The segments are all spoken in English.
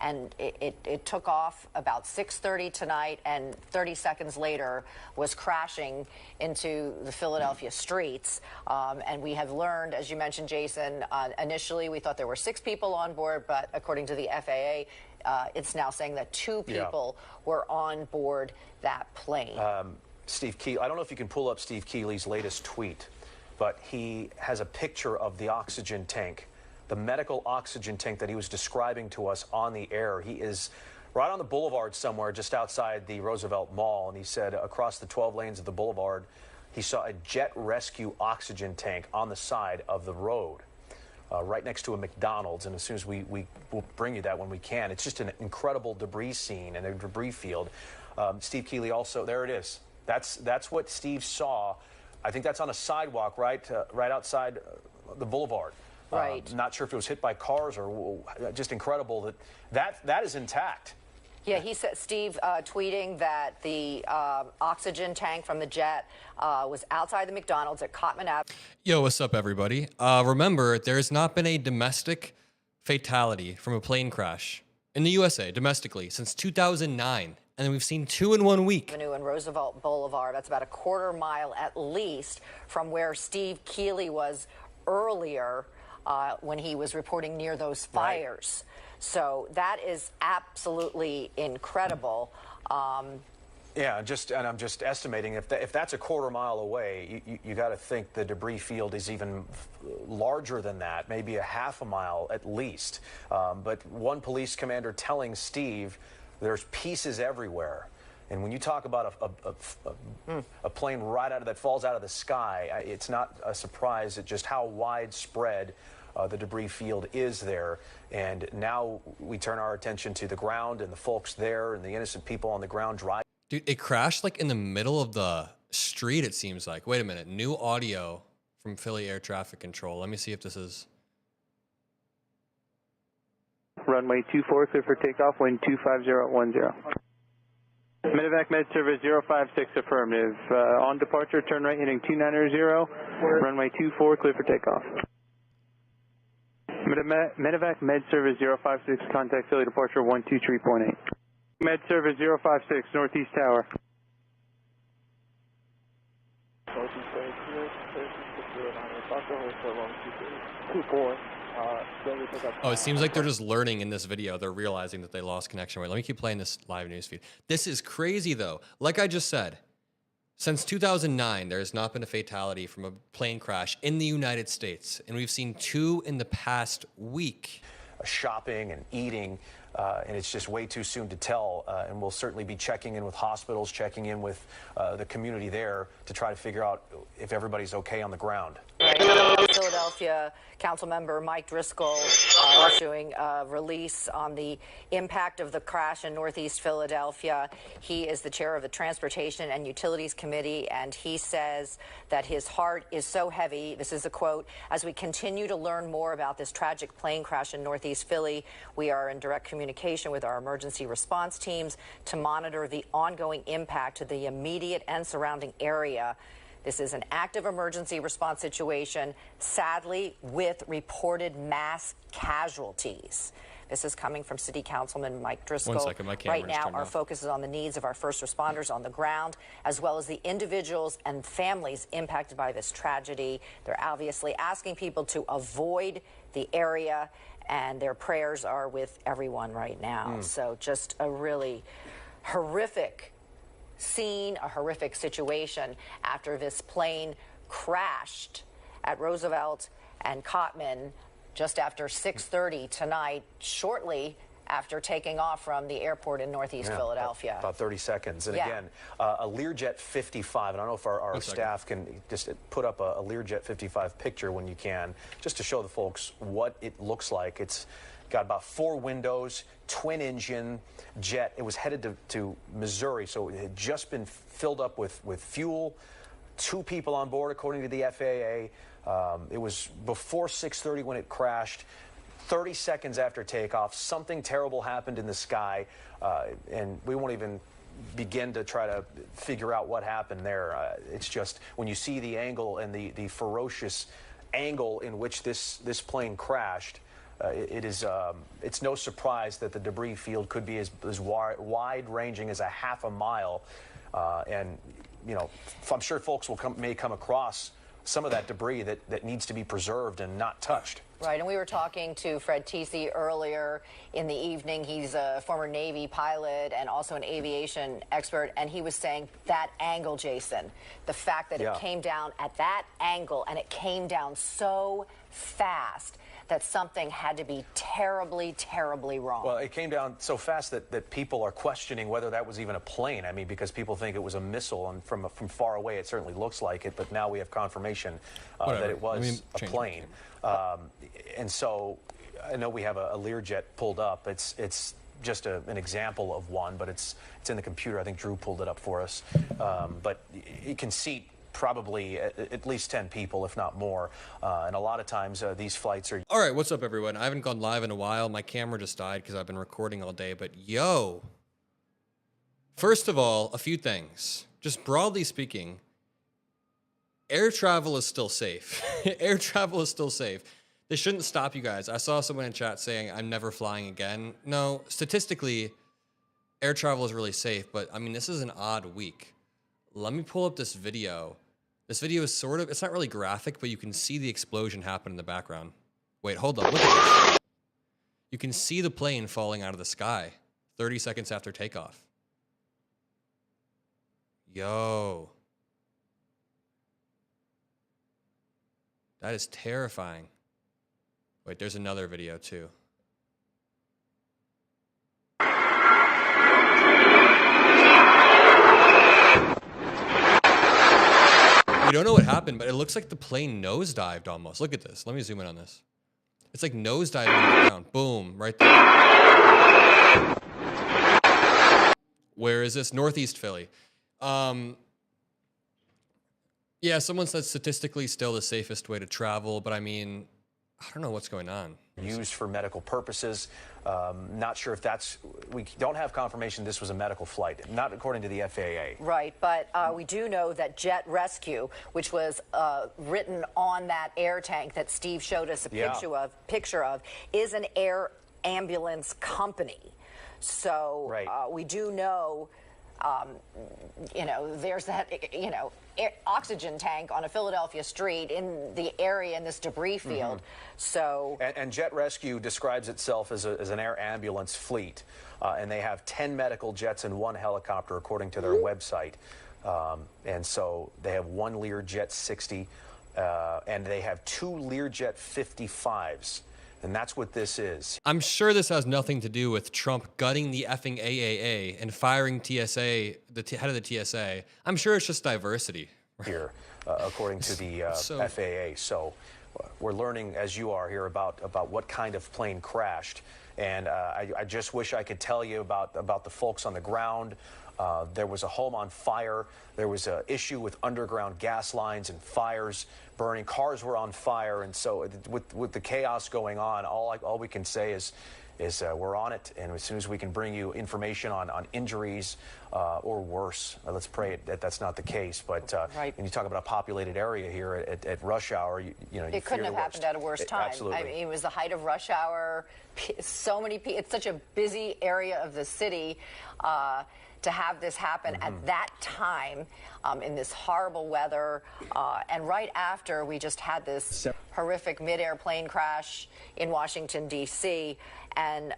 and it took off about 6:30 tonight, and 30 seconds later was crashing into the Philadelphia streets. And we have learned, as you mentioned, Jason, initially we thought there were 6 people on board, but according to the FAA, it's now saying that 2 people were on board that plane. Steve Keeley, I don't know if you can pull up Steve Keeley's latest tweet, but he has a picture of the oxygen tank, the medical oxygen tank that he was describing to us on the air. He is right on the boulevard somewhere just outside the Roosevelt Mall, and he said across the 12 lanes of the boulevard, he saw a jet rescue oxygen tank on the side of the road. Right next to a McDonald's, and as soon as we will bring you that when we can. It's just an incredible debris scene and a debris field. Steve Keeley also, there it is. That's what Steve saw. I think that's on a sidewalk right outside the boulevard. Right. Not sure if it was hit by cars or just incredible that is intact. Yeah, he said, Steve tweeting that the oxygen tank from the jet was outside the McDonald's at Cotman Ave. Yo, what's up, everybody? Remember, there has not been a domestic fatality from a plane crash in the USA domestically since 2009. And then we've seen 2 in 1 week. Avenue and Roosevelt Boulevard. That's about a quarter mile at least from where Steve Keeley was earlier when he was reporting near those fires. Right. So that is absolutely incredible. Yeah, and I'm just estimating if that's a quarter mile away, you got to think the debris field is even larger than that, maybe a half a mile at least. But one police commander telling Steve there's pieces everywhere. And when you talk about a plane that falls out of the sky, it's not a surprise at just how widespread the debris field is there. And now we turn our attention to the ground and the folks there and the innocent people on the ground driving. Dude, it crashed like in the middle of the street, it seems like. Wait a minute. New audio from Philly Air Traffic Control. Let me see if this is... Runway 24, clear for takeoff, wind 25010. Medevac Med Service 056 affirmative. On departure, turn right heading 2900, runway 24, clear for takeoff. Medevac Med Service 056, contact Philly departure 123.8. Med Service 056, Northeast Tower. Oh, it seems like they're just learning in this video. They're realizing that they lost connection. Wait, let me keep playing this live news feed. This is crazy, though. Like I just said, since 2009, there has not been a fatality from a plane crash in the United States, and we've seen 2 in the past week. Shopping and eating, and it's just way too soon to tell. And we'll certainly be checking in with hospitals, checking in with the community there to try to figure out if everybody's okay on the ground. Right. Philadelphia Council Member Mike Driscoll issuing a release on the impact of the crash in Northeast Philadelphia. He is the chair of the Transportation and Utilities Committee, and he says that his heart is so heavy. This is a quote: "As we continue to learn more about this tragic plane crash in Northeast Philly, we are in direct communication with our emergency response teams to monitor the ongoing impact to the immediate and surrounding area. This is an active emergency response situation, sadly, with reported mass casualties." This is coming from City Councilman Mike Driscoll. 1 second, my camera right now, our off. focus is on the needs of our first responders on the ground, as well as the individuals and families impacted by this tragedy. They're obviously asking people to avoid the area, and their prayers are with everyone right now. So just a really horrific scene, a horrific situation after this plane crashed at Roosevelt and Cotman just after 6:30 tonight, shortly after taking off from the airport in Northeast Philadelphia. About 30 seconds. And again, a Learjet 55, and I don't know if our staff can just put up a Learjet 55 picture when you can, just to show the folks what it looks like. It's got about 4 windows, twin engine jet. It was headed to Missouri, so it had just been filled up with fuel. 2 people on board, according to the FAA. It was before 6:30 when it crashed. 30 seconds after takeoff, something terrible happened in the sky, and we won't even begin to try to figure out what happened there. It's just when you see the angle and the ferocious angle in which this plane crashed, it's no surprise that the debris field could be as wide-ranging as a half a mile, and I'm sure folks may come across some of that debris that needs to be preserved and not touched. Right, and we were talking to Fred Teesey earlier in the evening. He's a former Navy pilot and also an aviation expert, and he was saying that angle, Jason, the fact that it came down at that angle and it came down so fast that something had to be terribly, terribly wrong. Well, it came down so fast that people are questioning whether that was even a plane. I mean, because people think it was a missile, and from far away it certainly looks like it, but now we have confirmation that it was a plane. And so I know we have a Learjet pulled up. It's just an example of one, but it's in the computer. I think Drew pulled it up for us. But it can seat probably at least 10 people, if not more. And a lot of times these flights are... All right, what's up, everyone? I haven't gone live in a while. My camera just died because I've been recording all day. But yo, first of all, a few things. Just broadly speaking, air travel is still safe. Air travel is still safe. This shouldn't stop you guys. I saw someone in chat saying, I'm never flying again. No, statistically, air travel is really safe. But, I mean, this is an odd week. Let me pull up this video. This video is it's not really graphic, but you can see the explosion happen in the background. Wait, hold up, look at this. You can see the plane falling out of the sky 30 seconds after takeoff. Yo. That is terrifying. Wait, there's another video too. We don't know what happened, but it looks like the plane nosedived almost. Look at this. Let me zoom in on this. It's like nosediving on the ground. Boom, right there. Where is this? Northeast Philly. Yeah, someone said statistically still the safest way to travel, but I mean, I don't know what's going on. Used for medical purposes. Not sure if we don't have confirmation this was a medical flight, not according to the FAA. Right, but we do know that Jet Rescue, which was written on that air tank that Steve showed us a picture of, is an air ambulance company. So we do know, there's that, oxygen tank on a Philadelphia street in the area in this debris field. So and Jet Rescue describes itself as an air ambulance fleet, and they have 10 medical jets and 1 helicopter according to their website. And so they have 1 Learjet 60, and they have 2 Learjet 55s. And that's what this is. I'm sure this has nothing to do with Trump gutting the effing AAA and firing TSA, the head of the TSA. I'm sure it's just diversity. Here, according to the FAA. So we're learning, as you are here, about what kind of plane crashed. And I just wish I could tell you about the folks on the ground. There was a home on fire. There was an issue with underground gas lines and fires burning. Cars were on fire. And so with the chaos going on, all we can say is we're on it. And as soon as we can bring you information on injuries or worse, let's pray that's not the case. But when you talk about a populated area here at rush hour, it couldn't have happened at a worse time. Absolutely. I mean, it was the height of rush hour. So many people. It's such a busy area of the city. To have this happen at that time in this horrible weather, and right after we just had this horrific mid-air plane crash in Washington, D.C., and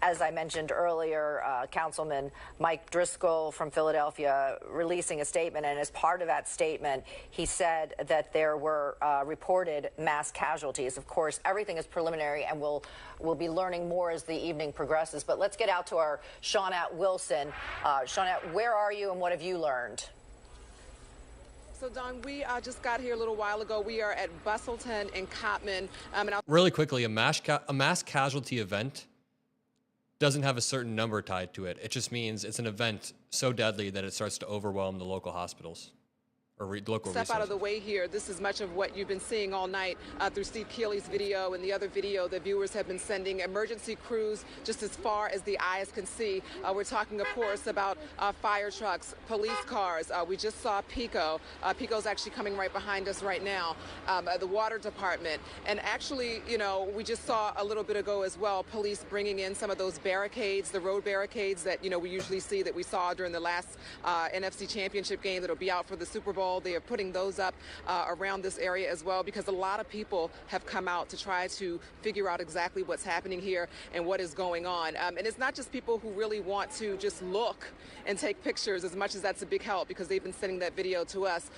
as I mentioned earlier, Councilman Mike Driscoll from Philadelphia releasing a statement, and as part of that statement, he said that there were reported mass casualties. Of course, everything is preliminary, and we'll be learning more as the evening progresses. But let's get out to our Shawnette Wilson. Shawnette, where are you, and what have you learned? So, Don, we just got here a little while ago. We are at Bustleton and Cotman. Really quickly, a mass casualty event doesn't have a certain number tied to it. It just means it's an event so deadly that it starts to overwhelm the local hospitals or local Step out of the resources. way here. This is much of what you've been seeing all night through Steve Keeley's video and the other video that viewers have been sending. Emergency crews just as far as the eyes can see. We're talking, of course, about fire trucks, police cars. We just saw Pico. Pico's actually coming right behind us right now. The water department. And actually, you know, we just saw a little bit ago as well, police bringing in some of those barricades, the road barricades that, you know, we usually see, that we saw during the last NFC Championship game that'll be out for the Super Bowl. They are putting those up around this area as well, because a lot of people have come out to try to figure out exactly what's happening here and what is going on. And it's not just people who really want to just look and take pictures, as much as that's a big help, because they've been sending that video to us.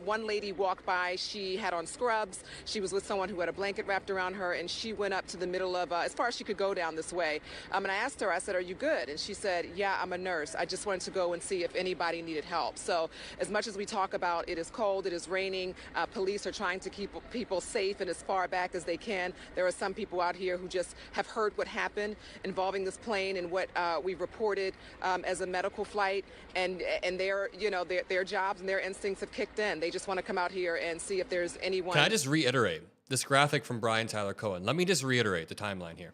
One lady walked by. She had on scrubs. She was with someone who had a blanket wrapped around her, and she went up to the middle of, as far as she could go down this way. And I asked her, I said, "Are you good?" And she said, "Yeah, I'm a nurse. I just wanted to go and see if anybody needed help." So as much as we talk about it is cold, it is raining, police are trying to keep people safe and as far back as they can. There are some people out here who just have heard what happened involving this plane and what we reported as a medical flight, and their, you know, their jobs and their instincts have kicked in. They just want to come out here and see if there's anyone. Can I just reiterate this graphic from Brian Tyler Cohen? Let me just reiterate the timeline here.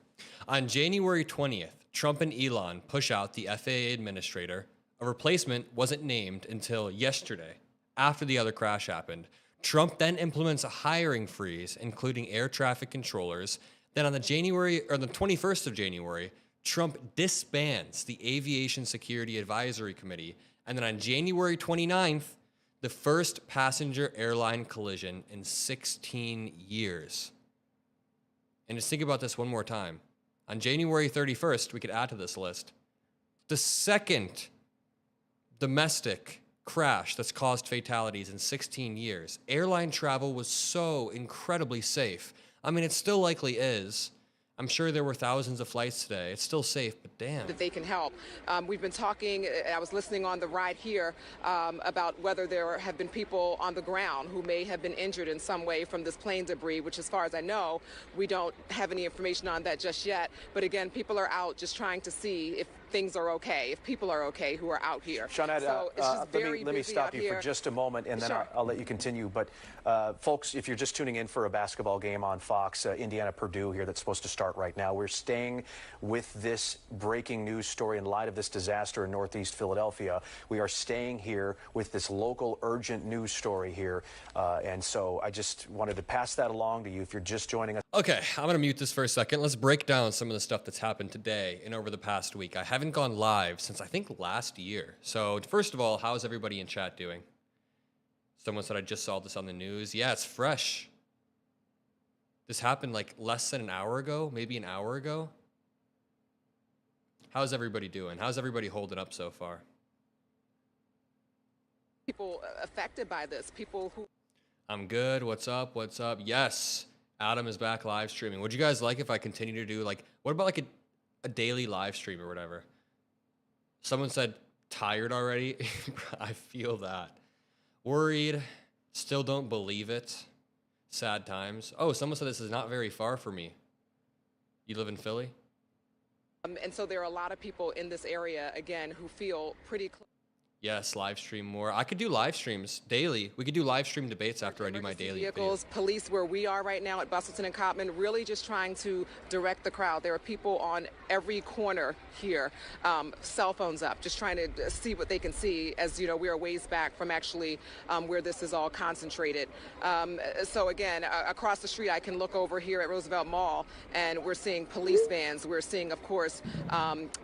On January 20th, Trump and Elon push out the FAA administrator. A replacement wasn't named until yesterday, after the other crash happened. Trump then implements a hiring freeze, including air traffic controllers. Then on the 21st of January, Trump disbands the Aviation Security Advisory Committee. And then on January 29th, the first passenger airline collision in 16 years. And just think about this one more time. On January 31st, we could add to this list, the second domestic crash that's caused fatalities in 16 years. Airline travel was so incredibly safe. I mean, it still likely is. I'm sure there were thousands of flights today. It's still safe, but damn. That they can help. We've been talking, I was listening on the ride here about whether there have been people on the ground who may have been injured in some way from this plane debris, which as far as I know, we don't have any information on that just yet. But again, people are out just trying to see if things are okay, if people are okay who are out here. Shawnette, so it's just let me stop you for just a moment, and then Sure. I'll let you continue. But folks, if you're just tuning in for a basketball game on Fox, Indiana-Purdue here that's supposed to start right now, we're staying with this breaking news story in light of this disaster in Northeast Philadelphia. We are staying here with this local urgent news story here, and so I just wanted to pass that along to you if you're just joining us. Okay, I'm going to mute this for a second. Let's break down some of the stuff that's happened today and over the past week. I haven't gone live since I think last year. So first of all, how's everybody in chat doing? Someone said, I just saw this on the news. Yeah, it's fresh. This happened like less than an hour ago, maybe an hour ago. How's everybody doing? How's everybody holding up so far? People affected by this, people who... I'm good. What's up? What's up? Yes, Adam is back live streaming. Would you guys like if I continue to do like, what about like a daily live stream or whatever? Someone said tired already. I feel that. Worried. Still don't believe it. Sad times. Oh, someone said this is not very far from me. You live in Philly? and so there are a lot of people in this area, again, who feel pretty close. Yes, live stream more. I could do live streams daily. We could do live stream debates after I do my daily vehicles, video. Police, where we are right now at Bustleton and Cottman, really just trying to direct the crowd. There are people on every corner here, cell phones up, just trying to see what they can see, as you know, we are ways back from actually where this is all concentrated. So again, across the street, I can look over here at Roosevelt Mall, and we're seeing police vans. We're seeing, of course,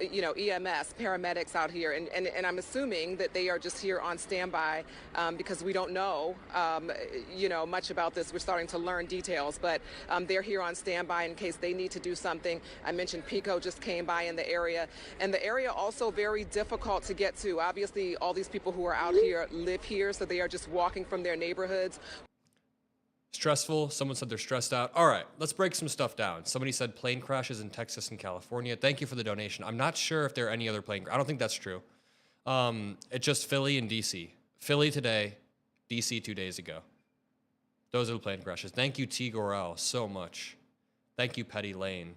you know, EMS, paramedics out here, and I'm assuming that they are just here on standby because we don't know, you know, much about this. We're starting to learn details, but they're here on standby in case they need to do something. I mentioned Pico just came by in the area, and the area also very difficult to get to. Obviously, all these people who are out here live here, so they are just walking from their neighborhoods. Stressful. Someone said they're stressed out. All right, let's break some stuff down. Somebody said plane crashes in Texas and California. Thank you for the donation. I'm not sure if there are any other plane. I don't think that's true. It's just Philly and DC. Philly today, DC 2 days ago. Those are the plane crashes. Thank you, T. Gorel, so much. Thank you, Petty Lane.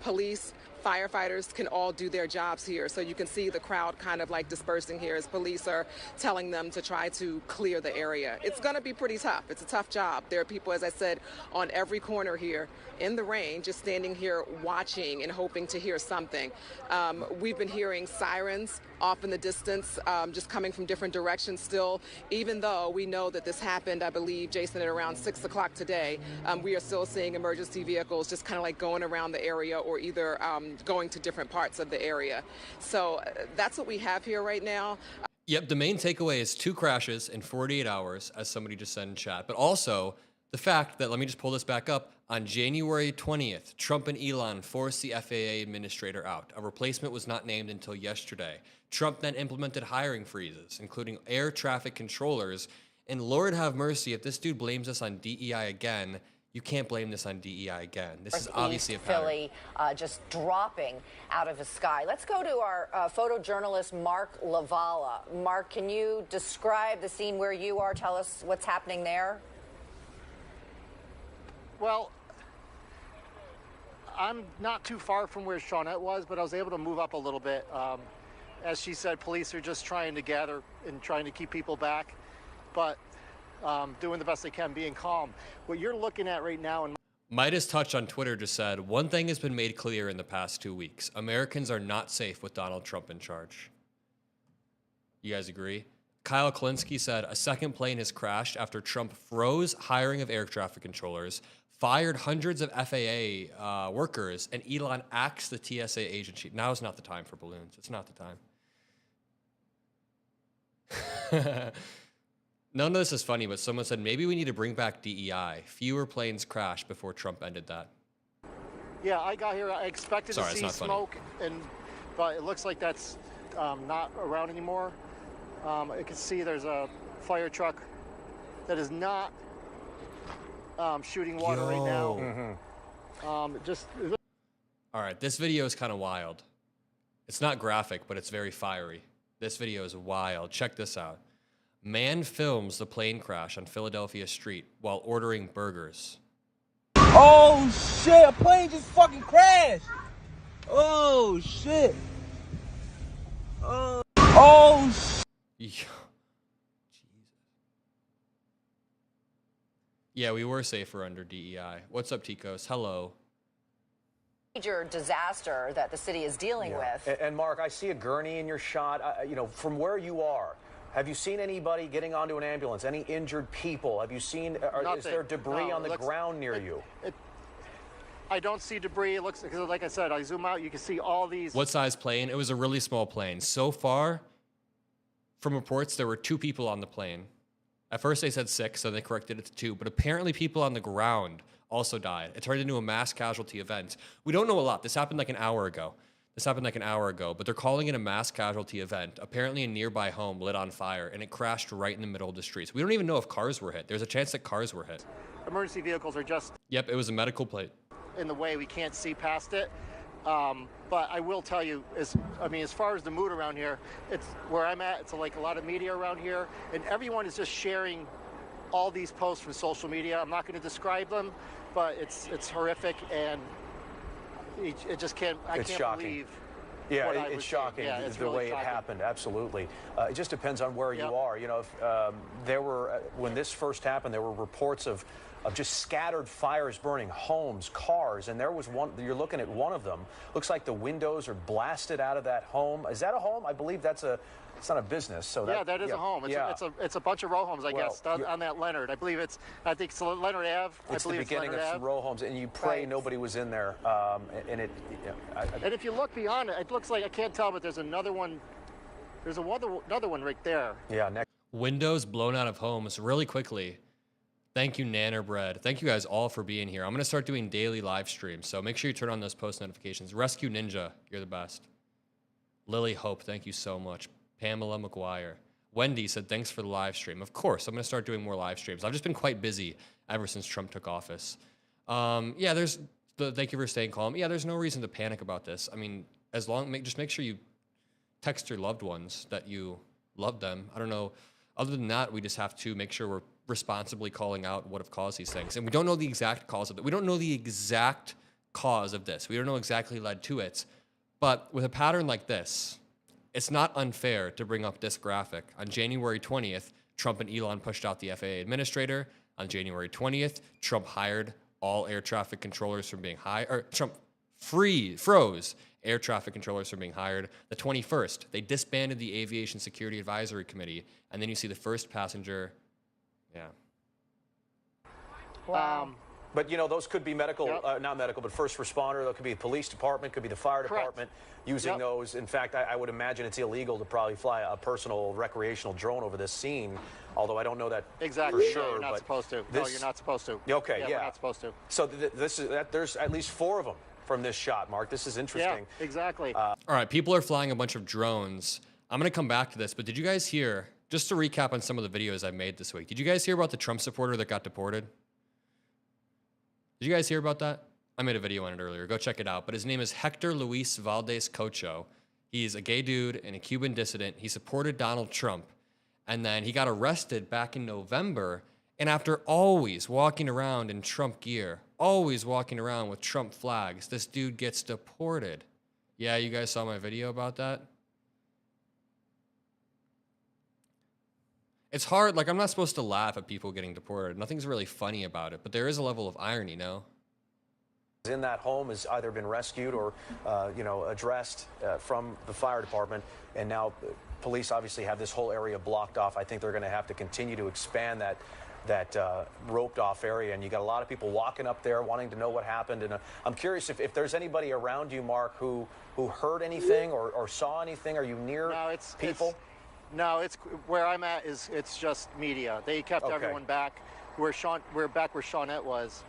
Police firefighters can all do their jobs here. So you can see the crowd kind of like dispersing here as police are telling them to try to clear the area. It's going to be pretty tough. It's a tough job. There are people, as I said, on every corner here in the rain, just standing here watching and hoping to hear something. We've been hearing sirens off in the distance, just coming from different directions still, even though we know that this happened, I believe, Jason, at around 6 o'clock today. We are still seeing emergency vehicles just kind of like going around the area or either going to different parts of the area. So that's what we have here right now. Yep, the main takeaway is 2 crashes in 48 hours, as somebody just said in chat, but also the fact that, let me just pull this back up, on January 20th, Trump and Elon forced the FAA administrator out. A replacement was not named until yesterday. Trump then implemented hiring freezes, including air traffic controllers. And Lord have mercy, if this dude blames us on DEI again, you can't blame this on DEI again. This is obviously a pattern. Philly just dropping out of the sky. Let's go to our photojournalist, Mark Lavala. Mark, can you describe the scene where you are? Tell us what's happening there. Well, I'm not too far from where Shawnette was, but I was able to move up a little bit. As she said, police are just trying to gather and trying to keep people back, but doing the best they can, being calm. What you're looking at right now in Midas Touch on Twitter just said, one thing has been made clear in the past 2 weeks. Americans are not safe with Donald Trump in charge. You guys agree? Kyle Klinsky said, a second plane has crashed after Trump froze hiring of air traffic controllers, fired hundreds of FAA workers, and Elon axed the TSA agent chief. Now is not the time for balloons. It's not the time. None of this is funny, but someone said, maybe we need to bring back DEI. Fewer planes crashed before Trump ended that. Yeah, I got here. I expected to see smoke, but it looks like that's not around anymore. I can see there's a fire truck that is not shooting water right now. All right, this video is kind of wild. It's not graphic, but it's very fiery. This video is wild. Check this out. Man films the plane crash on Philadelphia street while ordering burgers. Oh shit, a plane just fucking crashed. Oh shit. Oh shit. Jesus. Yeah, we were safer under DEI. What's up, Ticos? Hello. Major disaster that the city is dealing with. And Mark, I see a gurney in your shot. You know, from where you are, have you seen anybody getting onto an ambulance? Any injured people? Have you seen? Is there debris on the ground near you? I don't see debris. It looks like I said. I zoom out. You can see all these. What size plane? It was a really small plane. So far, from reports, there were 2 people on the plane. At first, they said 6, so they corrected it to 2. But apparently, people on the ground also died. It turned into a mass casualty event. We don't know a lot. This happened like an hour ago. But they're calling it a mass casualty event. Apparently, a nearby home lit on fire, and it crashed right in the middle of the streets. We don't even know if cars were hit. There's a chance that cars were hit. Emergency vehicles are just... Yep, it was a medical plate. In the way, we can't see past it. But I will tell you, as far as the mood around here, it's where I'm at. It's like a lot of media around here, and everyone is just sharing all these posts from social media. I'm not going to describe them, but it's horrific, and it just can't. I can't believe. Yeah, it's shocking the way it happened. Absolutely. It just depends on where you are. You know, if, when this first happened, there were reports of just scattered fires burning homes, cars, and there was one. You're looking at one of them. Looks like the windows are blasted out of that home. Is that a home? I believe that's a. It's not a business. So that is a home. It's a bunch of row homes, I guess, on that Leonard. I think it's Leonard Ave. It's the beginning of some row homes, and you pray nobody was in there. And if you look beyond it, it looks like, I can't tell, but there's another one. There's another one right there. Yeah. Next. Windows blown out of homes really quickly. Thank you, Nanner Bread. Thank you guys all for being here. I'm going to start doing daily live streams, so make sure you turn on those post notifications. Rescue Ninja, you're the best. Lily Hope, thank you so much. Pamela McGuire. Wendy said, thanks for the live stream. Of course, I'm going to start doing more live streams. I've just been quite busy ever since Trump took office. Thank you for staying calm. Yeah, there's no reason to panic about this. I mean, just make sure you text your loved ones that you love them. I don't know. Other than that, we just have to make sure we're responsibly calling out what have caused these things. And we don't know the exact cause of it. We don't know the exact cause of this. We don't know exactly led to it. But with a pattern like this, it's not unfair to bring up this graphic. On January 20th, Trump and Elon pushed out the FAA administrator. On January 20th, Trump hired all air traffic controllers from being hired, or Trump froze air traffic controllers from being hired. The 21st, they disbanded the Aviation Security Advisory Committee. And then you see the first passenger. Yeah. Wow. But, you know, those could be medical, not medical, but first responder. That could be the police department, could be the fire department using those. In fact, I would imagine it's illegal to probably fly a personal recreational drone over this scene, although I don't know that for sure. You're not supposed to. No, you're not supposed to. Okay, We're not supposed to. So there's at least 4 of them from this shot, Mark. This is interesting. Yeah, exactly. All right, people are flying a bunch of drones. I'm going to come back to this, but did you guys hear, just to recap on some of the videos I made this week, did you guys hear about the Trump supporter that got deported? Did you guys hear about that? I made a video on it earlier. Go check it out. But his name is Hector Luis Valdez Cocho. He's a gay dude and a Cuban dissident. He supported Donald Trump. And then he got arrested back in November. And after always walking around in Trump gear, always walking around with Trump flags, this dude gets deported. Yeah, you guys saw my video about that? It's hard, like I'm not supposed to laugh at people getting deported. Nothing's really funny about it, but there is a level of irony, no? In that home has either been rescued or, addressed from the fire department, and now police obviously have this whole area blocked off. I think they're going to have to continue to expand that roped off area, and you got a lot of people walking up there wanting to know what happened. And I'm curious if there's anybody around you, Mark, who heard anything or saw anything. Are you near people? No, it's where I'm at. It's just media. They kept everyone back. We're back where Shawnette was.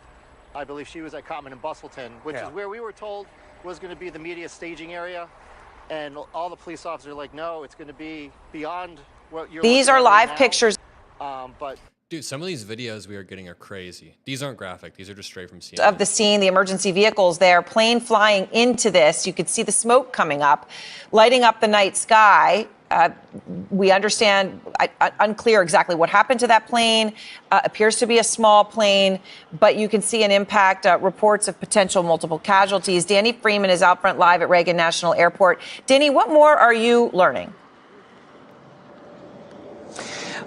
I believe she was at Cottman and Bustleton, which is where we were told was going to be the media staging area. And all the police officers are like, no, it's going to be beyond what you're. These are live pictures. But dude, some of these videos we are getting are crazy. These aren't graphic. These are just straight from CNN. Of the scene, the emergency vehicles there, plane flying into this. You could see the smoke coming up, lighting up the night sky. We understand, unclear exactly what happened to that plane. Appears to be a small plane, but you can see an impact, reports of potential multiple casualties. Danny Freeman is out front live at Reagan National Airport. Danny, what more are you learning?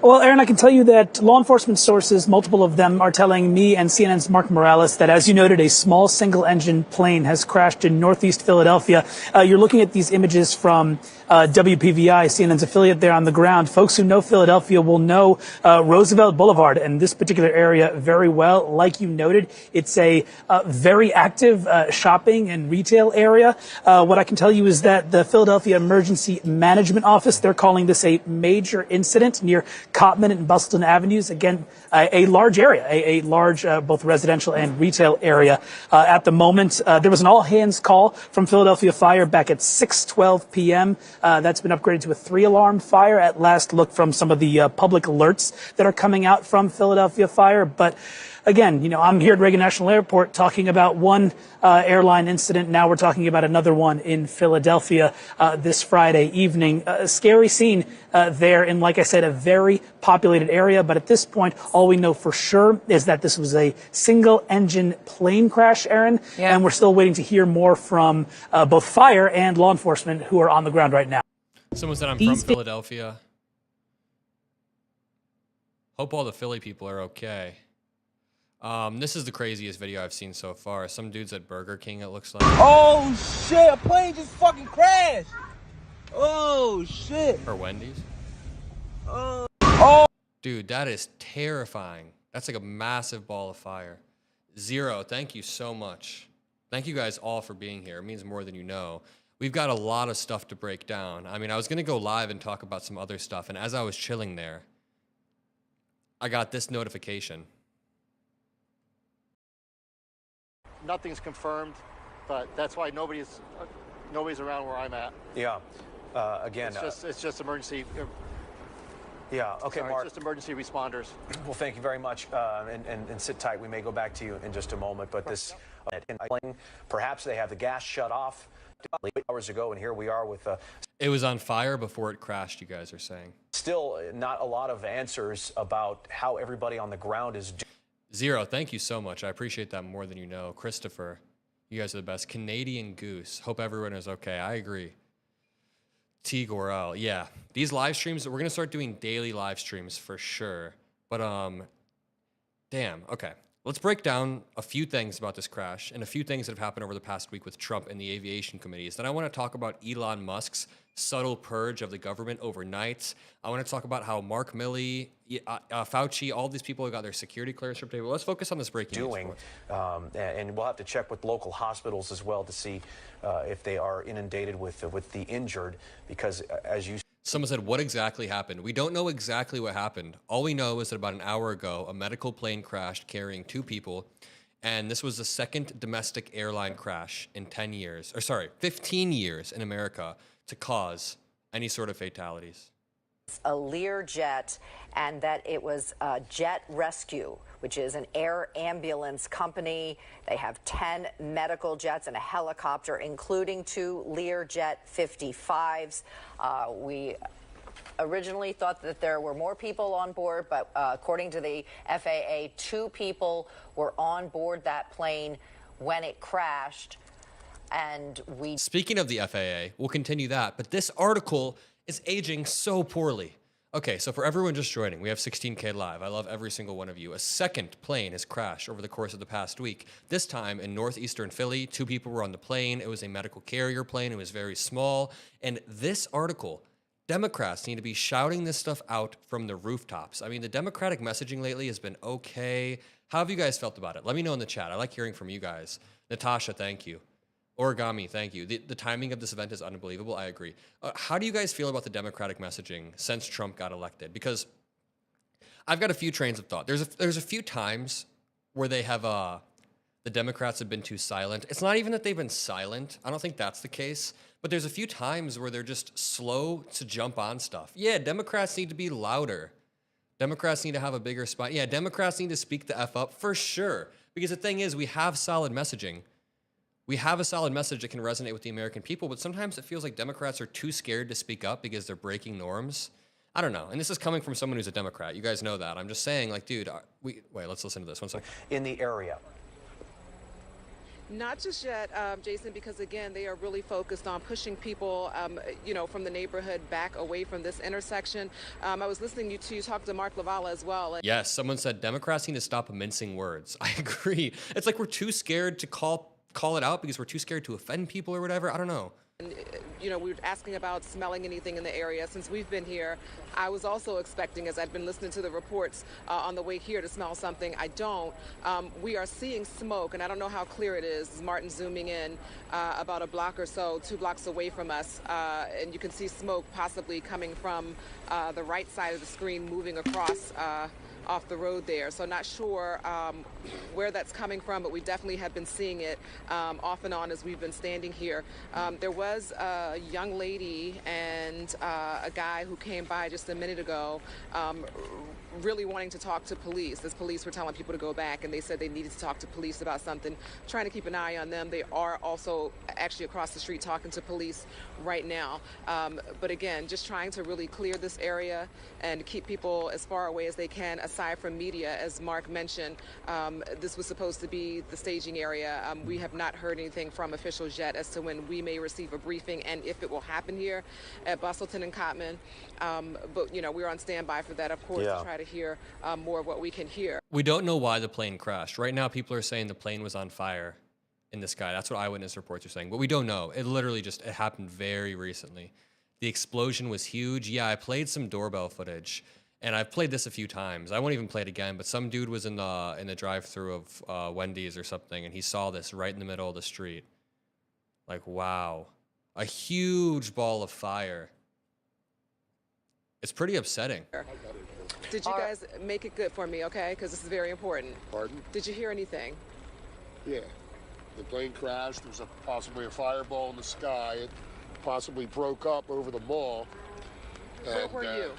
Well, Aaron, I can tell you that law enforcement sources, multiple of them, are telling me and CNN's Mark Morales that, as you noted, a small single-engine plane has crashed in northeast Philadelphia. You're looking at these images from WPVI, CNN's affiliate there on the ground. Folks who know Philadelphia will know Roosevelt Boulevard and this particular area very well. Like you noted, it's a very active shopping and retail area. What I can tell you is that the Philadelphia Emergency Management Office, they're calling this a major incident near Cottman and Bustleton Avenues. Again, a large area, a large both residential and retail area. At the moment, there was an all-hands call from Philadelphia Fire back at 6:12 p.m. That's been upgraded to a 3-alarm fire at last look from some of the public alerts that are coming out from Philadelphia Fire. But again, I'm here at Reagan National Airport talking about one airline incident. Now we're talking about another one in Philadelphia this Friday evening. A scary scene there in, like I said, a very populated area. But at this point, all we know for sure is that this was a single-engine plane crash, Aaron. Yeah. And we're still waiting to hear more from both fire and law enforcement who are on the ground right now. Someone said I'm from Philadelphia. Hope all the Philly people are okay. This is the craziest video I've seen so far. Some dudes at Burger King, it looks like. Oh, shit. A plane just fucking crashed. Oh, shit. Or Wendy's. Oh. Dude, that is terrifying. That's like a massive ball of fire. Zero, thank you so much. Thank you guys all for being here. It means more than you know. We've got a lot of stuff to break down. I mean, I was going to go live and talk about some other stuff, and as I was chilling there, I got this notification. nothing's confirmed, but that's why nobody's around where I'm at. Yeah. Again, it's just emergency. Yeah. Okay, Sorry, Mark. It's just emergency responders. Well, thank you very much, and sit tight. We may go back to you in just a moment, but this perhaps they have the gas shut off hours ago, and here we are with. It was on fire before it crashed. You guys are saying. Still, not a lot of answers about how everybody on the ground is doing. Zero. Thank you so much. I appreciate that more than you know, Christopher. You guys are the best. Canadian Goose. Hope everyone is okay. I agree. T. Gorel. Yeah. These live streams, we're going to start doing daily live streams for sure. But, damn. Okay. Let's break down a few things about this crash and a few things that have happened over the past week with Trump and the aviation committees. Then I want to talk about Elon Musk's subtle purge of the government overnight. I want to talk about how Mark Milley, Fauci, all these people who got their security clearance stripped away. Let's focus on this breaking news. And we'll have to check with local hospitals as well to see if they are inundated with the injured, because as you Someone said, what exactly happened? We don't know exactly what happened. All we know is that about an hour ago, a medical plane crashed carrying 2 people. And this was the second domestic airline crash in 15 years in America to cause any sort of fatalities. A Lear jet, and that it was Jet Rescue, which is an air ambulance company. They have 10 medical jets and a helicopter, including 2 Lear Jet 55s. We originally thought that there were more people on board, but according to the FAA, 2 people were on board that plane when it crashed. And Speaking of the FAA, we'll continue that, but this article is aging so poorly. Okay, so for everyone just joining, we have 16K live. I love every single one of you. A second plane has crashed over the course of the past week. This time in northeastern Philly, 2 people were on the plane. It was a medical carrier plane. It was very small. And this article, Democrats need to be shouting this stuff out from the rooftops. I mean, the Democratic messaging lately has been okay. How have you guys felt about it? Let me know in the chat. I like hearing from you guys. Natasha, thank you. Origami, thank you. The timing of this event is unbelievable. I agree. How do you guys feel about the Democratic messaging since Trump got elected? Because I've got a few trains of thought. There's a few times where they have the Democrats have been too silent. It's not even that they've been silent. I don't think that's the case. But there's a few times where they're just slow to jump on stuff. Yeah, Democrats need to be louder. Democrats need to have a bigger spot. Yeah, Democrats need to speak the F up for sure. Because the thing is, we have solid messaging. We have a solid message that can resonate with the American people, but sometimes it feels like Democrats are too scared to speak up because they're breaking norms. I don't know. And this is coming from someone who's a Democrat. You guys know that. I'm just saying, like, dude, wait, let's listen to this. One second. in the area. Not just yet, Jason, because again, they are really focused on pushing people, from the neighborhood back away from this intersection. I was listening to you talk to Mark Lavala as well. Yes, someone said Democrats need to stop mincing words. I agree. It's like we're too scared to call it out because we're too scared to offend people or whatever. I don't know. And, we were asking about smelling anything in the area. Since we've been here, I was also expecting, as I'd been listening to the reports on the way here, to smell something. I don't. We are seeing smoke, and I don't know how clear it is. Martin zooming in about a block or so, 2 blocks away from us, and you can see smoke possibly coming from the right side of the screen, moving across off the road there. So not sure where that's coming from, but we definitely have been seeing it off and on as we've been standing here. There was a young lady and a guy who came by just a minute ago really wanting to talk to police, as police were telling people to go back, and they said they needed to talk to police about something, trying to keep an eye on them. They are also actually across the street talking to police right now. But again, just trying to really clear this area and keep people as far away as they can, aside from media. As Mark mentioned, this was supposed to be the staging area. We have not heard anything from officials yet as to when we may receive a briefing and if it will happen here at Bustleton and Cottman. But, we're on standby for that, of course, to try to hear more of what we can hear. We don't know why the plane crashed. Right now, people are saying the plane was on fire in the sky. That's what eyewitness reports are saying. But we don't know. It literally it happened very recently. The explosion was huge. Yeah, I played some doorbell footage, and I've played this a few times. I won't even play it again, but some dude was in the drive-thru of Wendy's or something, and he saw this right in the middle of the street. Like, wow. A huge ball of fire. It's pretty upsetting. Did you guys make it good for me, okay? Because this is very important. Pardon? Did you hear anything? Yeah. The plane crashed. There was possibly a fireball in the sky. It possibly broke up over the mall. Where were you?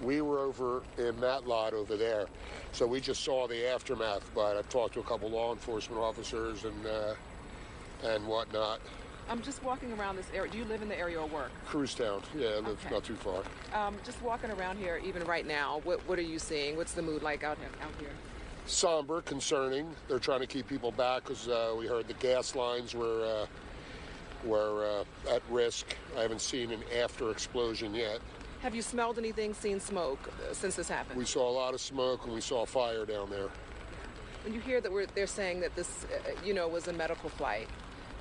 We were over in that lot over there. So we just saw the aftermath, but I've talked to a couple law enforcement officers and whatnot. I'm just walking around this area. Do you live in the area or work? Cruisetown. Yeah, I live not too far. Just walking around here, even right now, what are you seeing? What's the mood like out here? somber, concerning. They're trying to keep people back because we heard the gas lines were at risk. I haven't seen an after explosion yet. Have you smelled anything, seen smoke since this happened? We saw a lot of smoke and we saw fire down there. When you hear that they're saying that this, was a medical flight.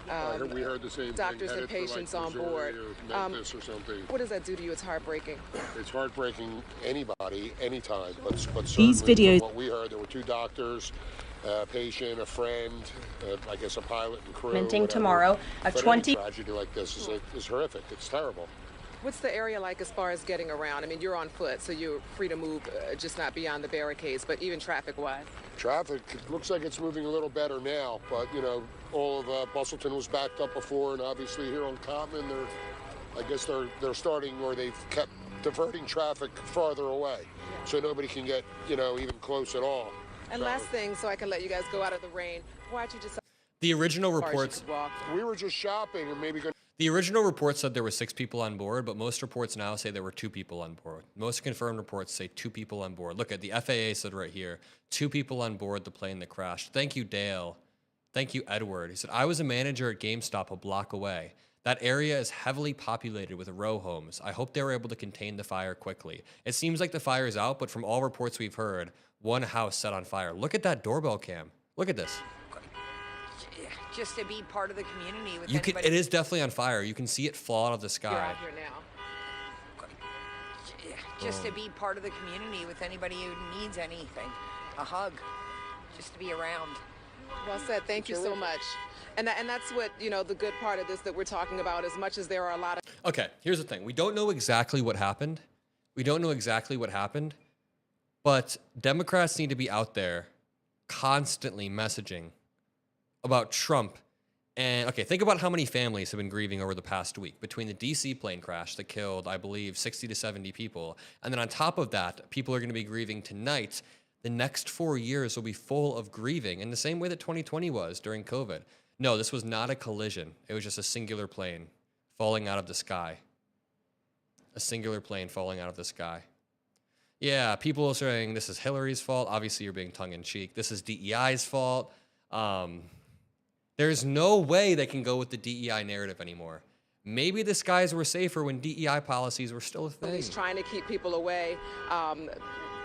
We heard the same doctors thing. and patients on Missouri board. Or Memphis or something. What does that do to you? It's heartbreaking. It's heartbreaking anybody, anytime. But These certainly videos. from what we heard, there were 2 doctors, a patient, a friend, I guess a pilot and crew. Commenting tomorrow, a But 20. any tragedy like this is horrific. It's terrible. What's the area like as far as getting around? I mean, you're on foot, so you're free to move, just not beyond the barricades, but even traffic-wise. Traffic, it looks like it's moving a little better now, but, all of Bustleton was backed up before, and obviously here on Cottman, they're starting, or they've kept diverting traffic farther away, so nobody can get, even close at all. And last thing, so I can let you guys go out of the rain, why'd you decide? The original reports. We were just shopping and maybe going. The original report said there were 6 people on board, but most reports now say there were 2 people on board. Most confirmed reports say 2 people on board. Look at the FAA said right here, 2 people on board the plane that crashed. Thank you, Dale. Thank you, Edward. He said, I was a manager at GameStop a block away. That area is heavily populated with row homes. I hope they were able to contain the fire quickly. It seems like the fire is out, but from all reports we've heard, one house set on fire. Look at that doorbell cam. Look at this. Just to be part of the community with It is definitely on fire. You can see it fall out of the sky. You're out here now. Just to be part of the community with anybody who needs anything. A hug. Just to be around. Well said. Thank you so much. And that's what, the good part of this that we're talking about, as much as there are a lot of... Okay, here's the thing. We don't know exactly what happened. But Democrats need to be out there constantly messaging about Trump. And okay, think about how many families have been grieving over the past week between the DC plane crash that killed, I believe, 60 to 70 people. And then on top of that, people are going to be grieving tonight. The next 4 years will be full of grieving in the same way that 2020 was during COVID. No, this was not a collision. It was just a singular plane falling out of the sky. A singular plane falling out of the sky. Yeah, people are saying this is Hillary's fault. Obviously, you're being tongue-in-cheek. This is DEI's fault. There's no way they can go with the DEI narrative anymore. Maybe the skies were safer when DEI policies were still a thing. He's trying to keep people away.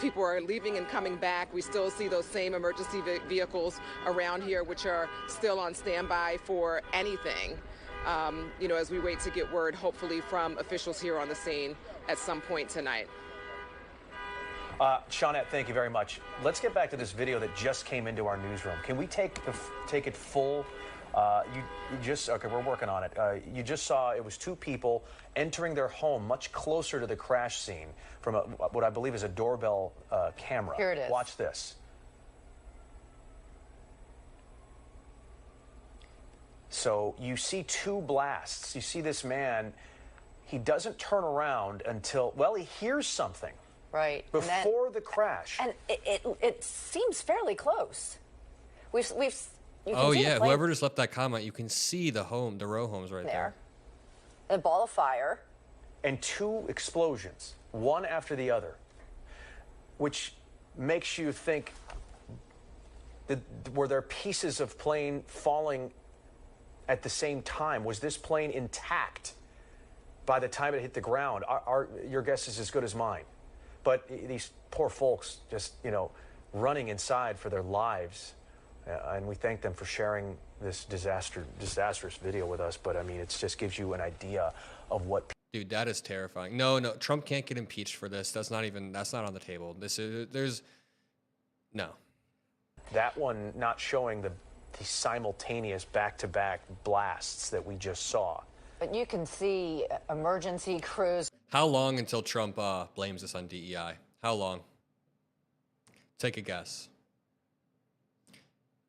People are leaving and coming back. We still see those same emergency vehicles around here, which are still on standby for anything. As we wait to get word, hopefully, from officials here on the scene at some point tonight. Shawnette, thank you very much. Let's get back to this video that just came into our newsroom. Can we take it full? Okay, we're working on it. You just saw it was 2 people entering their home much closer to the crash scene from what I believe is a doorbell camera. Here it is. Watch this. So you see 2 blasts. You see this man. He doesn't turn around until, well, he hears something. Right. Before the crash. And it seems fairly close. You can see yeah, whoever just left that comment, you can see the row homes right there. A ball of fire. And 2 explosions, one after the other, which makes you think, were there pieces of plane falling at the same time? Was this plane intact by the time it hit the ground? Your guess is as good as mine. But these poor folks just, running inside for their lives. And we thank them for sharing this disastrous video with us. But, I mean, it just gives you an idea of what... Dude, that is terrifying. No, Trump can't get impeached for this. That's not on the table. No. That one not showing the simultaneous back-to-back blasts that we just saw. But you can see emergency crews. How long until Trump blames this on DEI? How long? Take a guess.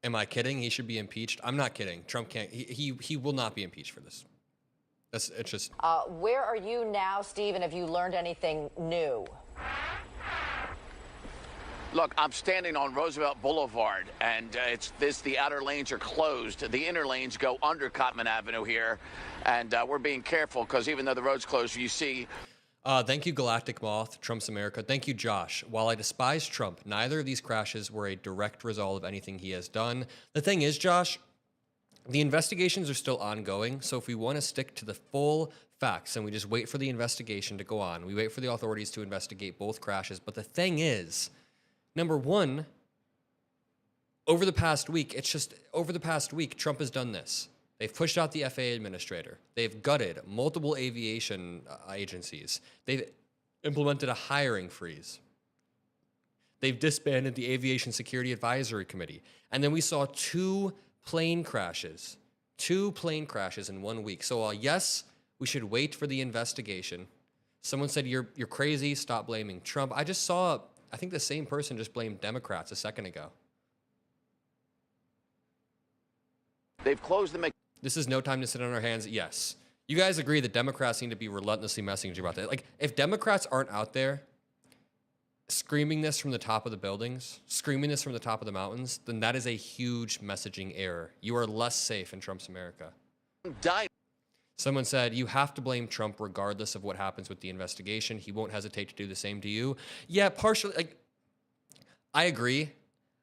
Am I kidding? He should be impeached. I'm not kidding. Trump can't. He will not be impeached for this. It's just. Where are you now, Steve? And have you learned anything new? Look, I'm standing on Roosevelt Boulevard, and the outer lanes are closed. The inner lanes go under Cottman Avenue here, and we're being careful because even though the road's closed, you see. Thank you, Galactic Moth, Trump's America. Thank you, Josh. While I despise Trump, neither of these crashes were a direct result of anything he has done. The thing is, Josh, the investigations are still ongoing, so if we want to stick to the full facts and we just wait for the investigation to go on, we wait for the authorities to investigate both crashes. But the thing is, number one, over the past week, Trump has done this. They've pushed out the FAA administrator. They've gutted multiple aviation agencies. They've implemented a hiring freeze. They've disbanded the Aviation Security Advisory Committee. And then we saw two plane crashes in 1 week. So yes, we should wait for the investigation. Someone said, you're crazy, stop blaming Trump. I just saw, I think the same person just blamed Democrats a second ago. They've closed the... This is no time to sit on our hands. Yes. You guys agree that Democrats need to be relentlessly messaging about that. Like, if Democrats aren't out there screaming this from the top of the buildings, screaming this from the top of the mountains, then that is a huge messaging error. You are less safe in Trump's America. Someone said, you have to blame Trump regardless of what happens with the investigation. He won't hesitate to do the same to you. Yeah, partially. Like, I agree.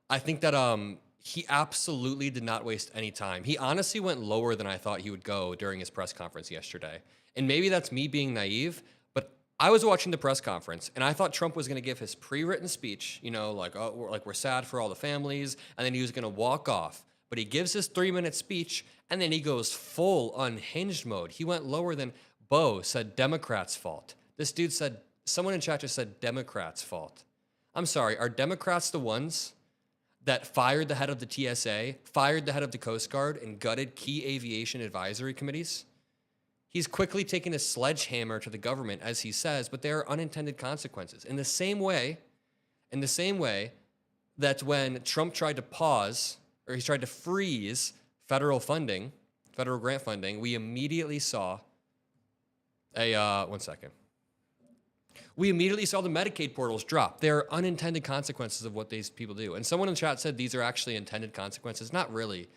I think that he absolutely did not waste any time. He honestly went lower than I thought he would go during his press conference yesterday. And maybe that's me being naive, but I was watching the press conference and I thought Trump was going to give his pre-written speech, you know, like, oh, we're sad for all the families, and then he was going to walk off. But he gives his 3-minute speech and then he goes full unhinged mode. He went lower than Bo said Democrats' fault. This dude said, someone in chat just said Democrats' fault. I'm sorry, are Democrats the ones that fired the head of the TSA, fired the head of the Coast Guard, and gutted key aviation advisory committees? He's quickly taken a sledgehammer to the government, as he says, but there are unintended consequences. In the same way that when Trump tried to pause, or he tried to freeze federal funding, federal grant funding, we immediately saw we immediately saw the Medicaid portals drop. There are unintended consequences of what these people do. And someone in the chat said these are actually intended consequences. Not really.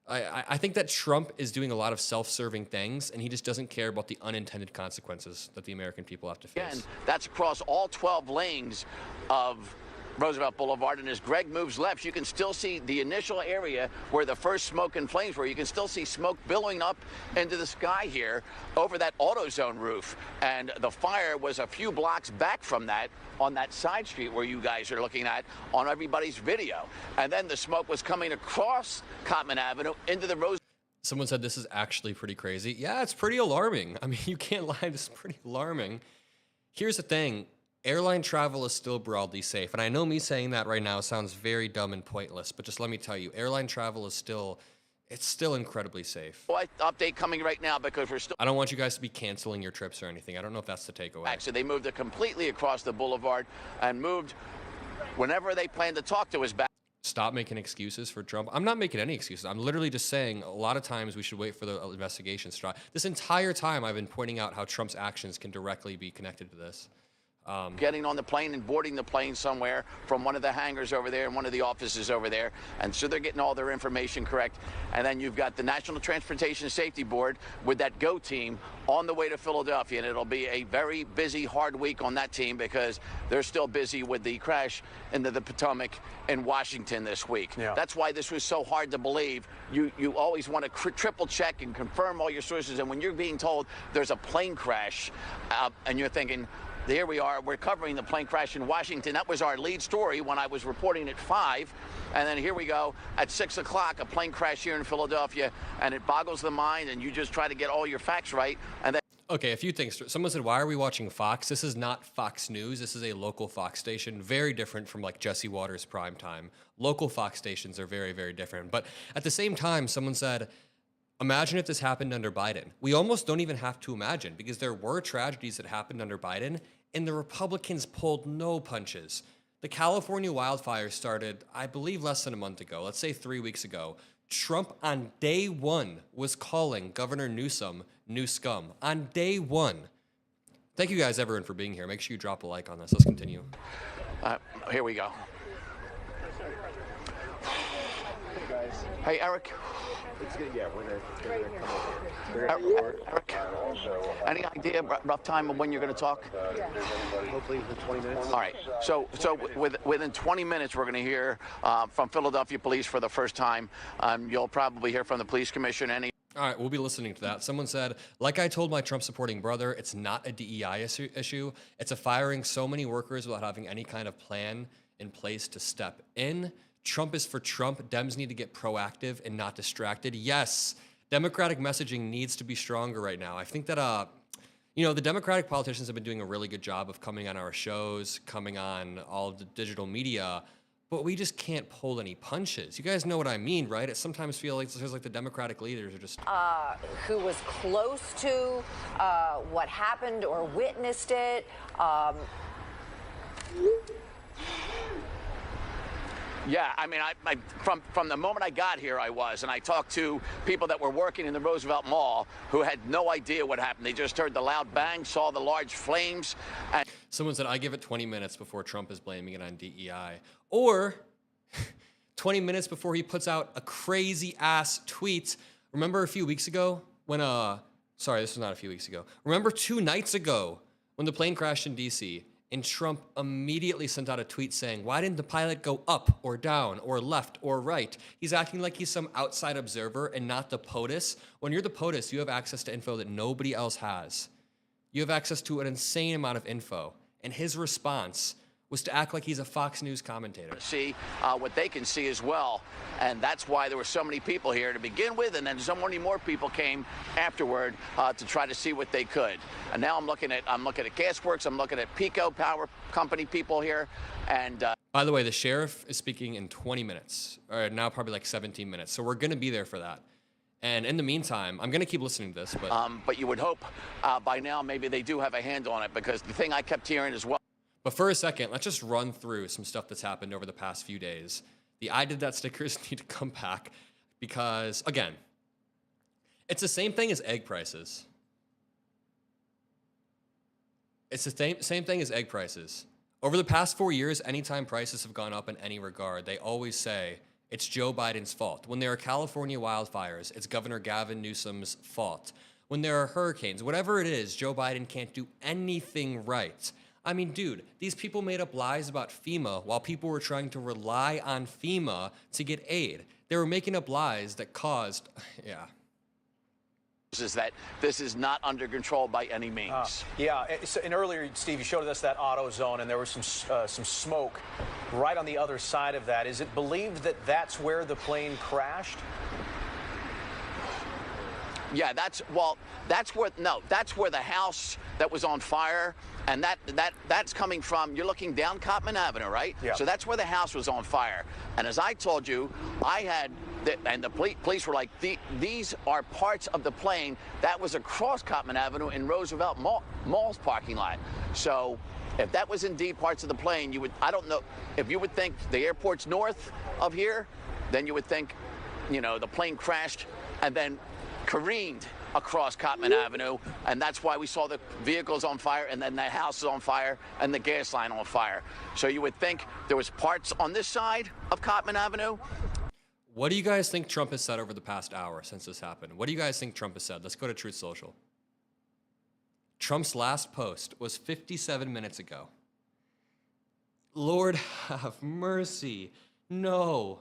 I think that Trump is doing a lot of self-serving things, and he just doesn't care about the unintended consequences that the American people have to face. Again, that's across all 12 lanes of Roosevelt Boulevard, and as Greg moves left, you can still see the initial area where the first smoke and flames were. You can still see smoke billowing up into the sky here over that AutoZone roof, and the fire was a few blocks back from that on that side street where you guys are looking at on everybody's video. And then the smoke was coming across Cottman Avenue into the Rose. Someone said this is actually pretty crazy. Yeah, it's pretty alarming. I mean, you can't lie, this is pretty alarming. Here's the thing. Airline travel is still broadly safe. And I know me saying that right now sounds very dumb and pointless, but just let me tell you, airline travel is still incredibly safe. Update coming right now because we're still... I don't want you guys to be canceling your trips or anything. I don't know if that's the takeaway. Actually, they moved it completely across the boulevard and moved whenever they planned to talk to us back. Stop making excuses for Trump. I'm not making any excuses. I'm literally just saying a lot of times we should wait for the investigation to start. This entire time I've been pointing out how Trump's actions can directly be connected to this. Getting on the plane and boarding the plane somewhere from one of the hangars over there and one of the offices over there. And so they're getting all their information correct. And then you've got the National Transportation Safety Board with that GO team on the way to Philadelphia. And it'll be a very busy, hard week on that team because they're still busy with the crash into the Potomac in Washington this week. Yeah. That's why this was so hard to believe. You always want to triple check and confirm all your sources. And when you're being told there's a plane crash and you're thinking, here we are, we're covering the plane crash in Washington. That was our lead story when I was reporting at 5. And then here we go at 6 o'clock, a plane crash here in Philadelphia. And it boggles the mind, and you just try to get all your facts right. And then okay, a few things. Someone said, why are we watching Fox? This is not Fox News. This is a local Fox station, very different from like Jesse Waters' primetime. Local Fox stations are very, very different. But at the same time, someone said, imagine if this happened under Biden. We almost don't even have to imagine because there were tragedies that happened under Biden and the Republicans pulled no punches. The California wildfires started, I believe, less than a month ago. Let's say 3 weeks ago. Trump on day 1 was calling Governor Newsom new scum. On day 1. Thank you guys, everyone, for being here. Make sure you drop a like on this. Let's continue. Here we go. Hey, Eric. It's gonna, yeah, it's gonna Eric, any idea, rough time of when you're going to talk? hopefully within 20 minutes. All right. So within 20 minutes, we're going to hear from Philadelphia police for the first time. You'll probably hear from the police commission. All right, we'll be listening to that. Someone said, like I told my Trump-supporting brother, it's not a DEI issue. It's a firing so many workers without having any kind of plan in place to step in. Trump is for Trump. Dems need to get proactive and not distracted. Yes, Democratic messaging needs to be stronger right now. I think that, the Democratic politicians have been doing a really good job of coming on our shows, coming on all of the digital media, but we just can't pull any punches. You guys know what I mean, right? It sometimes feels like there's like the Democratic leaders are just... Who was close to what happened or witnessed it. Yeah, I mean, from the moment I got here, and I talked to people that were working in the Roosevelt Mall who had no idea what happened. They just heard the loud bang, saw the large flames. And someone said, I give it 20 minutes before Trump is blaming it on DEI. Or 20 minutes before he puts out a crazy-ass tweet. Remember a few weeks ago when, sorry, this was not a few weeks ago. Remember 2 nights ago when the plane crashed in D.C., and Trump immediately sent out a tweet saying, why didn't the pilot go up or down or left or right? He's acting like he's some outside observer and not the POTUS. When you're the POTUS, you have access to info that nobody else has. You have access to an insane amount of info. And his response was to act like he's a Fox News commentator. See what they can see as well. And that's why there were so many people here to begin with, and then so many more people came afterward to try to see what they could. And now I'm looking at Gasworks, I'm looking at Pico Power Company people here, and by the way, the sheriff is speaking in 20 minutes, or now probably like 17 minutes. So we're gonna be there for that. And in the meantime, I'm gonna keep listening to this, but you would hope by now maybe they do have a handle on it, because the thing I kept hearing as well. But for a second, let's just run through some stuff that's happened over the past few days. The I did that stickers need to come back because, again, it's the same thing as egg prices. It's the same thing as egg prices. Over the past 4 years, anytime prices have gone up in any regard, they always say it's Joe Biden's fault. When there are California wildfires, it's Governor Gavin Newsom's fault. When there are hurricanes, whatever it is, Joe Biden can't do anything right. I mean, dude, these people made up lies about FEMA while people were trying to rely on FEMA to get aid. They were making up lies that caused, yeah. Is that this is not under control by any means. And earlier, Steve, you showed us that auto zone, and there was some smoke right on the other side of that. Is it believed that that's where the plane crashed? Yeah, that's where the house that was on fire, and that's coming from, you're looking down Cottman Avenue, right? Yeah. So that's where the house was on fire. And as I told you, and the police were like, these are parts of the plane that was across Cottman Avenue in Roosevelt Mall's parking lot. So if that was indeed parts of the plane, I don't know, if you would think the airport's north of here, then you would think, the plane crashed and then careened across Cottman Avenue, and that's why we saw the vehicles on fire, and then the house is on fire, and the gas line on fire. So you would think there was parts on this side of Cottman Avenue. What do you guys think Trump has said over the past hour since this happened? What do you guys think Trump has said? Let's go to Truth Social. Trump's last post was 57 minutes ago. Lord have mercy. No.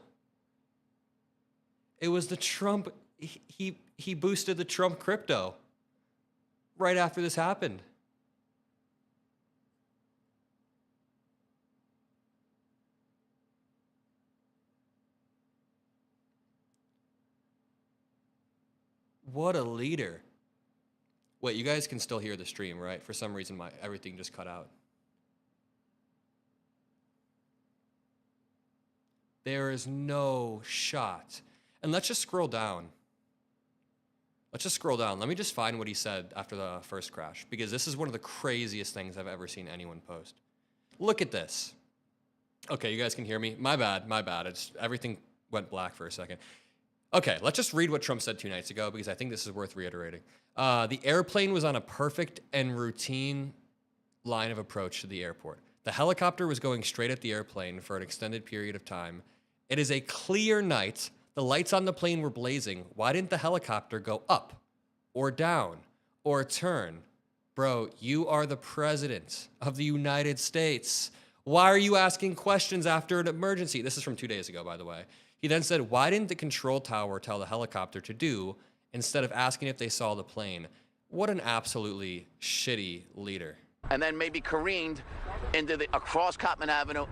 It was the Trump... He boosted the Trump crypto right after this happened. What a leader. Wait, you guys can still hear the stream, right? For some reason, everything just cut out. There is no shot. And let's just scroll down. Let me just find what he said after the first crash, because this is one of the craziest things I've ever seen anyone post. Look at this. Okay, you guys can hear me? My bad. Everything went black for a second. Okay, let's just read what Trump said 2 nights ago, because I think this is worth reiterating. The airplane was on a perfect and routine line of approach to the airport. The helicopter was going straight at the airplane for an extended period of time. It is a clear night. The lights on the plane were blazing. Why didn't the helicopter go up or down or turn? Bro, you are the president of the United States. Why are you asking questions after an emergency? This is from 2 days ago, by the way. He then said, why didn't the control tower tell the helicopter to do instead of asking if they saw the plane? What an absolutely shitty leader. And then maybe careened into across Cotman Avenue,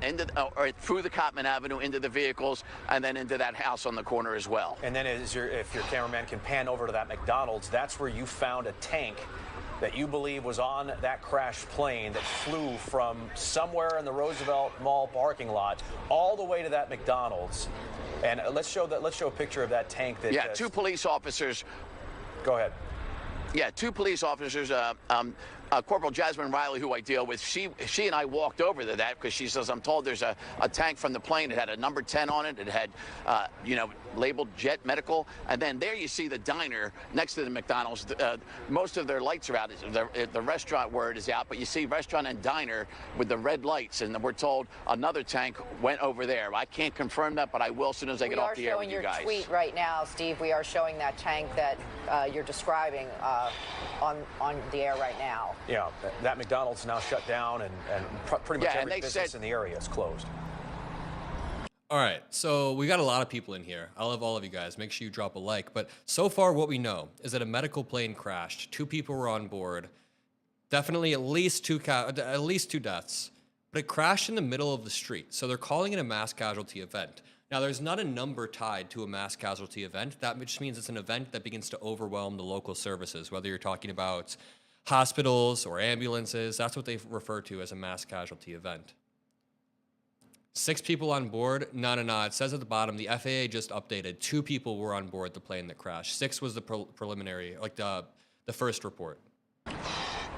or through the Cotman Avenue into the vehicles, and then into that house on the corner as well. And then if your cameraman can pan over to that McDonald's, that's where you found a tank that you believe was on that crashed plane that flew from somewhere in the Roosevelt Mall parking lot all the way to that McDonald's. And let's show a picture of that tank. That yeah, two police officers. Go ahead. Yeah, two police officers. Corporal Jasmine Riley, who I deal with, she and I walked over to that because she says, I'm told there's a tank from the plane. It had a number 10 on it. It had, labeled Jet Medical. And then there you see the diner next to the McDonald's. Most of their lights are out. The restaurant word is out, but you see restaurant and diner with the red lights. And we're told another tank went over there. I can't confirm that, but I will as soon as I get off the air with you guys. We are showing your tweet right now, Steve. We are showing that tank that you're describing on the air right now. Yeah, that McDonald's now shut down, and pretty much every business in the area is closed. All right, so we got a lot of people in here. I love all of you guys. Make sure you drop a like. But so far, what we know is that a medical plane crashed. 2 people were on board. Definitely at least two deaths. But it crashed in the middle of the street, so they're calling it a mass casualty event. Now, there's not a number tied to a mass casualty event. That just means it's an event that begins to overwhelm the local services, whether you're talking about hospitals or ambulances. That's what they refer to as a mass casualty event. 6 people on board? No. It says at the bottom, the FAA just updated. 2 people were on board the plane that crashed. 6 was the preliminary, like the first report.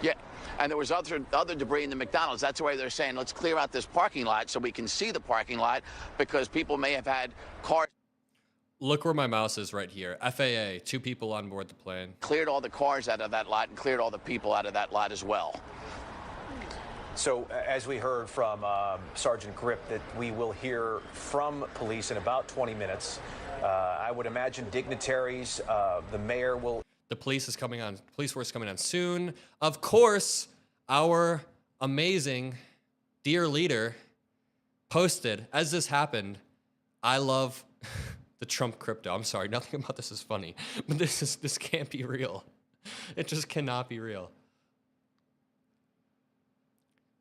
Yeah, and there was other debris in the McDonald's. That's why they're saying, let's clear out this parking lot so we can see the parking lot, because people may have had cars. Look where my mouse is right here. FAA, 2 people on board the plane. Cleared all the cars out of that lot and cleared all the people out of that lot as well. So as we heard from Sergeant Grip, that we will hear from police in about 20 minutes. I would imagine dignitaries, the mayor will... The police is coming on. Police force coming on soon. Of course, our amazing dear leader posted, as this happened, I love the Trump crypto. I'm sorry, nothing about this is funny, but this can't be real. It just cannot be real.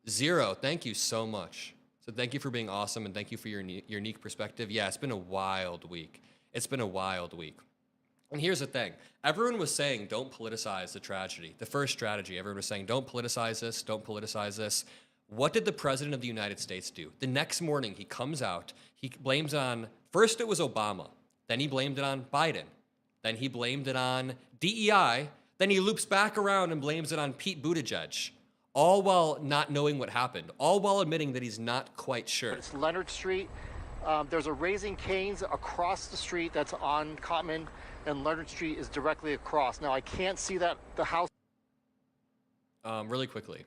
0, thank you so much. So thank you for being awesome, and thank you for your unique perspective. Yeah, it's been a wild week. It's been a wild week. And here's the thing. Everyone was saying, don't politicize the tragedy. The first strategy, everyone was saying, don't politicize this, don't politicize this. What did the president of the United States do? The next morning, he comes out, he blames on, first it was Obama, then he blamed it on Biden, then he blamed it on DEI, then he loops back around and blames it on Pete Buttigieg, all while not knowing what happened, all while admitting that he's not quite sure. It's Leonard Street. There's a Raising Cane's across the street that's on Cotman, and Leonard Street is directly across. Now, I can't see the house. Really quickly.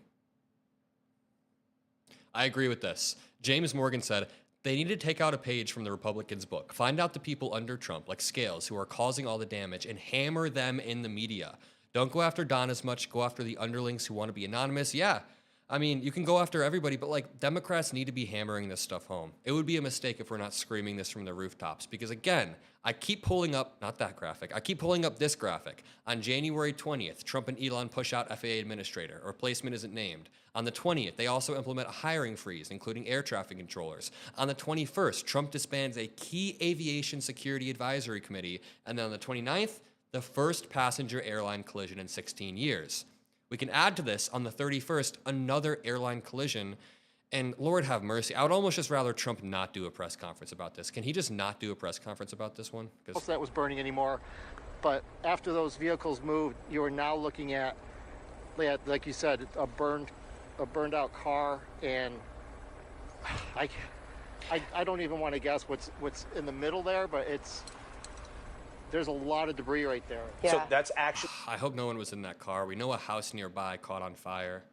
I agree with this. James Morgan said, they need to take out a page from the Republicans' book. Find out the people under Trump, like Scales, who are causing all the damage, and hammer them in the media. Don't go after Don as much. Go after the underlings who want to be anonymous. Yeah, I mean, you can go after everybody, but like Democrats need to be hammering this stuff home. It would be a mistake if we're not screaming this from the rooftops, because again, I keep pulling up, not that graphic, I keep pulling up this graphic. On January 20th, Trump and Elon push out FAA administrator. A replacement isn't named. On the 20th, they also implement a hiring freeze, including air traffic controllers. On the 21st, Trump disbands a key aviation security advisory committee. And then on the 29th, the first passenger airline collision in 16 years. We can add to this, on the 31st, another airline collision. And Lord have mercy, I would almost just rather Trump not do a press conference about this. Can he just not do a press conference about this one? That was burning anymore. But after those vehicles moved, you are now looking at, like you said, a burned out car, and I don't even want to guess what's in the middle there, but there's a lot of debris right there. Yeah. So that's actually... I hope no one was in that car. We know a house nearby caught on fire.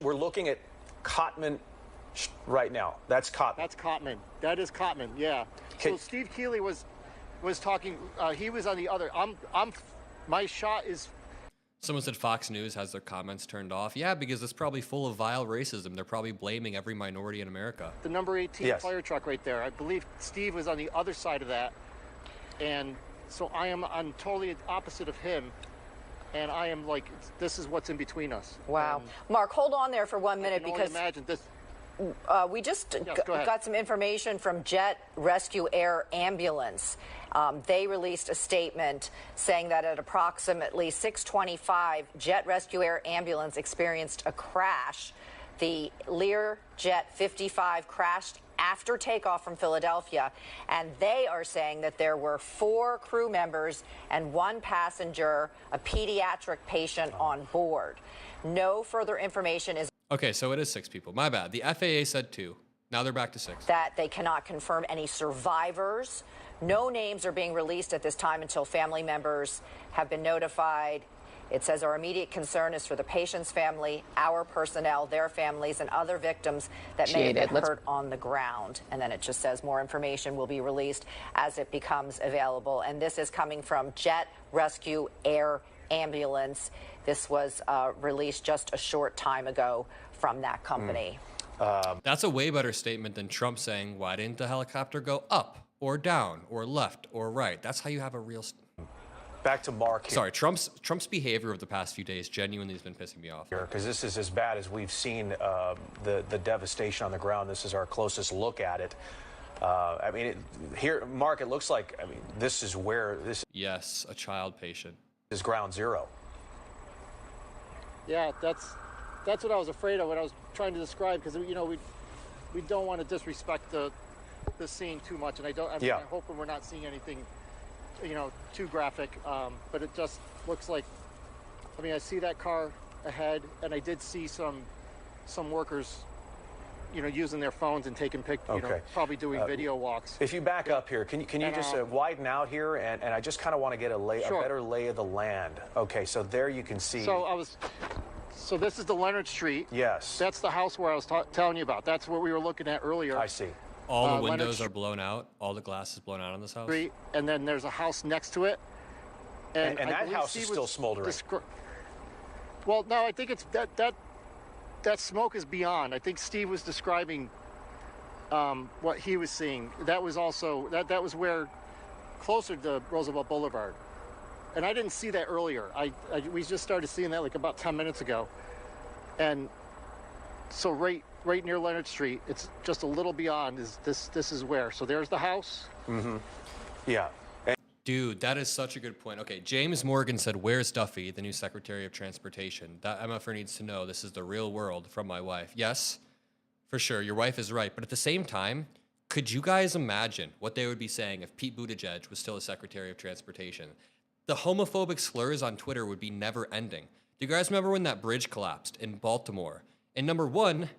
We're looking at Cotman right now. That's Cotman. That's Cotman. That is Cotman. Yeah. So Steve Keeley was talking. He was on the other. My shot is. Someone said Fox News has their comments turned off. Yeah, because it's probably full of vile racism. They're probably blaming every minority in America. The number 18 fire truck right there. I believe Steve was on the other side of that, and so I'm totally opposite of him. And I am like, this is what's in between us. Wow. And Mark, hold on there for 1 minute because imagine this. We just got some information from Jet Rescue Air Ambulance. They released a statement saying that at approximately 6:25, Jet Rescue Air Ambulance experienced a crash. The Lear Jet 55 crashed after takeoff from Philadelphia, and they are saying that there were 4 crew members and 1 passenger, a pediatric patient on board. No further information is. Okay, so it is 6 people. My bad. The FAA said 2. Now they're back to 6. That they cannot confirm any survivors. No names are being released at this time until family members have been notified. It says our immediate concern is for the patient's family, our personnel, their families, and other victims that may have been hurt on the ground. And then it just says more information will be released as it becomes available. And this is coming from Jet Rescue Air Ambulance. This was released just a short time ago from that company. That's a way better statement than Trump saying, why didn't the helicopter go up or down or left or right? That's how you have a real... Back to Mark here. Sorry, Trump's behavior of the past few days genuinely has been pissing me off. Because this is as bad as we've seen the devastation on the ground. This is our closest look at it. I mean, here, Mark, it looks like, I mean, this is where this... Yes, a child patient. Is ground zero. Yeah, that's what I was afraid of when I was trying to describe, because, you know, we don't want to disrespect the scene too much, and I'm hoping we're not seeing anything, you know, too graphic, but it just looks like, I mean, I see that car ahead, and I did see some workers, you know, using their phones and taking pictures, you know, probably doing video walks. If you back up here, can you just widen out here, and I just kind of want to get a better lay of the land. Okay, so there you can see. So this is the Leonard Street. Yes. That's the house where I was telling you about. That's what we were looking at earlier. I see. All the windows are blown out. All the glass is blown out on this house. And then there's a house next to it. And that house is still smoldering. Well, no, I think it's that smoke is beyond. I think Steve was describing what he was seeing. That was also that was where closer to Roosevelt Boulevard. And I didn't see that earlier. We just started seeing that like about 10 minutes ago. And so right near Leonard Street, it's just a little beyond. This is where. So there's the house. Mm-hmm. Yeah. Dude, that is such a good point. Okay, James Morgan said, where's Duffy, the new Secretary of Transportation? That MFR needs to know this is the real world from my wife. Yes, for sure, your wife is right. But at the same time, could you guys imagine what they would be saying if Pete Buttigieg was still a Secretary of Transportation? The homophobic slurs on Twitter would be never ending. Do you guys remember when that bridge collapsed in Baltimore? And number one,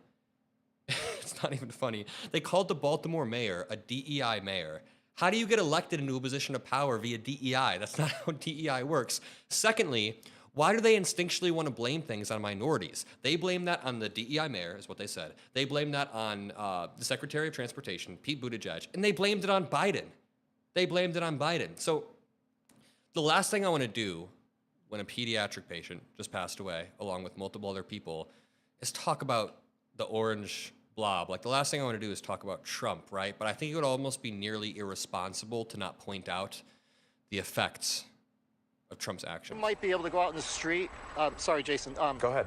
it's not even funny, they called the Baltimore mayor a DEI mayor. How do you get elected into a position of power via DEI? That's not how DEI works. Secondly, why do they instinctually want to blame things on minorities? They blame that on the DEI mayor, is what they said. They blame that on the Secretary of Transportation, Pete Buttigieg, and they blamed it on Biden. So the last thing I want to do when a pediatric patient just passed away, along with multiple other people, is talk about the orange blob. Like, the last thing I want to do is talk about Trump, right? But I think it would almost be nearly irresponsible to not point out the effects of Trump's actions. You might be able to go out in the street. Sorry, Jason. Go ahead.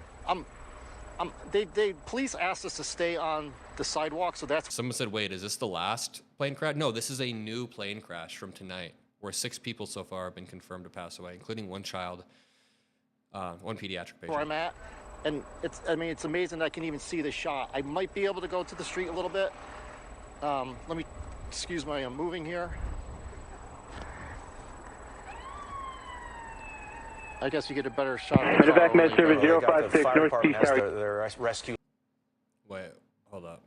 Police asked us to stay on the sidewalk, so that's... Someone said, wait, is this the last plane crash? No, this is a new plane crash from tonight, where 6 people so far have been confirmed to pass away, including 1 child, 1 pediatric patient. Where I'm at, and it's amazing that I can even see the shot. I might be able to go to the street a little bit. Let me, excuse my moving here. I guess you get a better shot. Medevac Med Service 056 Northeast Tower. Their rescue. Wait, hold up.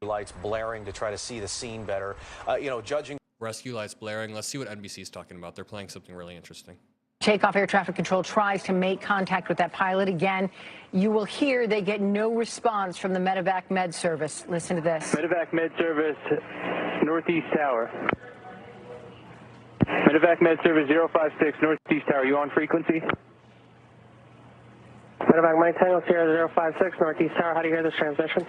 Lights blaring to try to see the scene better. You know, judging. Rescue lights blaring. Let's see what NBC's talking about. They're playing something really interesting. Takeoff air traffic control tries to make contact with that pilot again. You will hear they get no response from the medevac med service. Listen to this. Medevac med service, Northeast Tower. Medevac med service 056, Northeast Tower. You on frequency? Medevac Mike Tango Sierra 056, Northeast Tower. How do you hear this transmission?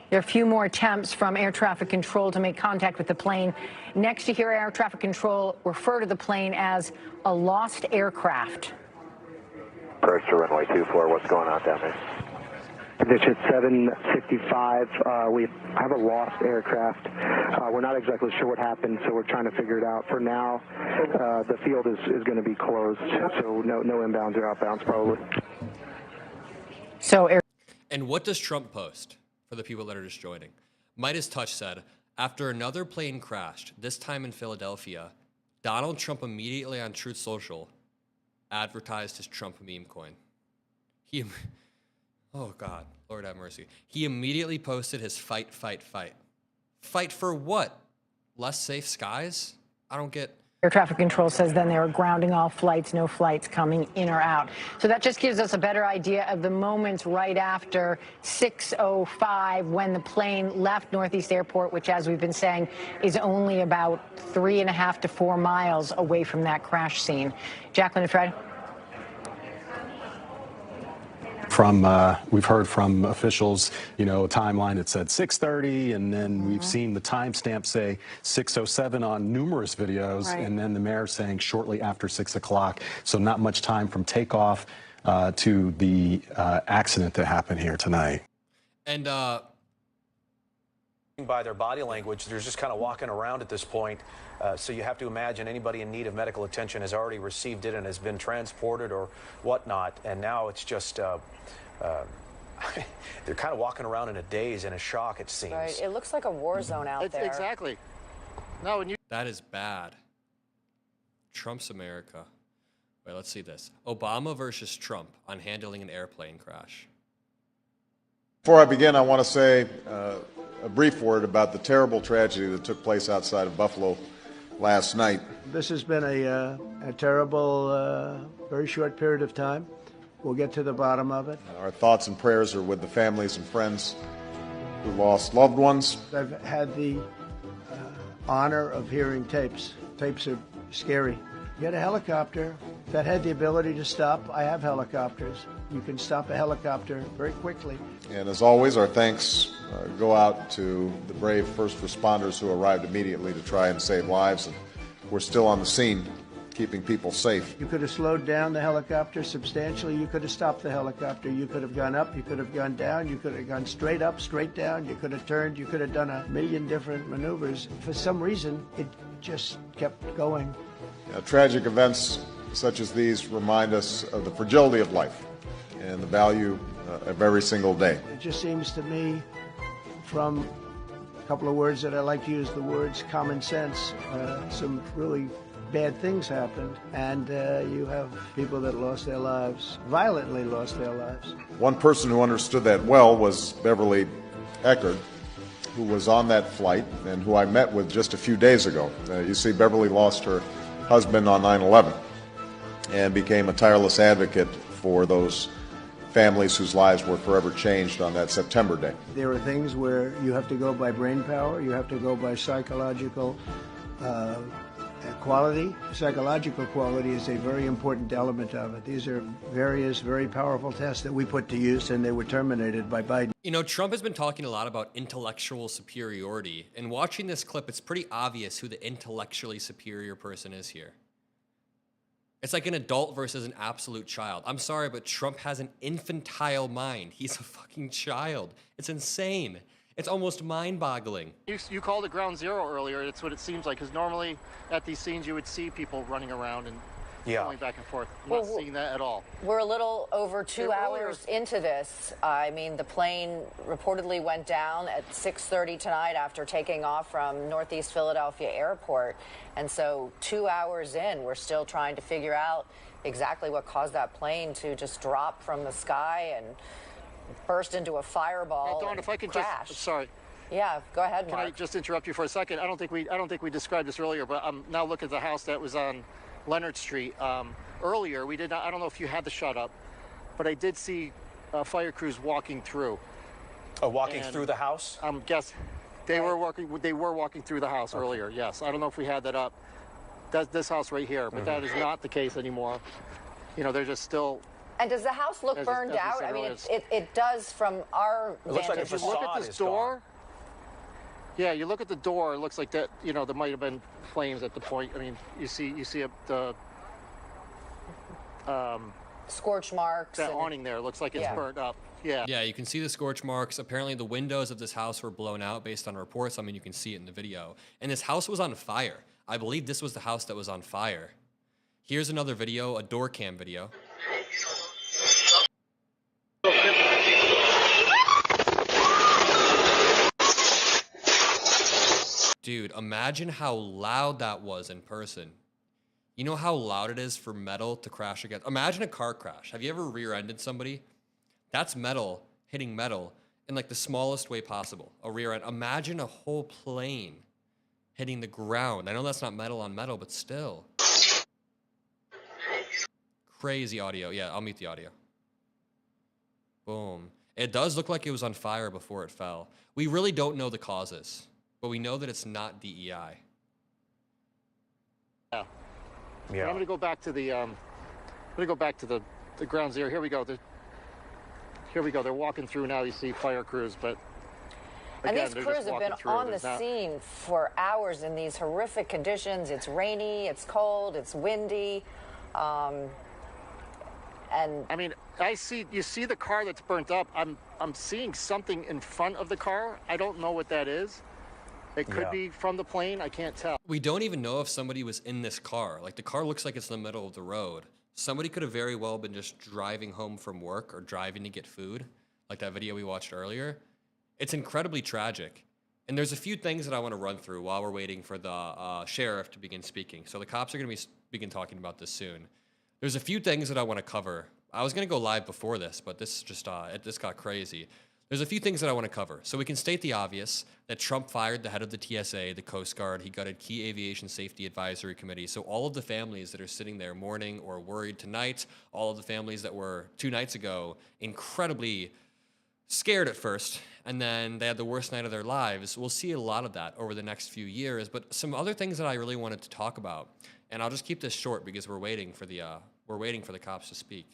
There are a few more attempts from air traffic control to make contact with the plane. Next, you hear air traffic control refer to the plane as a lost aircraft. Purge to runway 24, what's going on down there? Condition 765, we have a lost aircraft. We're not exactly sure what happened, so we're trying to figure it out. For now, the field is going to be closed, so no inbounds or outbounds probably. And what does Trump post for the people that are just joining? Midas Touch said, after another plane crashed, this time in Philadelphia, Donald Trump immediately on Truth Social advertised his Trump meme coin. Oh God, Lord have mercy. He immediately posted his fight, fight, fight. Fight for what? Less safe skies? I don't get. Air traffic control says then they were grounding all flights, no flights coming in or out. So that just gives us a better idea of the moments right after 6:05 when the plane left Northeast Airport, which, as we've been saying, is only about 3.5 to 4 miles away from that crash scene. Jacqueline and Fred? We've heard from officials, a timeline that said 6:30, and then we've seen the timestamp say 6:07 on numerous videos, and then the mayor saying shortly after 6 o'clock. So not much time from takeoff to the accident that happened here tonight. And by their body language, they're just kind of walking around at this point. So you have to imagine anybody in need of medical attention has already received it and has been transported or whatnot. And now it's just, they're kind of walking around in a daze, in a shock, it seems. Right. It looks like a war zone out there. Exactly. No, when you. That is bad. Trump's America. Wait, let's see this. Obama versus Trump on handling an airplane crash. Before I begin, I want to say a brief word about the terrible tragedy that took place outside of Buffalo last night. This has been a terrible, very short period of time. We'll get to the bottom of it. Our thoughts and prayers are with the families and friends who lost loved ones. I've had the honor of hearing tapes. Tapes are scary. You had a helicopter that had the ability to stop. I have helicopters. You can stop a helicopter very quickly. And as always, our thanks go out to the brave first responders who arrived immediately to try and save lives. And we're still on the scene, keeping people safe. You could have slowed down the helicopter substantially. You could have stopped the helicopter. You could have gone up. You could have gone down. You could have gone straight up, straight down. You could have turned. You could have done a million different maneuvers. For some reason, it just kept going. Tragic events such as these remind us of the fragility of life and the value of every single day. It just seems to me, from a couple of words that I like to use, the words common sense, some really bad things happened, and you have people that lost their lives, violently lost their lives. One person who understood that well was Beverly Eckert, who was on that flight and who I met with just a few days ago. You see, Beverly lost her husband on 9/11 and became a tireless advocate for those families whose lives were forever changed on that September day. There are things where you have to go by brain power, you have to go by psychological quality. Psychological quality is a very important element of it. These are various very powerful tests that we put to use, and they were terminated by Biden. Trump has been talking a lot about intellectual superiority, and watching this clip, it's pretty obvious who the intellectually superior person is here. It's like an adult versus an absolute child. I'm sorry, but Trump has an infantile mind. He's a fucking child. It's insane. It's almost mind-boggling. You called it ground zero earlier. That's what it seems like, because normally at these scenes you would see people running around and going back and forth. I'm not seeing that at all. We're a little over 2 hours into this. I mean, the plane reportedly went down at 6:30 tonight after taking off from Northeast Philadelphia Airport. And so 2 hours in, we're still trying to figure out exactly what caused that plane to just drop from the sky and burst into a fireball. Dawn, if I could crash. Sorry. Yeah, go ahead, Mark. Can I just interrupt you for a second? I don't think we described this earlier, but I'm now looking at the house that was on Leonard Street. Earlier, we did not, I don't know if you had the shut up, but I did see fire crews walking through. Oh, walking through the house? Guess they were walking through the house earlier. Yes, I don't know if we had that up. That's this house right here, but that is not the case anymore. You know, they're just still. And does the house look burned out? I mean, it does from our vantage. It looks like a facade. Look at this door. Yeah, you look at the door. It looks like that. You know, there might have been flames at the point. I mean, you see the scorch marks. That awning there looks like it's burnt up. Yeah. Yeah, you can see the scorch marks. Apparently, the windows of this house were blown out based on reports. I mean, you can see it in the video. And this house was on fire. I believe this was the house that was on fire. Here's another video, a door cam video. Dude, imagine how loud that was in person. You know how loud it is for metal to crash against? Imagine a car crash. Have you ever rear-ended somebody? That's metal hitting metal in like the smallest way possible. A rear end. Imagine a whole plane hitting the ground. I know that's not metal on metal, but still. Crazy audio. Yeah, I'll mute the audio. Boom. It does look like it was on fire before it fell. We really don't know the causes, but we know that it's not DEI. Yeah. I'm going to go back to the the ground zero. Here we go. Here we go. They're walking through now. You see fire crews, but again, and these crews have been on the scene for hours in these horrific conditions. It's rainy, it's cold, it's windy, and I mean, you see the car that's burnt up. I'm seeing something in front of the car. I don't know what that is. It could be from the plane. I can't tell. We don't even know if somebody was in this car. Like, the car looks like it's in the middle of the road. Somebody could have very well been just driving home from work or driving to get food, like that video we watched earlier. It's incredibly tragic. And there's a few things that I want to run through while we're waiting for the sheriff to begin speaking. So the cops are going to begin talking about this soon. There's a few things that I want to cover. I was going to go live before this, but this just this got crazy. There's a few things that I want to cover. So we can state the obvious, that Trump fired the head of the TSA, the Coast Guard. He gutted key aviation safety advisory committee. So all of the families that are sitting there mourning or worried tonight, all of the families that were 2 nights ago incredibly scared at first, and then they had the worst night of their lives. We'll see a lot of that over the next few years. But some other things that I really wanted to talk about, and I'll just keep this short because we're waiting for the cops to speak.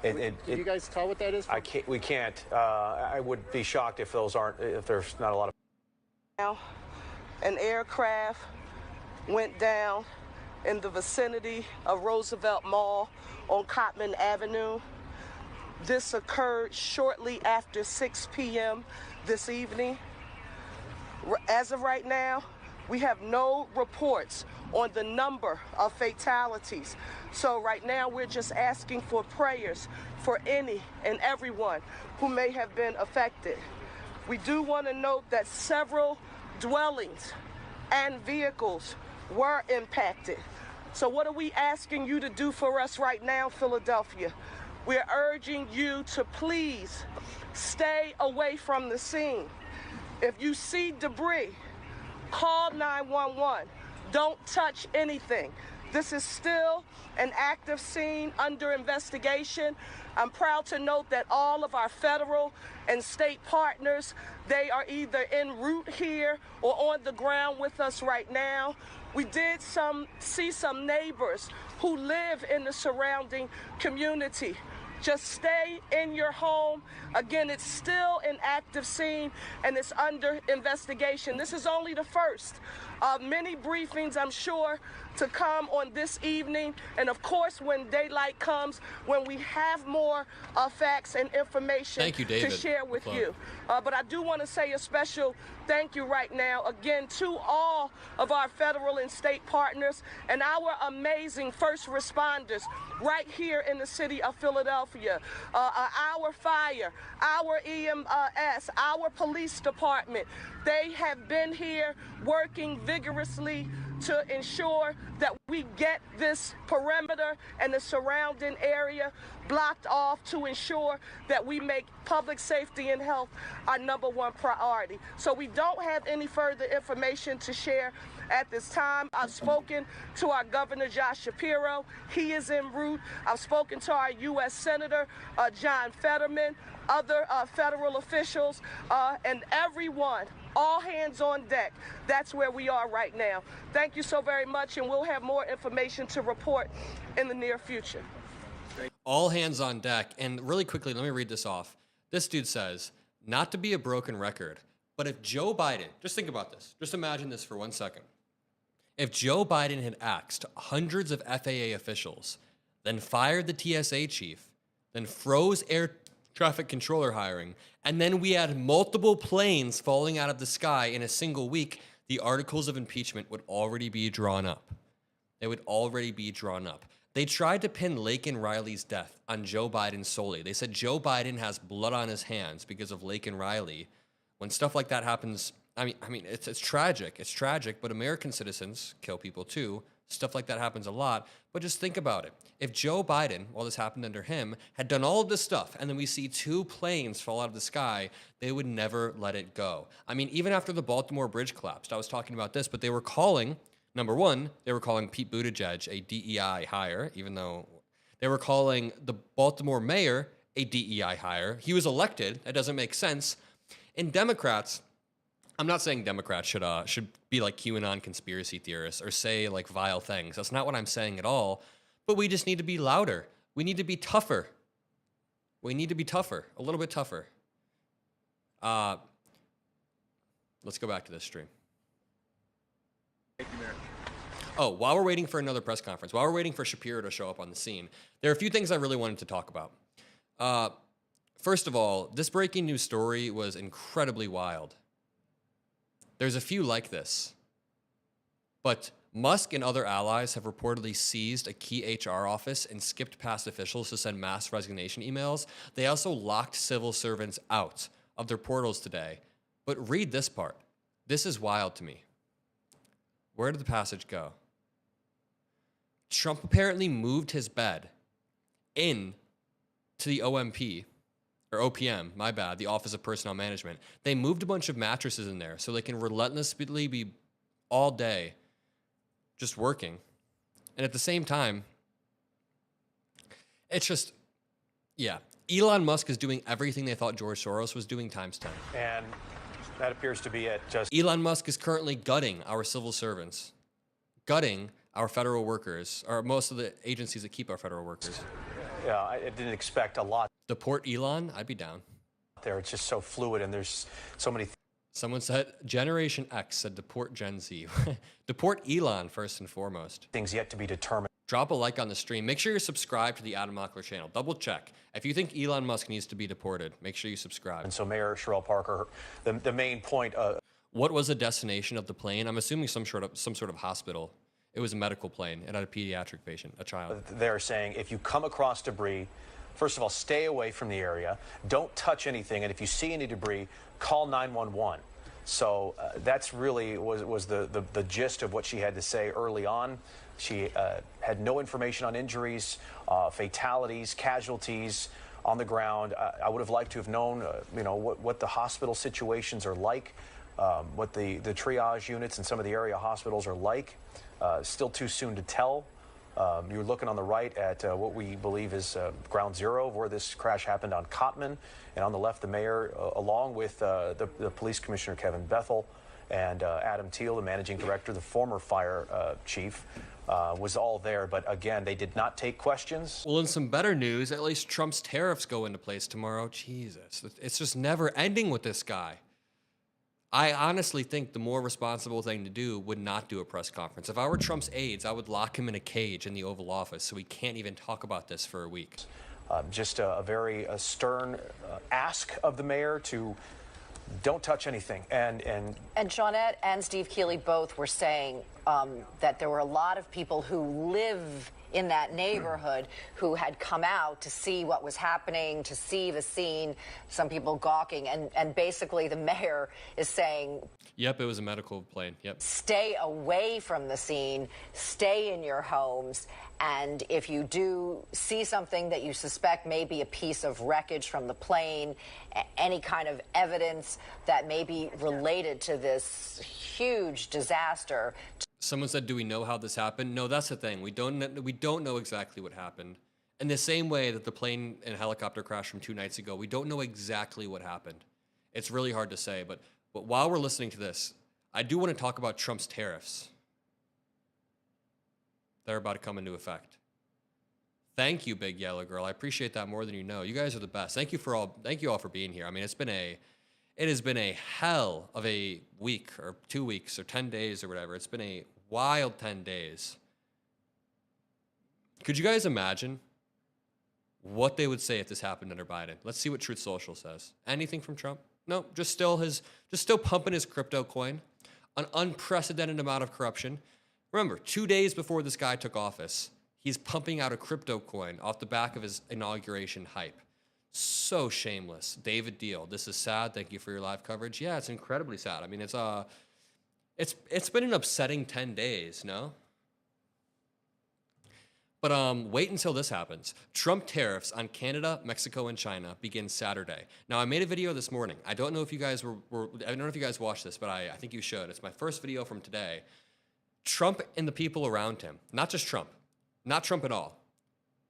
Can you guys tell what that is? We can't. I would be shocked if there's not a lot of. Now, an aircraft went down in the vicinity of Roosevelt Mall on Cottman Avenue. This occurred shortly after 6 p.m. this evening. As of right now, we have no reports on the number of fatalities. So right now we're just asking for prayers for any and everyone who may have been affected. We do want to note that several dwellings and vehicles were impacted. So what are we asking you to do for us right now, Philadelphia? We're urging you to please stay away from the scene. If you see debris, call 911. Don't touch anything. This is still an active scene under investigation. I'm proud to note that all of our federal and state partners, they are either en route here or on the ground with us right now. We did see some neighbors who live in the surrounding community. Just stay in your home. Again, it's still an active scene and it's under investigation. This is only the first of many briefings, I'm sure, to come on this evening. And of course, when daylight comes, when we have more facts and information to share with you. But I do want to say a special thank you right now, again, to all of our federal and state partners and our amazing first responders right here in the city of Philadelphia. Our fire, our EMS, our police department, they have been here working vigorously to ensure that we get this perimeter and the surrounding area blocked off to ensure that we make public safety and health our #1 priority. So we don't have any further information to share at this time. I've spoken to our Governor Josh Shapiro. He is en route. I've spoken to our U.S. Senator John Fetterman, other federal officials, and everyone, all hands on deck. That's where we are right now. Thank you so very much, and we'll have more information to report in the near future. All hands on deck. And really quickly, let me read this off. This dude says, not to be a broken record, but if Joe Biden, just think about this, just imagine this for 1 second. If Joe Biden had axed hundreds of FAA officials, then fired the TSA chief, then froze air traffic controller hiring, and then we had multiple planes falling out of the sky in a single week, the articles of impeachment would already be drawn up. They would already be drawn up. They tried to pin Laken Riley's death on Joe Biden solely. They said Joe Biden has blood on his hands because of Laken Riley. When stuff like that happens, I mean, it's tragic. It's tragic, but American citizens kill people too. Stuff like that happens a lot. But just think about it. If Joe Biden, while this happened under him, had done all of this stuff, and then we see 2 planes fall out of the sky, they would never let it go. I mean, even after the Baltimore bridge collapsed, I was talking about this, but they were calling, number one, they were calling Pete Buttigieg a DEI hire, even though they were calling the Baltimore mayor a DEI hire. He was elected. That doesn't make sense. And Democrats, I'm not saying Democrats should be like QAnon conspiracy theorists or say like vile things. That's not what I'm saying at all. But we just need to be louder. We need to be tougher. We need to be tougher, a little bit tougher. Let's go back to this stream. Thank you, Mayor. Oh, while we're waiting for another press conference, while we're waiting for Shapiro to show up on the scene, there are a few things I really wanted to talk about. First of all, this breaking news story was incredibly wild. There's a few like this. But Musk and other allies have reportedly seized a key HR office and skipped past officials to send mass resignation emails. They also locked civil servants out of their portals today. But read this part. This is wild to me. Where did the passage go? Trump apparently moved his bed in to the OMP, or OPM, my bad, the Office of Personnel Management. They moved a bunch of mattresses in there so they can relentlessly be all day just working. And at the same time, it's just, yeah. Elon Musk is doing everything they thought George Soros was doing times 10. And that appears to be it. Just Elon Musk is currently gutting our civil servants, gutting our federal workers, or most of the agencies that keep our federal workers. Yeah, I didn't expect a lot. Deport Elon? I'd be down. There, it's just so fluid, and there's so many. Someone said, Generation X said deport Gen Z. Deport Elon first and foremost. Things yet to be determined. Drop a like on the stream. Make sure you're subscribed to the Adam Mockler channel. Double check. If you think Elon Musk needs to be deported, make sure you subscribe. And so Mayor Sherrell Parker, the main point. What was the destination of the plane? I'm assuming some sort of hospital. It was a medical plane. It had a pediatric patient, a child. They're saying if you come across debris, first of all, stay away from the area. Don't touch anything. And if you see any debris, call 911. So that's really was the gist of what she had to say early on. She had no information on injuries, fatalities, casualties on the ground. I would have liked to have known, what the hospital situations are like, what the triage units and some of the area hospitals are like. Still too soon to tell. You're looking on the right at what we believe is ground zero, where this crash happened on Cotman. And on the left, the mayor, along with the police commissioner, Kevin Bethel, and Adam Thiel, the managing director, the former fire chief, was all there. But again, they did not take questions. Well, in some better news, at least Trump's tariffs go into place tomorrow. Jesus, it's just never ending with this guy. I honestly think the more responsible thing to do would not do a press conference. If I were Trump's aides, I would lock him in a cage in the Oval Office so he can't even talk about this for a week. Just a very stern ask of the mayor to don't touch anything. And Shawnette and Steve Keeley both were saying that there were a lot of people who live in that neighborhood who had come out to see what was happening, to see the scene, some people gawking, and basically the mayor is saying... Yep, it was a medical plane. Yep. Stay away from the scene, stay in your homes, and if you do see something that you suspect may be a piece of wreckage from the plane, any kind of evidence that may be related to this huge disaster. Someone said, do we know how this happened? No, that's the thing. We don't know exactly what happened. In the same way that the plane and helicopter crash from 2 nights ago, we don't know exactly what happened. It's really hard to say, but while we're listening to this, I do want to talk about Trump's tariffs. They're about to come into effect. Thank you, Big Yellow Girl. I appreciate that more than you know. You guys are the best. Thank you all for being here. I mean, it has been a hell of a week or 2 weeks or 10 days or whatever. It's been a wild 10 days. Could you guys imagine what they would say if this happened under Biden? Let's see what Truth Social says. Anything from Trump? No, just still pumping his crypto coin. An unprecedented amount of corruption. Remember, 2 days before this guy took office, he's pumping out a crypto coin off the back of his inauguration hype. So shameless. David Deal, this is sad. Thank you for your live coverage. Yeah, it's incredibly sad. I mean, it's been an upsetting 10 days, no? But wait until this happens. Trump tariffs on Canada, Mexico, and China begin Saturday. Now, I made a video this morning. I don't know if you guys I don't know if you guys watched this, but I think you should. It's my first video from today. Trump and the people around him, not just Trump, not Trump at all.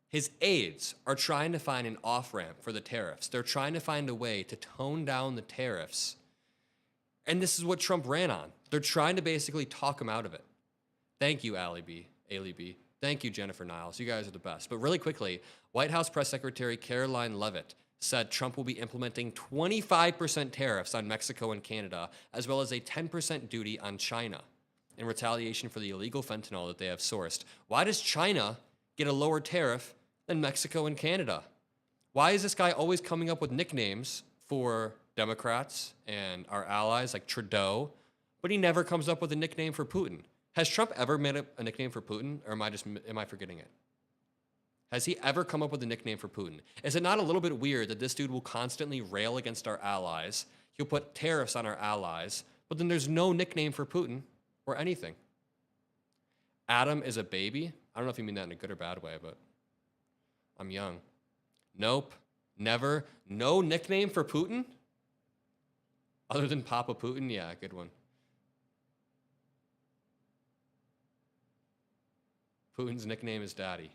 His aides are trying to find an off-ramp for the tariffs. They're trying to find a way to tone down the tariffs. And this is what Trump ran on. They're trying to basically talk him out of it. Thank you, Ali B. Thank you, Jennifer Niles. You guys are the best. But really quickly, White House Press Secretary Caroline Leavitt said Trump will be implementing 25% tariffs on Mexico and Canada, as well as a 10% duty on China in retaliation for the illegal fentanyl that they have sourced. Why does China get a lower tariff than Mexico and Canada? Why is this guy always coming up with nicknames for Democrats and our allies like Trudeau, but he never comes up with a nickname for Putin? Has Trump ever made a nickname for Putin, or am I forgetting it? Has he ever come up with a nickname for Putin? Is it not a little bit weird that this dude will constantly rail against our allies? He'll put tariffs on our allies, but then there's no nickname for Putin or anything. Adam is a baby. I don't know if you mean that in a good or bad way, but I'm young. Nope, never. No nickname for Putin? Other than Papa Putin? Yeah, good one. Putin's nickname is Daddy.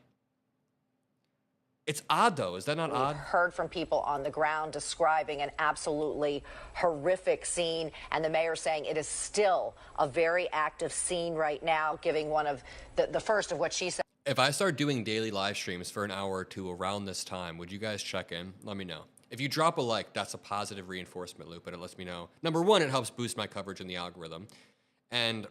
It's odd, though. Is that not odd? We've heard from people on the ground describing an absolutely horrific scene, and the mayor saying it is still a very active scene right now, giving one of the first of what she said. If I start doing daily live streams for an hour or two around this time, would you guys check in? Let me know. If you drop a like, that's a positive reinforcement loop, and it lets me know. Number one, it helps boost my coverage in the algorithm. And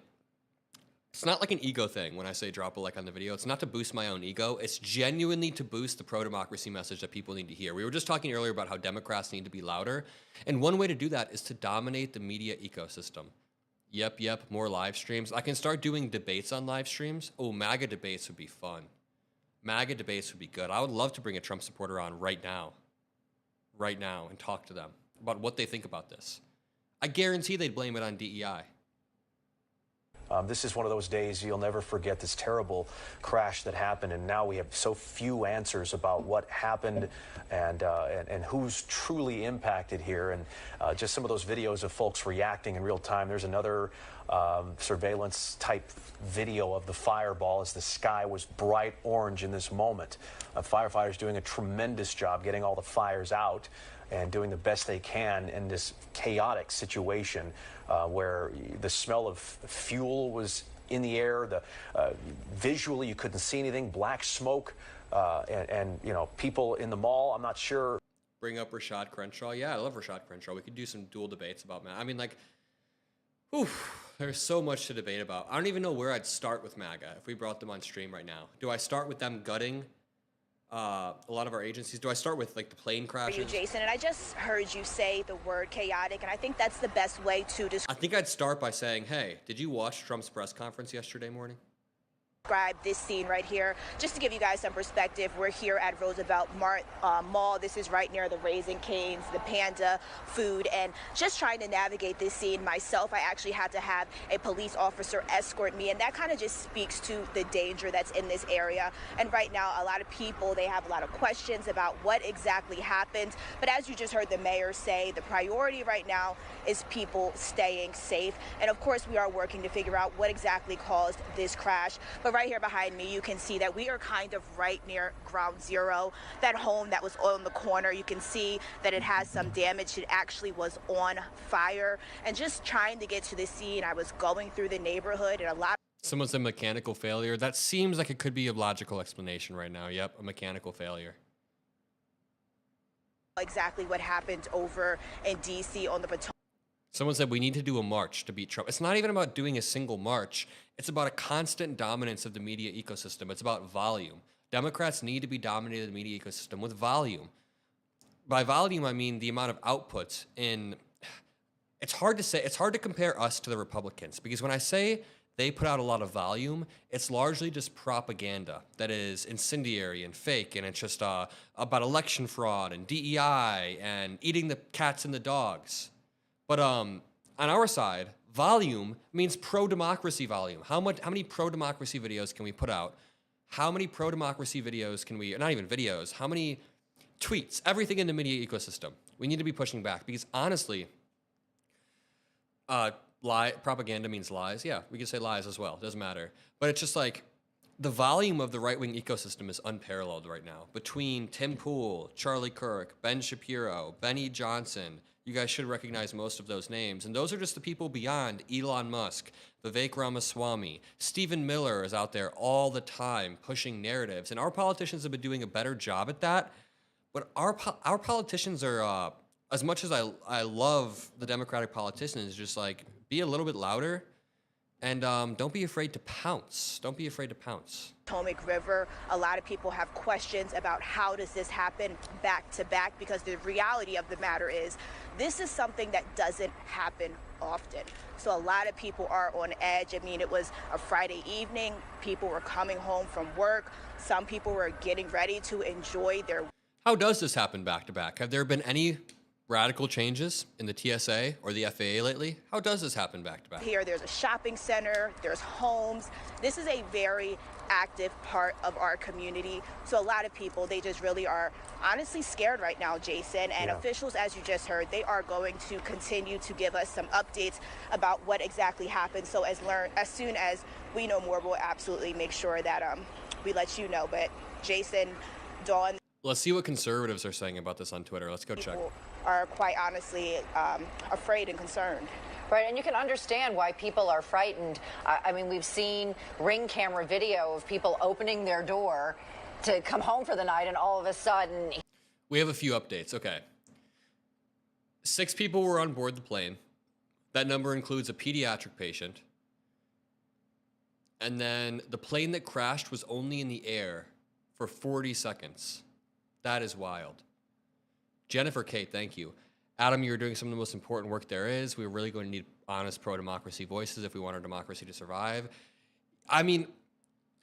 it's not like an ego thing when I say drop a like on the video. It's not to boost my own ego. It's genuinely to boost the pro-democracy message that people need to hear. We were just talking earlier about how Democrats need to be louder. And one way to do that is to dominate the media ecosystem. Yep, more live streams. I can start doing debates on live streams. Oh, MAGA debates would be fun. MAGA debates would be good. I would love to bring a Trump supporter on right now, and talk to them about what they think about this. I guarantee they'd blame it on DEI. This is one of those days you'll never forget, this terrible crash that happened, and now we have so few answers about what happened and who's truly impacted here. And just some of those videos of folks reacting in real time. There's another surveillance type video of the fireball as the sky was bright orange in this moment. Firefighters doing a tremendous job getting all the fires out and doing the best they can in this chaotic situation where the smell of fuel was in the air. Visually, you couldn't see anything, black smoke, and you know, people in the mall, I'm not sure. Bring up Rashad Crenshaw. Yeah, I love Rashad Crenshaw. We could do some dual debates about MAGA. I mean, like, there's so much to debate about. I don't even know where I'd start with MAGA if we brought them on stream right now. Do I start with them gutting a lot of our agencies? Do I start with like the plane crashes? For you, Jason, and I just heard you say the word chaotic, and I think that's the best way to describe. I think I'd start by saying, hey, did you watch Trump's press conference yesterday morning? describe this scene right here. Just to give you guys some perspective, we're here at Roosevelt Mall. This is right near the Raising Cane's, the Panda food, and just trying to navigate this scene myself, I actually had to have a police officer escort me, and that kind of just speaks to the danger that's in this area. And right now, a lot of people, they have a lot of questions about what exactly happened. But as you just heard the mayor say, the priority right now is people staying safe. And of course, we are working to figure out what exactly caused this crash. But right here behind me, you can see that we are kind of right near ground zero. That home that was on the corner, you can see that it has some damage. It actually was on fire. And just trying to get to the scene, I was going through the neighborhood, and a lot. Someone said mechanical failure. That seems like it could be a logical explanation right now. Yep, a mechanical failure. Exactly what happened over in D.C. on the Potomac. Someone said we need to do a march to beat Trump. It's not even about doing a single march. It's about a constant dominance of the media ecosystem. It's about volume. Democrats need to be dominating the media ecosystem with volume. By volume, I mean the amount of output in... It's hard to say. It's hard to compare us to the Republicans, because when I say they put out a lot of volume, it's largely just propaganda that is incendiary and fake, and it's just about election fraud and DEI and eating the cats and the dogs. But on our side, volume means pro-democracy volume. How many pro-democracy videos can we put out? How many pro-democracy videos can we, not even videos, how many tweets, everything in the media ecosystem? We need to be pushing back, because honestly, propaganda means lies. Yeah, we can say lies as well. Doesn't matter. But it's just like the volume of the right-wing ecosystem is unparalleled right now. Between Tim Pool, Charlie Kirk, Ben Shapiro, Benny Johnson, you guys should recognize most of those names. And those are just the people beyond Elon Musk, Vivek Ramaswamy. Stephen Miller is out there all the time pushing narratives. And our politicians have been doing a better job at that. But our politicians are, as much as I love the Democratic politicians, just like be a little bit louder. And don't be afraid to pounce. Don't be afraid to pounce. Potomac River, a lot of people have questions about how does this happen back to back, because the reality of the matter is this is something that doesn't happen often. So a lot of people are on edge. I mean, it was a Friday evening. People were coming home from work. Some people were getting ready to enjoy their... How does this happen back to back? Have there been any radical changes in the TSA or the FAA lately? How does this happen back to back? Here, there's a shopping center, there's homes. This is a very active part of our community. So a lot of people, they just really are honestly scared right now, Jason. And officials, as you just heard, they are going to continue to give us some updates about what exactly happened. So as soon as we know more, we'll absolutely make sure that we let you know. But Jason, Dawn... Let's see what conservatives are saying about this on Twitter. Let's go check. Are quite honestly afraid and concerned. Right, and you can understand why people are frightened. I mean, we've seen Ring camera video of people opening their door to come home for the night, and all of a sudden... We have a few updates. Okay. 6 people were on board the plane. That number includes a pediatric patient. And then the plane that crashed was only in the air for 40 seconds. That is wild. Jennifer Kate, thank you. Adam, you're doing some of the most important work there is. We're really going to need honest pro-democracy voices if we want our democracy to survive. I mean,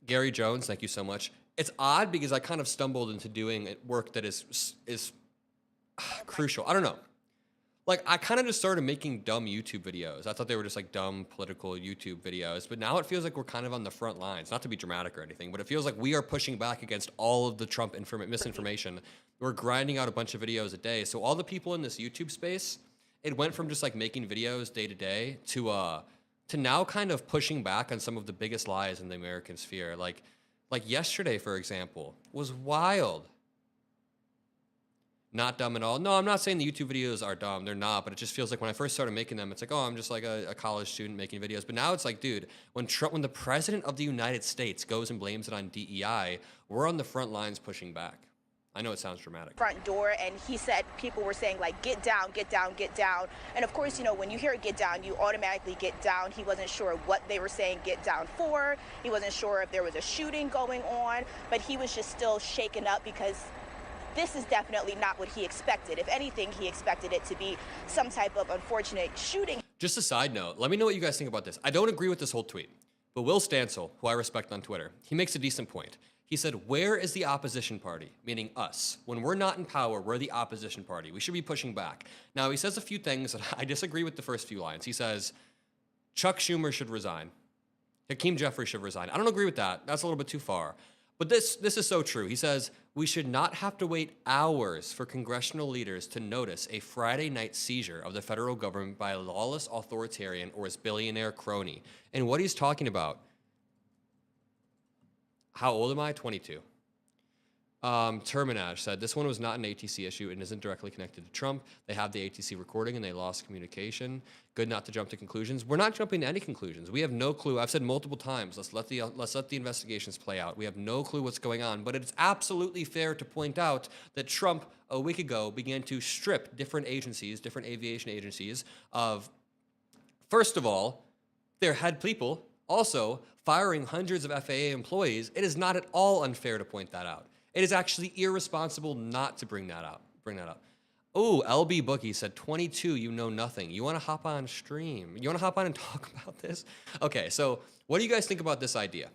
Gary Jones, thank you so much. It's odd because I kind of stumbled into doing work that is crucial. I don't know. Like, I kind of just started making dumb YouTube videos. I thought they were just like dumb political YouTube videos, but now it feels like we're kind of on the front lines. Not to be dramatic or anything, but it feels like we are pushing back against all of the Trump misinformation. We're grinding out a bunch of videos a day. So all the people in this YouTube space, it went from just like making videos day to day to now kind of pushing back on some of the biggest lies in the American sphere. Like yesterday, for example, was wild. Not dumb at all. No, I'm not saying the YouTube videos are dumb. They're not, but it just feels like when I first started making them, it's like, oh, I'm just like a college student making videos. But now it's like, dude, when the president of the United States goes and blames it on DEI, we're on the front lines pushing back. I know it sounds dramatic. Front door, and he said people were saying, like, get down, get down, get down. And of course, you know, when you hear get down, you automatically get down. He wasn't sure what they were saying get down for. He wasn't sure if there was a shooting going on, but he was just still shaken up because this is definitely not what he expected. If anything, he expected it to be some type of unfortunate shooting. Just a side note, let me know what you guys think about this. I don't agree with this whole tweet, But Will Stansel, who I respect on Twitter, he makes a decent point. He said, where is the opposition party? Meaning us. When we're not in power, we're the opposition party. We should be pushing back. Now, he says a few things that I disagree with the first few lines. He says, Chuck Schumer should resign. Hakeem Jeffries should resign. I don't agree with that. That's a little bit too far. But this is so true. He says, we should not have to wait hours for congressional leaders to notice a Friday night seizure of the federal government by a lawless authoritarian or his billionaire crony. And what he's talking about, how old am I? 22. Terminage said, this one was not an ATC issue and isn't directly connected to Trump. They have the ATC recording and they lost communication. Good not to jump to conclusions. We're not jumping to any conclusions. We have no clue. I've said multiple times, let's let the investigations play out. We have no clue what's going on, but it's absolutely fair to point out that Trump a week ago began to strip different agencies, different aviation agencies of, first of all, their head people, also firing hundreds of FAA employees. It is not at all unfair to point that out. It is actually irresponsible not to bring that up. Oh, LB Bookie said, 22, you know nothing. You want to hop on stream? You want to hop on and talk about this? Okay, so what do you guys think about this idea?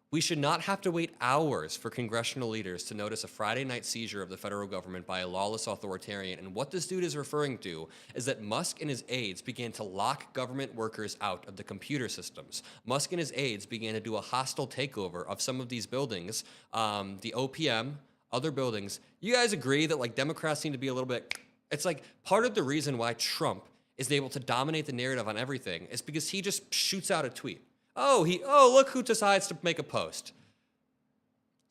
We should not have to wait hours for congressional leaders to notice a Friday night seizure of the federal government by a lawless authoritarian. And what this dude is referring to is that Musk and his aides began to lock government workers out of the computer systems. Musk and his aides began to do a hostile takeover of some of these buildings, the OPM, other buildings. You guys agree that like Democrats seem to be a little bit, it's like part of the reason why Trump is able to dominate the narrative on everything is because he just shoots out a tweet. Oh, look who decides to make a post.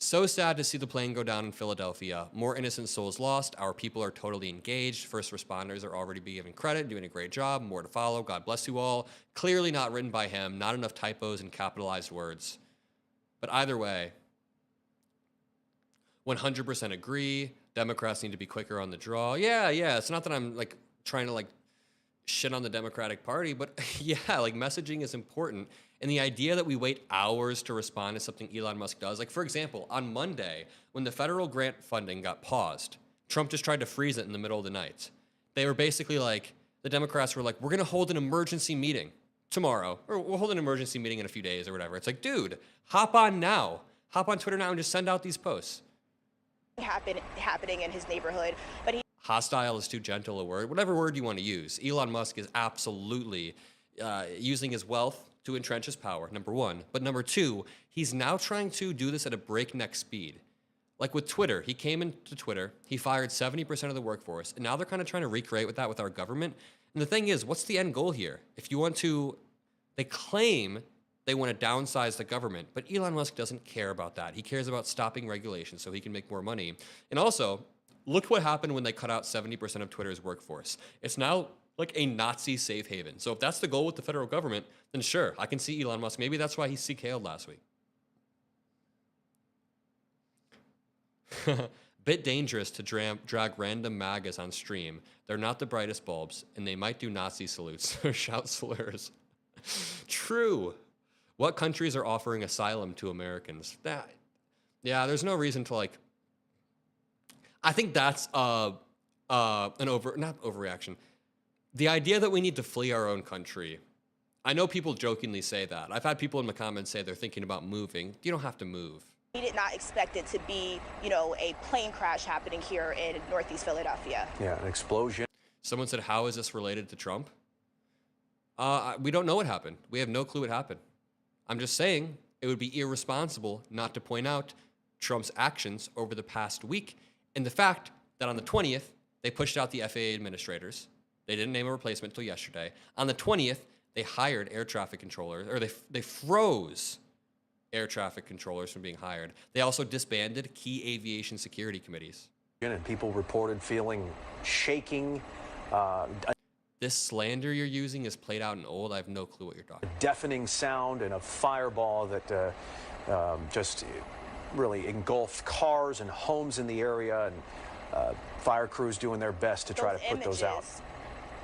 So sad to see the plane go down in Philadelphia. More innocent souls lost. Our people are totally engaged. First responders are already being given credit, doing a great job. More to follow. God bless you all. Clearly not written by him. Not enough typos and capitalized words. But either way, 100% agree. Democrats need to be quicker on the draw. Yeah. It's not that I'm like trying to like shit on the Democratic Party, but yeah, like messaging is important. And the idea that we wait hours to respond to something Elon Musk does, like for example, on Monday, when the federal grant funding got paused, Trump just tried to freeze it in the middle of the night. They were basically like, the Democrats were like, we're going to hold an emergency meeting tomorrow, or we'll hold an emergency meeting in a few days or whatever. It's like, dude, hop on now. Hop on Twitter now and just send out these posts. Happening in his neighborhood, but he hostile is too gentle a word, whatever word you want to use. Elon Musk is absolutely using his wealth to entrench his power, number one. But number two, he's now trying to do this at a breakneck speed. Like with Twitter, he came into Twitter, he fired 70% of the workforce, and now they're kind of trying to recreate with that with our government. And the thing is, what's the end goal here? If you want to, they claim they want to downsize the government, but Elon Musk doesn't care about that. He cares about stopping regulation so he can make more money. And also, look what happened when they cut out 70% of Twitter's workforce. It's now like a Nazi safe haven. So if that's the goal with the federal government, then sure, I can see Elon Musk. Maybe that's why he CK'd last week. Bit dangerous to drag random MAGAs on stream. They're not the brightest bulbs, and they might do Nazi salutes or shout slurs. True. What countries are offering asylum to Americans? Yeah, there's no reason to like. I think that's not overreaction. The idea that we need to flee our own country. I know people jokingly say that. I've had people in the comments say they're thinking about moving. You don't have to move. He did not expect it to be, a plane crash happening here in Northeast Philadelphia. Yeah, an explosion. Someone said, how is this related to Trump? We don't know what happened. We have no clue what happened. I'm just saying it would be irresponsible not to point out Trump's actions over the past week and the fact that on the 20th, they pushed out the FAA administrators. They didn't name a replacement until yesterday. On the 20th, they hired air traffic controllers, or they froze air traffic controllers from being hired. They also disbanded key aviation security committees. And people reported feeling shaking. This slander you're using is played out and old. I have no clue what you're talking about. A deafening sound and a fireball that just really engulfed cars and homes in the area, and fire crews doing their best to try to put those out.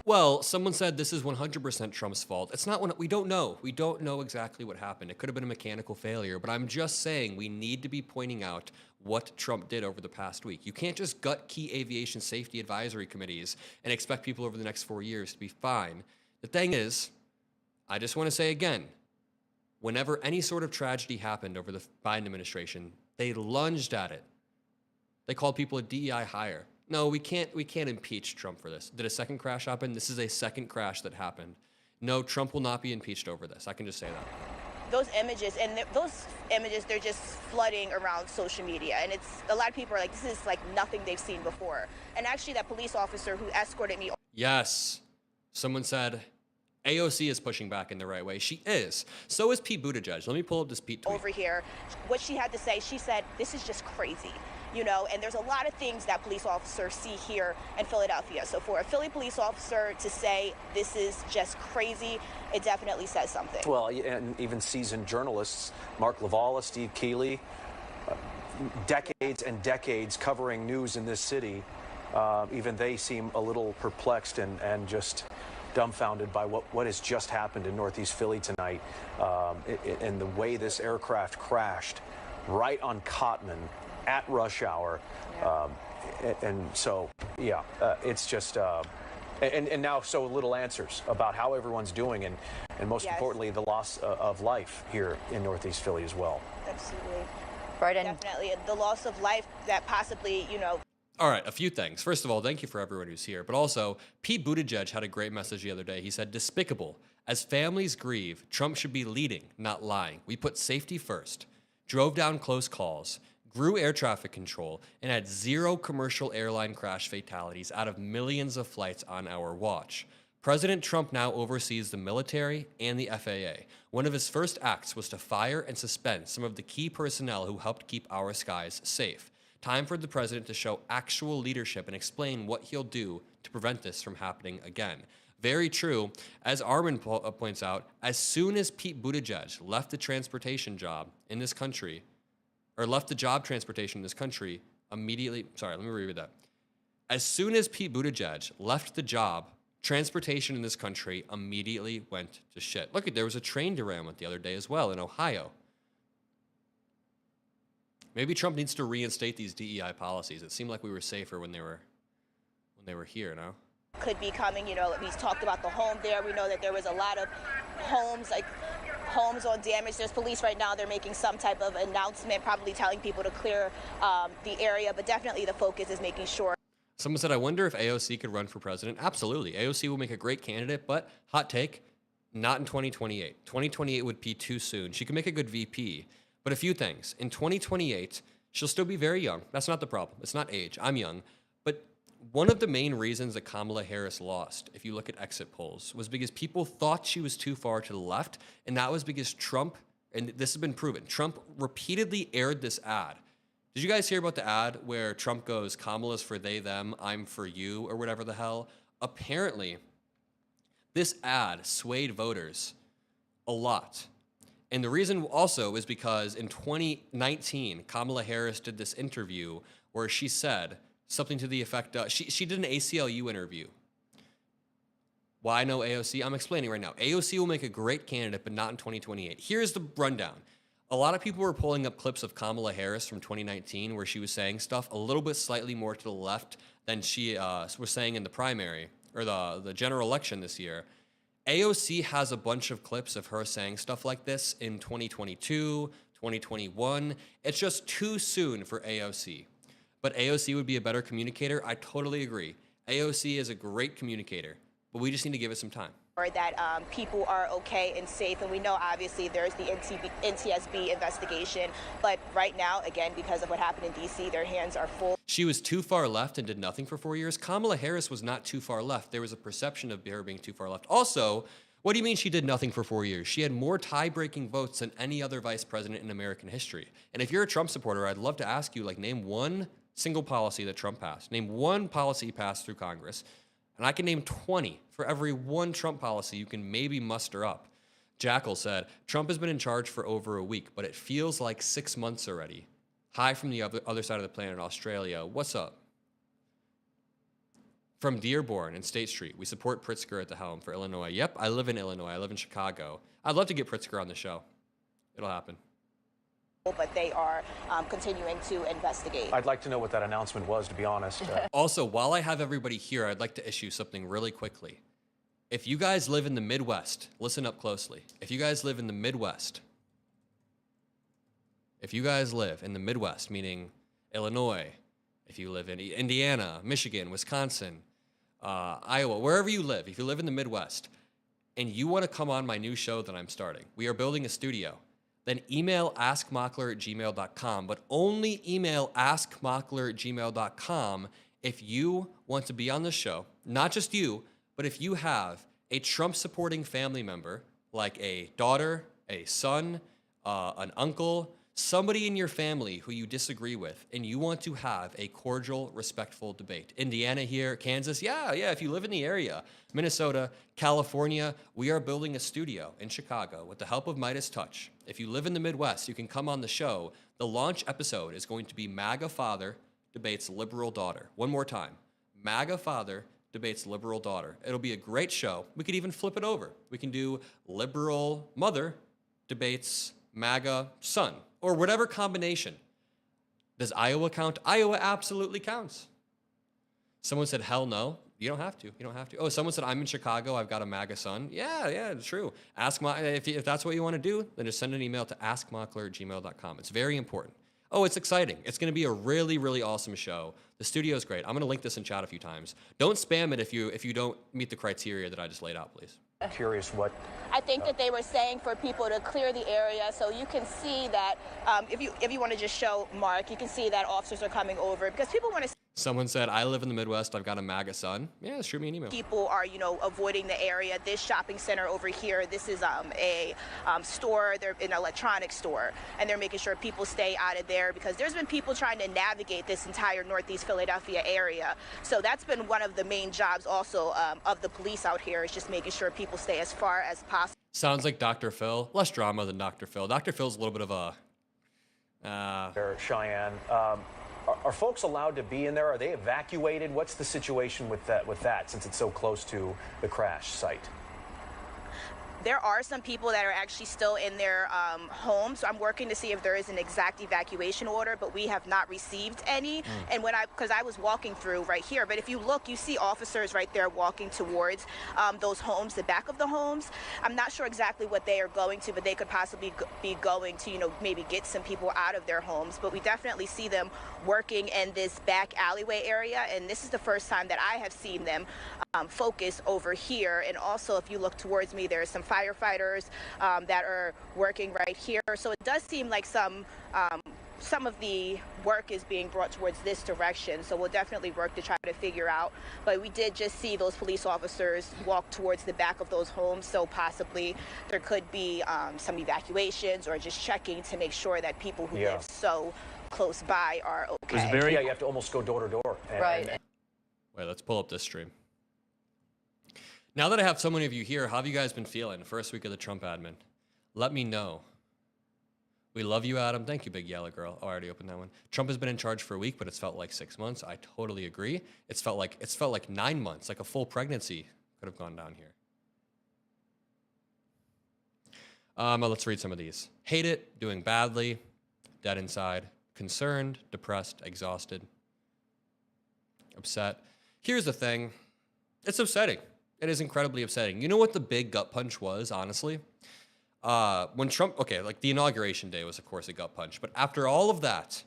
Well, someone said this is 100% Trump's fault. It's not. We don't know. We don't know exactly what happened. It could have been a mechanical failure, but I'm just saying we need to be pointing out what Trump did over the past week. You can't just gut key aviation safety advisory committees and expect people over the next 4 years to be fine. The thing is, I just want to say again, whenever any sort of tragedy happened over the Biden administration, they lunged at it. They called people a DEI hire. No, we can't impeach Trump for this. Did a second crash happen? This is a second crash that happened. No, Trump will not be impeached over this. I can just say that. Those images, they're just flooding around social media, and it's a lot of people are like, this is like nothing they've seen before. And actually, that police officer who escorted me. Yes, someone said AOC is pushing back in the right way. She is. So is Pete Buttigieg. Let me pull up this Pete tweet. Over here, what she had to say, she said, this is just crazy. You know, and there's a lot of things that police officers see here in Philadelphia. So for a Philly police officer to say this is just crazy, it definitely says something. Well, and even seasoned journalists, Mark Lavala, Steve Keeley, decades and decades covering news in this city, even they seem a little perplexed and just dumbfounded by what has just happened in Northeast Philly tonight, and the way this aircraft crashed right on Cotman at rush hour. And so, yeah, it's just, and now so little answers about how everyone's doing, and most importantly, the loss of life here in Northeast Philly as well. Absolutely. Right, and definitely the loss of life that possibly, you know. All right, a few things. First of all, thank you for everyone who's here. But also, Pete Buttigieg had a great message the other day. He said, despicable. As families grieve, Trump should be leading, not lying. We put safety first, drove down close calls, grew air traffic control, and had 0 commercial airline crash fatalities out of millions of flights on our watch. President Trump now oversees the military and the FAA. One of his first acts was to fire and suspend some of the key personnel who helped keep our skies safe. Time for the president to show actual leadership and explain what he'll do to prevent this from happening again. Very true. As Armin points out, as soon as Pete Buttigieg left the transportation job in this country, or left the job transportation in this country, immediately, sorry, let me reread that. As soon as Pete Buttigieg left the job, transportation in this country immediately went to shit. Look, there was a train derailment the other day as well in Ohio. Maybe Trump needs to reinstate these DEI policies. It seemed like we were safer when they were here, no? Could be coming, you know, he's talked about the home there. We know that there was a lot of homes on damage. There's police right now. They're making some type of announcement, probably telling people to clear the area, but definitely the focus is making sure. Someone said, I wonder if AOC could run for president. Absolutely. AOC will make a great candidate, but hot take, not in 2028. 2028 would be too soon. She could make a good VP, but a few things. In 2028, she'll still be very young. That's not the problem. It's not age. I'm young. But one of the main reasons that Kamala Harris lost, if you look at exit polls, was because people thought she was too far to the left, and that was because Trump, and this has been proven, Trump repeatedly aired this ad. Did you guys hear about the ad where Trump goes, Kamala's for they, them, I'm for you, or whatever the hell? Apparently, this ad swayed voters a lot. And the reason also is because in 2019, Kamala Harris did this interview where she said something to the effect of, she did an ACLU interview. Why no AOC? I'm explaining right now. AOC will make a great candidate, but not in 2028. Here's the rundown. A lot of people were pulling up clips of Kamala Harris from 2019 where she was saying stuff a little bit slightly more to the left than she was saying in the primary, or the general election this year. AOC has a bunch of clips of her saying stuff like this in 2022, 2021. It's just too soon for AOC. But AOC would be a better communicator. I totally agree. AOC is a great communicator, but we just need to give it some time. Or that people are okay and safe, and we know obviously there's the NTSB investigation, but right now, again, because of what happened in D.C., their hands are full. She was too far left and did nothing for 4 years. Kamala Harris was not too far left. There was a perception of her being too far left. Also, what do you mean she did nothing for 4 years? She had more tie-breaking votes than any other vice president in American history. And if you're a Trump supporter, I'd love to ask you, like, name one single policy that Trump passed. Name one policy he passed through Congress. And I can name 20 for every one Trump policy you can maybe muster up. Jackal said, Trump has been in charge for over a week, but it feels like 6 months already. Hi from the other side of the planet, Australia. What's up? From Dearborn and State Street, we support Pritzker at the helm for Illinois. Yep, I live in Illinois. I live in Chicago. I'd love to get Pritzker on the show. It'll happen. But they are continuing to investigate. I'd like to know what that announcement was, to be honest. Also, while I have everybody here, I'd like to issue something really quickly. If you guys live in the Midwest, listen up closely. If you guys live in the Midwest, if you guys live in the Midwest, meaning Illinois, if you live in Indiana, Michigan, Wisconsin, Iowa, wherever you live, if you live in the Midwest, and you want to come on my new show that I'm starting, we are building a studio, then email askmockler@gmail.com, but only email askmockler@gmail.com if you want to be on the show. Not just you, but if you have a Trump-supporting family member, like a daughter, a son, an uncle, somebody in your family who you disagree with, and you want to have a cordial, respectful debate. Indiana here, Kansas, yeah, if you live in the area, Minnesota, California, we are building a studio in Chicago with the help of Midas Touch. If you live in the Midwest, you can come on the show. The launch episode is going to be MAGA father debates liberal daughter. One more time, MAGA father debates liberal daughter. It'll be a great show. We could even flip it over. We can do liberal mother debates MAGA son, or whatever combination. Does Iowa count? Iowa absolutely counts. Someone said, hell no. You don't have to. You don't have to. Oh, someone said, I'm in Chicago. I've got a MAGA son. Yeah, it's true. If that's what you want to do, then just send an email to askmockler@gmail.com. It's very important. Oh, it's exciting. It's going to be a really, really awesome show. The studio is great. I'm going to link this in chat a few times. Don't spam it if you don't meet the criteria that I just laid out, please. Curious what... I think that they were saying for people to clear the area, so you can see that if you want to just show Mark, you can see that officers are coming over because people want to. Someone said, I live in the Midwest. I've got a MAGA son. Yeah, shoot me an email. People are, avoiding the area. This shopping center over here, this is a store. They're an electronics store, and they're making sure people stay out of there because there's been people trying to navigate this entire Northeast Philadelphia area. So that's been one of the main jobs also of the police out here is just making sure people stay as far as possible. Sounds like Dr. Phil. Less drama than Dr. Phil. Dr. Phil's a little bit of a... Cheyenne. Are folks allowed to be in there? Are they evacuated? What's the situation with that since it's so close to the crash site? There are some people that are actually still in their homes. So I'm working to see if there is an exact evacuation order, but we have not received any. And because I was walking through right here, but if you look, you see officers right there walking towards those homes, the back of the homes. I'm not sure exactly what they are going to, but they could possibly be going to, maybe get some people out of their homes. But we definitely see them working in this back alleyway area, and this is the first time that I have seen them focus over here. And also, if you look towards me, there's some firefighters that are working right here. So it does seem like some of the work is being brought towards this direction. So we'll definitely work to try to figure out. But we did just see those police officers walk towards the back of those homes. So possibly there could be some evacuations or just checking to make sure that people who live so close by are okay. You have to almost go door to door. Right. Wait, let's pull up this stream. Now that I have so many of you here, how have you guys been feeling? First week of the Trump admin. Let me know. We love you, Adam. Thank you, Big Yellow Girl. Oh, I already opened that one. Trump has been in charge for a week, but it's felt like 6 months. I totally agree. It's felt like 9 months, like a full pregnancy could have gone down here. Let's read some of these. Hate it, doing badly, dead inside, concerned, depressed, exhausted, upset. Here's the thing. It's upsetting. It is incredibly upsetting. You know what the big gut punch was, honestly? When Trump, like the inauguration day was, of course, a gut punch. But after all of that,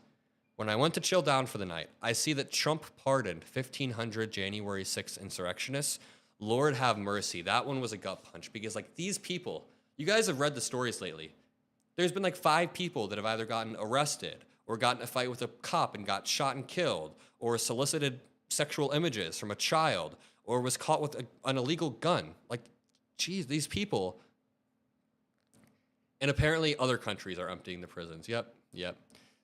when I went to chill down for the night, I see that Trump pardoned 1,500 January 6th insurrectionists. Lord have mercy. That one was a gut punch because, like, these people, you guys have read the stories lately. There's been like 5 people that have either gotten arrested or gotten in a fight with a cop and got shot and killed, or solicited sexual images from a child, or was caught with an illegal gun. Like, geez, these people. And apparently other countries are emptying the prisons. Yep.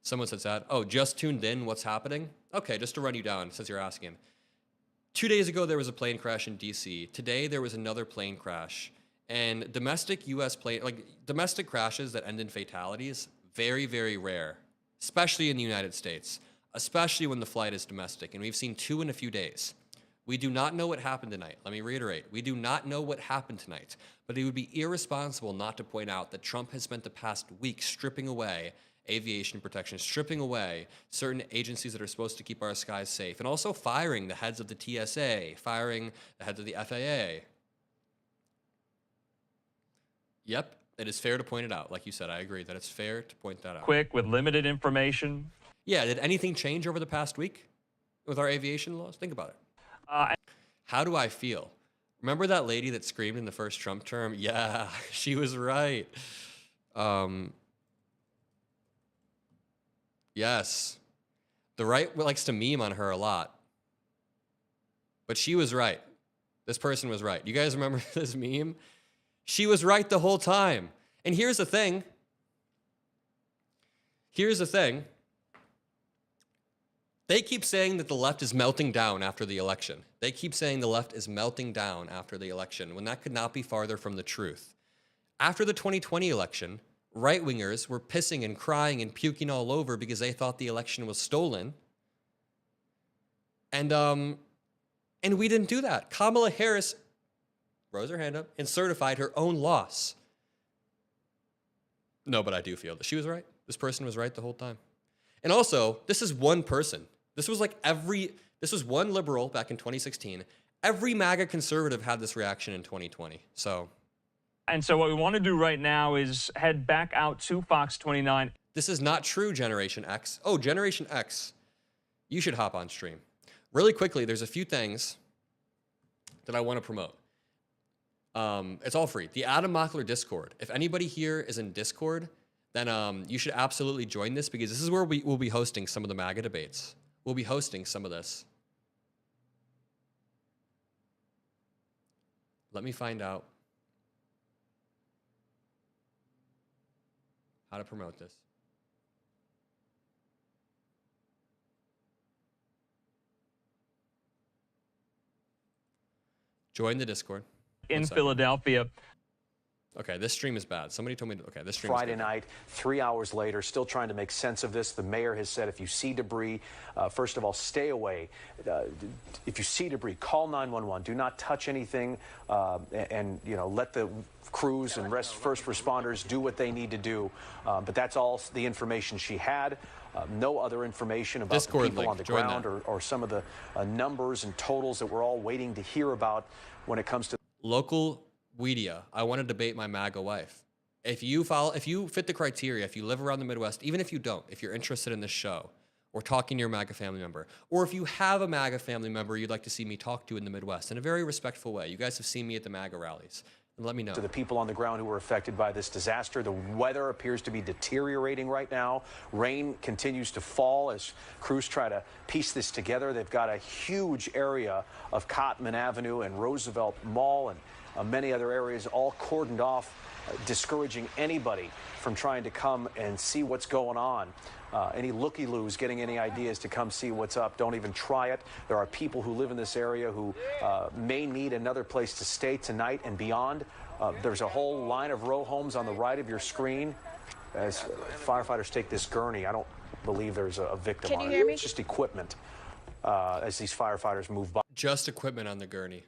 Someone says that. Oh, just tuned in. What's happening? Okay, just to run you down, since you're asking. 2 days ago, there was a plane crash in D.C. Today, there was another plane crash. And domestic domestic crashes that end in fatalities, very, very rare, especially in the United States, especially when the flight is domestic. And we've seen 2 in a few days. We do not know what happened tonight. Let me reiterate. We do not know what happened tonight. But it would be irresponsible not to point out that Trump has spent the past week stripping away aviation protection, stripping away certain agencies that are supposed to keep our skies safe, and also firing the heads of the TSA, firing the heads of the FAA. Yep. It is fair to point it out. Like you said, I agree that it's fair to point that out. Quick, with limited information. Yeah, did anything change over the past week with our aviation laws? Think about it. How do I feel? Remember that lady that screamed in the first Trump term? Yeah, she was right. Yes. The right likes to meme on her a lot. But she was right. This person was right. You guys remember this meme? She was right the whole time. And here's the thing. Here's the thing. They keep saying that the left is melting down after the election. They keep saying the left is melting down after the election, when that could not be farther from the truth. After the 2020 election, right-wingers were pissing and crying and puking all over because they thought the election was stolen. And we didn't do that. Kamala Harris rose her hand up and certified her own loss. No, but I do feel that she was right. This person was right the whole time. And also, this is one person. This was one liberal back in 2016. Every MAGA conservative had this reaction in 2020. And so what we want to do right now is head back out to Fox 29. This is not true, Generation X. Oh, Generation X. You should hop on stream. Really quickly, there's a few things that I want to promote. It's all free. The Adam Mockler Discord. If anybody here is in Discord, then you should absolutely join this, because this is where we will be hosting some of the MAGA debates. We'll be hosting some of this. Let me find out how to promote this. Join the Discord. In Philadelphia. Okay, this stream is bad. Somebody told me, okay, this stream Friday is bad. night, 3 hours later, still trying to make sense of this. The mayor has said if you see debris, first of all, stay away. If you see debris, call 911. Do not touch anything, and let the crews and first responders do what they need to do. But that's all the information she had. No other information about the people on the ground or some of the numbers and totals that we're all waiting to hear about when it comes to local media. I want to debate my MAGA wife. If you fit the criteria, if you live around the Midwest, even if you don't, if you're interested in this show or talking to your MAGA family member, or if you have a MAGA family member you'd like to see me talk to in the Midwest in a very respectful way, you guys have seen me at the MAGA rallies, and let me know. To the people on the ground who were affected by this disaster, the weather appears to be deteriorating right now. Rain continues to fall as crews try to piece this together. They've got a huge area of Cotman Avenue and Roosevelt Mall and many other areas all cordoned off, discouraging anybody from trying to come and see what's going on. Any looky-loos getting any ideas to come see what's up, don't even try it. There are people who live in this area who may need another place to stay tonight and beyond. There's a whole line of row homes on the right of your screen. As firefighters take this gurney, I don't believe there's a victim on it. Can you hear me? It's just equipment as these firefighters move by. Just equipment on the gurney.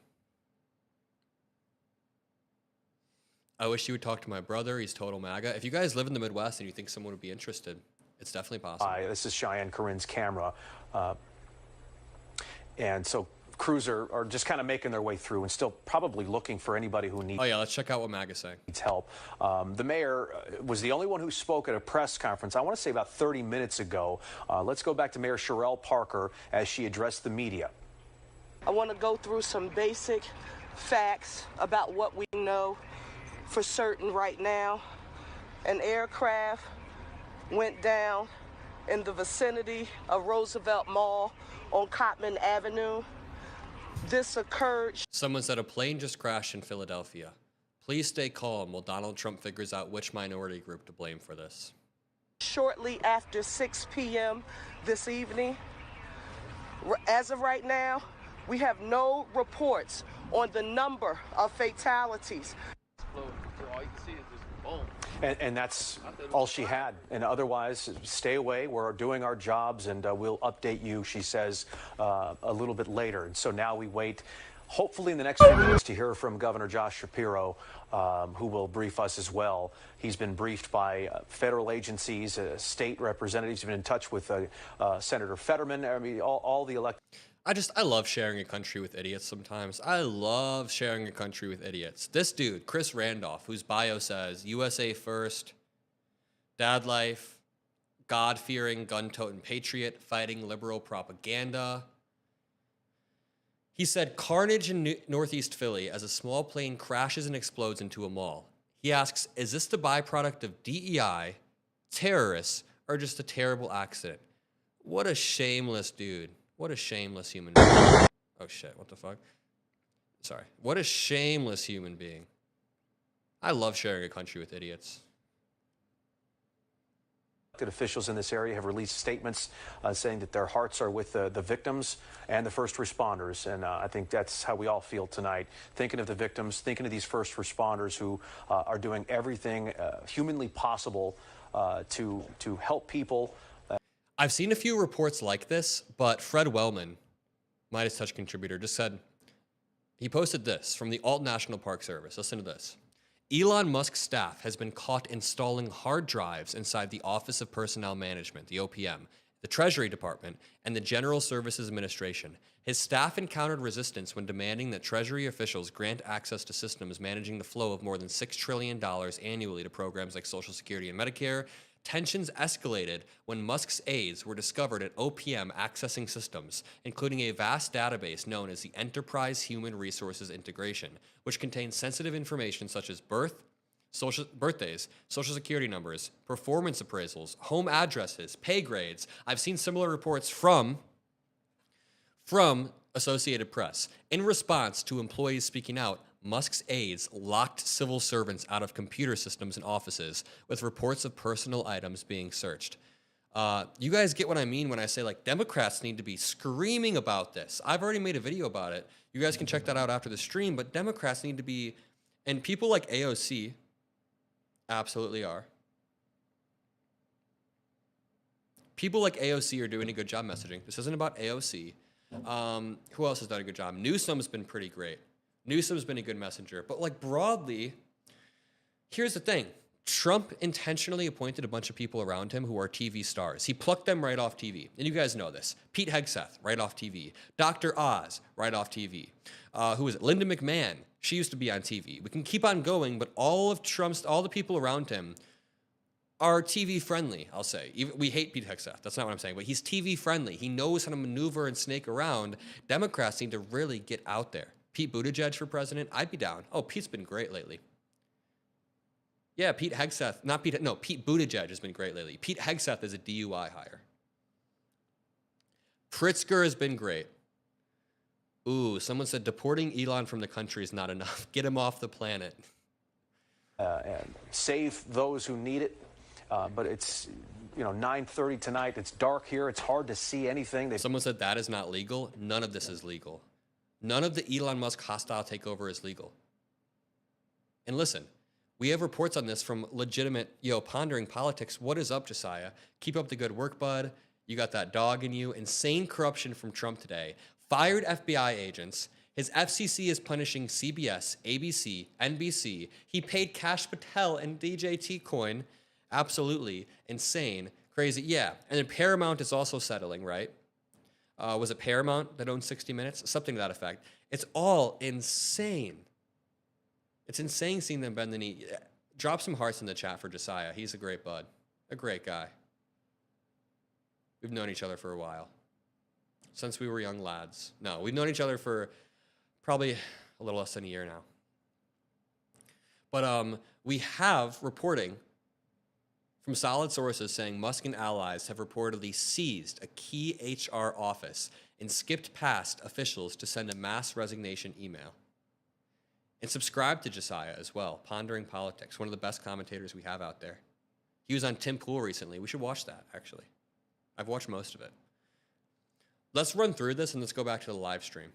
I wish you would talk to my brother. He's total MAGA. If you guys live in the Midwest and you think someone would be interested, it's definitely possible. This is Cheyenne Corinne's camera. And so crews are just kind of making their way through and still probably looking for anybody who needs. Oh, yeah, let's check out what MAGA's saying. Needs help. The mayor was the only one who spoke at a press conference, I want to say about 30 minutes ago. Let's go back to Mayor Sherelle Parker as she addressed the media. I want to go through some basic facts about what we know for certain right now. An aircraft went down in the vicinity of Roosevelt Mall on Cotman Avenue. This occurred. Someone said a plane just crashed in Philadelphia. Please stay calm while Donald Trump figures out which minority group to blame for this. Shortly after 6 p.m. this evening. As of right now, we have no reports on the number of fatalities. And that's all she had. And otherwise, stay away. We're doing our jobs, and we'll update you, she says, a little bit later. And so now we wait, hopefully in the next few minutes, to hear from Governor Josh Shapiro, who will brief us as well. He's been briefed by federal agencies, state representatives. He's been in touch with Senator Fetterman. I mean, all the elected. I love sharing a country with idiots sometimes. I love sharing a country with idiots. This dude, Chris Randolph, whose bio says USA first, dad life, God-fearing, gun-toting patriot, fighting liberal propaganda. He said, carnage in Northeast Philly as a small plane crashes and explodes into a mall. He asks, is this the byproduct of DEI, terrorists, or just a terrible accident? What a shameless dude. What a shameless human being. Oh shit, what the fuck? Sorry. What a shameless human being. I love sharing a country with idiots. Officials in this area have released statements saying that their hearts are with the victims and the first responders. And I think that's how we all feel tonight, thinking of the victims, thinking of these first responders who are doing everything humanly possible to help people. I've seen a few reports like this, but Fred Wellman, Midas Touch contributor, just said, he posted this from the Alt National Park Service. Listen to this. Elon Musk's staff has been caught installing hard drives inside the Office of Personnel Management, the OPM, the Treasury Department, and the General Services Administration. His staff encountered resistance when demanding that Treasury officials grant access to systems managing the flow of more than $6 trillion annually to programs like Social Security and Medicare. Tensions escalated when Musk's aides were discovered at OPM accessing systems, including a vast database known as the Enterprise Human Resources Integration, which contains sensitive information such as birthdays, social security numbers, performance appraisals, home addresses, pay grades. I've seen similar reports from Associated Press. In response to employees speaking out, Musk's aides locked civil servants out of computer systems and offices with reports of personal items being searched. You guys get what I mean when I say, like, Democrats need to be screaming about this. I've already made a video about it. You guys can check that out after the stream, but Democrats need to be, and people like AOC absolutely are. People like AOC are doing a good job messaging. This isn't about AOC. Who else has done a good job? Newsom's been pretty great. Newsom's been a good messenger. But, like, broadly, here's the thing. Trump intentionally appointed a bunch of people around him who are TV stars. He plucked them right off TV. And you guys know this. Pete Hegseth, right off TV. Dr. Oz, right off TV. Who is it? Linda McMahon. She used to be on TV. We can keep on going, but all the people around him are TV friendly, I'll say. We hate Pete Hegseth. That's not what I'm saying. But he's TV friendly. He knows how to maneuver and snake around. Democrats need to really get out there. Pete Buttigieg for president, I'd be down. Oh, Pete's been great lately. Yeah, Pete Buttigieg has been great lately. Pete Hegseth is a DUI hire. Pritzker has been great. Ooh, someone said deporting Elon from the country is not enough. Get him off the planet. And save those who need it. But it's, 9:30 tonight. It's dark here. It's hard to see anything. Someone said that is not legal. None of this is legal. None of the Elon Musk hostile takeover is legal. And listen, we have reports on this from legitimate, pondering politics. What is up, Josiah? Keep up the good work, bud. You got that dog in you. Insane corruption from Trump today. Fired FBI agents. His FCC is punishing CBS, ABC, NBC. He paid Kash Patel and DJ T-Coin. Absolutely insane. Crazy. Yeah. And then Paramount is also settling, right? Was it Paramount that owned 60 Minutes? Something to that effect. It's all insane. It's insane seeing them bend the knee. Drop some hearts in the chat for Josiah. He's a great bud. A great guy. We've known each other for a while. Since we were young lads. No, we've known each other for probably a little less than a year now. But we have reporting from solid sources saying Musk and allies have reportedly seized a key HR office and skipped past officials to send a mass resignation email. And subscribe to Josiah as well, Pondering Politics, one of the best commentators we have out there. He was on Tim Pool recently. We should watch that, actually. I've watched most of it. Let's run through this and let's go back to the live stream.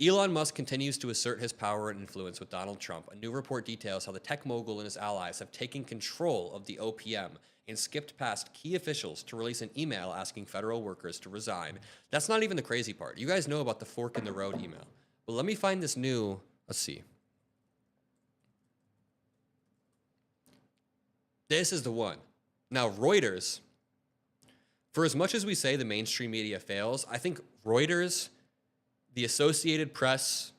Elon Musk continues to assert his power and influence with Donald Trump. A new report details how the tech mogul and his allies have taken control of the OPM and skipped past key officials to release an email asking federal workers to resign. That's not even the crazy part. You guys know about the fork in the road email. But let me find this new, let's see. This is the one. Now, Reuters, For as much as we say the mainstream media fails, I think Reuters, the Associated Press,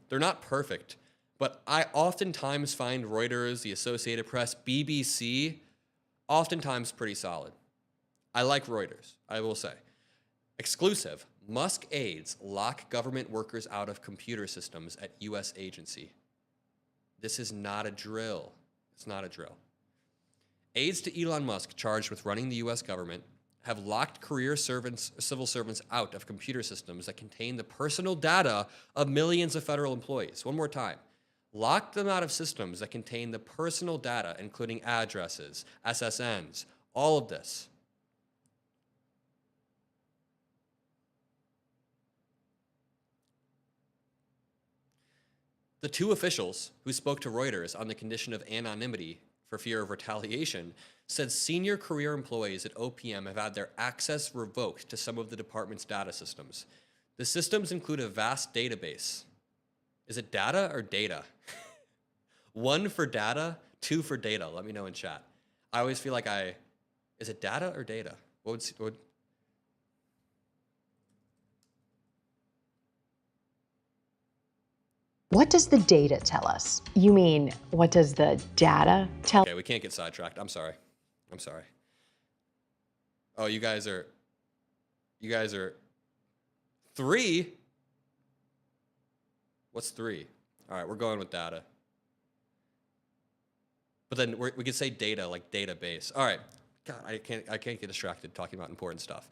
they're not perfect, but I oftentimes find Reuters, the Associated Press, BBC, oftentimes pretty solid. I like Reuters, I will say. Exclusive, Musk aides lock government workers out of computer systems at U.S. agency. This is not a drill. It's not a drill. Aides to Elon Musk charged with running the U.S. government have locked career servants, civil servants out of computer systems that contain the personal data of millions of federal employees. One more time. Locked them out of systems that contain the personal data, including addresses, SSNs, all of this. The two officials who spoke to Reuters on the condition of anonymity for fear of retaliation said senior career employees at OPM have had their access revoked to some of the department's data systems. The systems include a vast database. Is it data or data? 1 for data, 2 for data. Let me know in chat. I always feel like is it data or data? What does the data tell us? You mean, what does the data tell? Okay, we can't get sidetracked. I'm sorry. Oh, you guys are 3? What's 3? All right, we're going with data. But then we could say data, like database. All right, God, I can't get distracted talking about important stuff.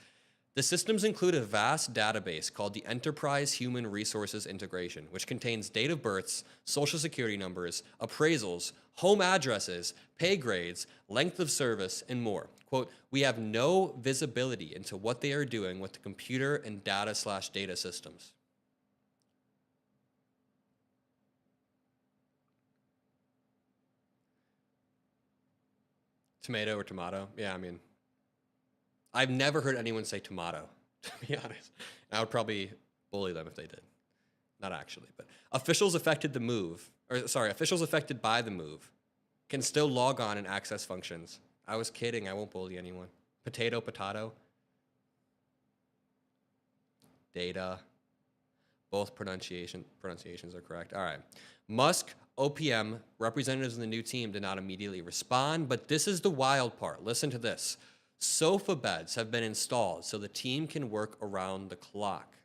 The systems include a vast database called the Enterprise Human Resources Integration, which contains date of births, social security numbers, appraisals, home addresses, pay grades, length of service, and more. Quote, we have no visibility into what they are doing with the computer and data/data systems. Tomato or tomato? Yeah, I mean, I've never heard anyone say tomato, to be honest. I would probably bully them if they did. Not actually, but officials affected by the move can still log on and access functions. I was kidding, I won't bully anyone. Potato, potato. Data. Both pronunciations are correct. All right. Musk, OPM, representatives in the new team did not immediately respond, but this is the wild part. Listen to this. Sofa beds have been installed so the team can work around the clock.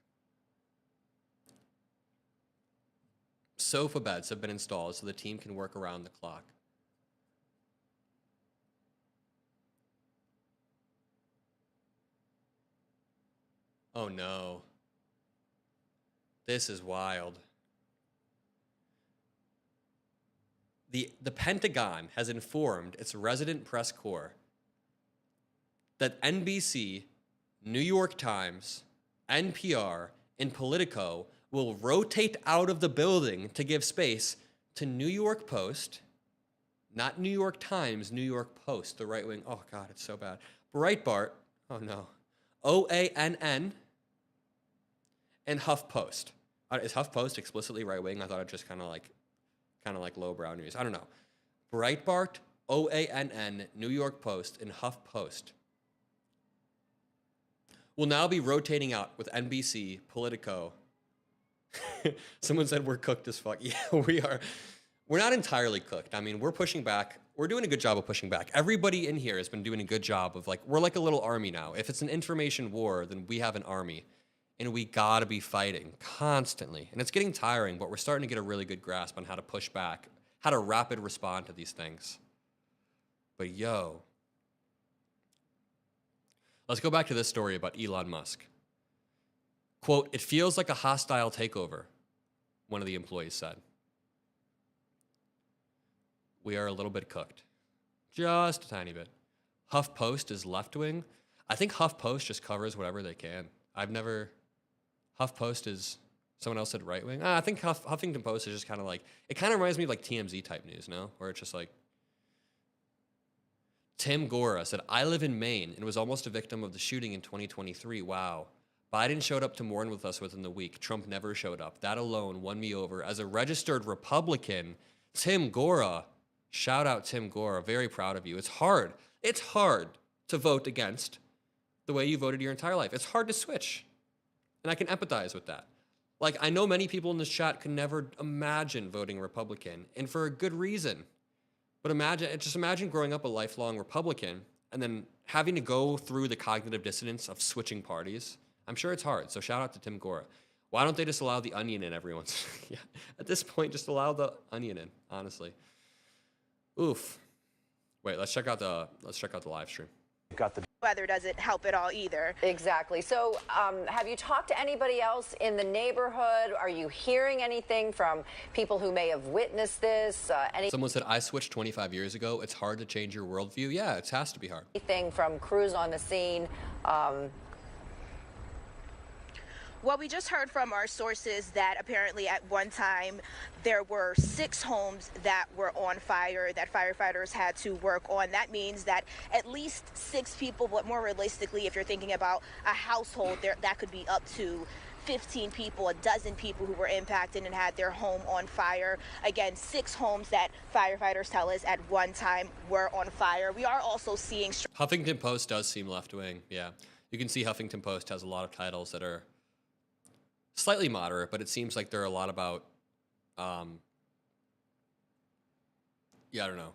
Sofa beds have been installed so the team can work around the clock. Oh no. This is wild. The Pentagon has informed its resident press corps that NBC, New York Times, NPR, and Politico will rotate out of the building to give space to New York Post, not New York Times, New York Post, the right wing. Oh God, it's so bad. Breitbart, oh no. OANN, and HuffPost. Is HuffPost explicitly right wing? I thought it just kind of like lowbrow news. I don't know. Breitbart, OANN, New York Post, and HuffPost will now be rotating out with NBC, Politico. Someone said we're cooked as fuck. Yeah, we are. We're not entirely cooked. I mean, we're pushing back. We're doing a good job of pushing back. Everybody in here has been doing a good job of we're like a little army now. If it's an information war, then we have an army. And we gotta be fighting constantly. And it's getting tiring, but we're starting to get a really good grasp on how to push back, how to rapid respond to these things. But yo, let's go back to this story about Elon Musk. Quote, it feels like a hostile takeover, one of the employees said. We are a little bit cooked. Just a tiny bit. HuffPost is left-wing. I think HuffPost just covers whatever they can. HuffPost is, someone else said right-wing. I think Huffington Post is just kind of like, it kind of reminds me of like TMZ type news, no? Where it's just like, Tim Gora said, I live in Maine and was almost a victim of the shooting in 2023. Wow. Biden showed up to mourn with us within the week. Trump never showed up. That alone won me over. As a registered Republican, Tim Gora, shout out Tim Gora, very proud of you. It's hard to vote against the way you voted your entire life. It's hard to switch. And I can empathize with that. Like, I know many people in this chat could never imagine voting Republican, and for a good reason. But just imagine growing up a lifelong Republican and then having to go through the cognitive dissonance of switching parties. I'm sure it's hard. So shout out to Tim Gora. Why don't they just allow the onion in every once? Yeah, at this point, just allow the onion in, honestly. Oof. Wait, let's check out the live stream. Got the weather doesn't help at all either. Exactly. So have you talked to anybody else in the neighborhood? Are you hearing anything from people who may have witnessed this? Someone said, I switched 25 years ago. It's hard to change your worldview. Yeah, it has to be hard. Anything from crews on the scene? Well, we just heard from our sources that apparently at one time there were 6 homes that were on fire that firefighters had to work on. That means that at least 6 people, but more realistically, if you're thinking about a household, that could be up to 15 people, a dozen people who were impacted and had their home on fire. Again, 6 homes that firefighters tell us at one time were on fire. We are also seeing... Huffington Post does seem left-wing, yeah. You can see Huffington Post has a lot of titles that are slightly moderate, but it seems like there are a lot about, yeah, I don't know.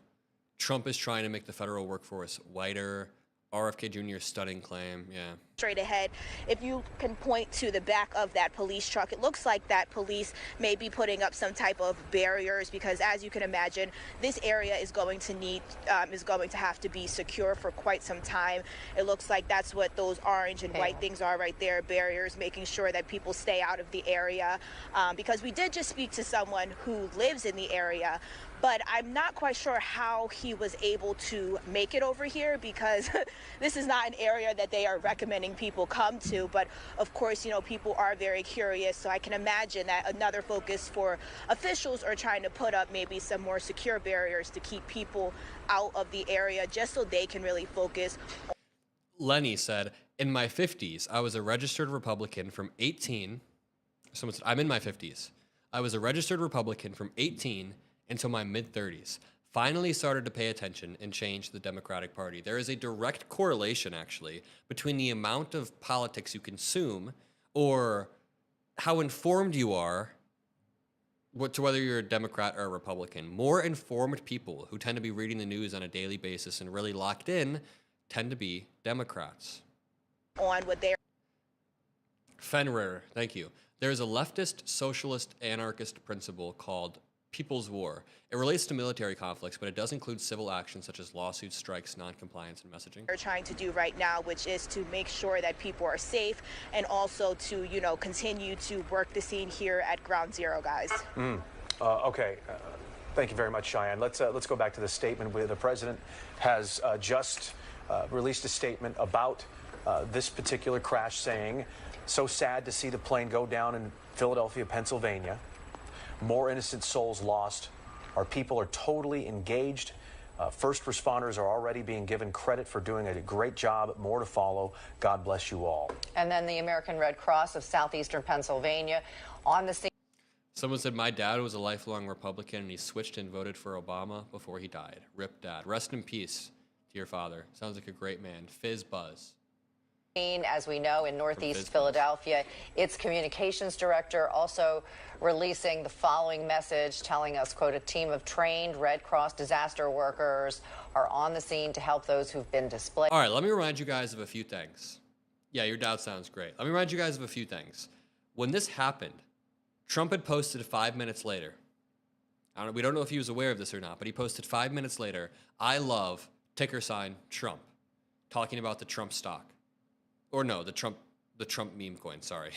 Trump is trying to make the federal workforce whiter. RFK Jr.'s stunning claim, yeah. Straight ahead, if you can point to the back of that police truck, it looks like that police may be putting up some type of barriers because, as you can imagine, this area is going to have to be secure for quite some time. It looks like that's what those orange and white things are right there, barriers, making sure that people stay out of the area. Because we did just speak to someone who lives in the area, but I'm not quite sure how he was able to make it over here because this is not an area that they are recommending people come to. But of course, you know, people are very curious. So I can imagine that another focus for officials are trying to put up maybe some more secure barriers to keep people out of the area just so they can really focus. Lenny said, in my 50s, I was a registered Republican from 18. Someone said, I'm in my 50s. I was a registered Republican from 18 until my mid-30s. Finally started to pay attention and change the Democratic Party. There is a direct correlation, actually, between the amount of politics you consume or how informed you are to whether you're a Democrat or a Republican. More informed people who tend to be reading the news on a daily basis and really locked in tend to be Democrats. On what they're... Fenrir, thank you. There's a leftist, socialist, anarchist principle called People's War. It relates to military conflicts, but it does include civil actions such as lawsuits, strikes, non-compliance, and messaging. They're trying to do right now, which is to make sure that people are safe and also to, you know, continue to work the scene here at Ground Zero, guys. Okay. Thank you very much, Cheyenne. Let's go back to the statement where the president has just released a statement about this particular crash, saying, "So sad to see the plane go down in Philadelphia, Pennsylvania. More innocent souls lost. Our people are totally engaged. First responders are already being given credit for doing a great job. More to follow. God bless you all." And then the American Red Cross of southeastern Pennsylvania on the scene. Someone said, my dad was a lifelong Republican and he switched and voted for Obama before he died. Rip Dad. Rest in peace to your father. Sounds like a great man. Fizz Buzz. As we know, in Northeast Philadelphia, its communications director also releasing the following message, telling us, quote, a team of trained Red Cross disaster workers are on the scene to help those who've been displaced. All right, let me remind you guys of a few things. Yeah, your dad sounds great. Let me remind you guys of a few things. When this happened, Trump had posted 5 minutes later. We don't know if he was aware of this or not, but he posted 5 minutes later, I love ticker sign Trump, talking about the Trump stock. Or no, the Trump meme coin, sorry.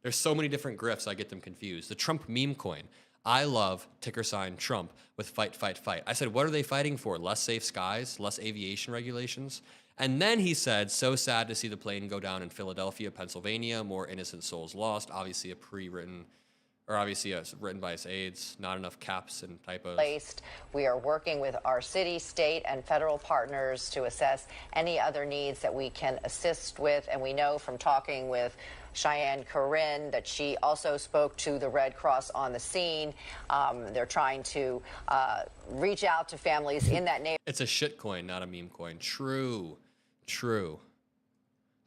There's so many different grifts, I get them confused. The Trump meme coin. I love ticker sign Trump with fight, fight, fight. I said, what are they fighting for? Less safe skies? Less aviation regulations? And then he said, so sad to see the plane go down in Philadelphia, Pennsylvania. More innocent souls lost. Obviously written by his aides. Not enough caps and typos. We are working with our city, state, and federal partners to assess any other needs that we can assist with. And we know from talking with Cheyenne Corinne that she also spoke to the Red Cross on the scene. They're trying to reach out to families in that neighborhood. It's a shit coin, not a meme coin. True.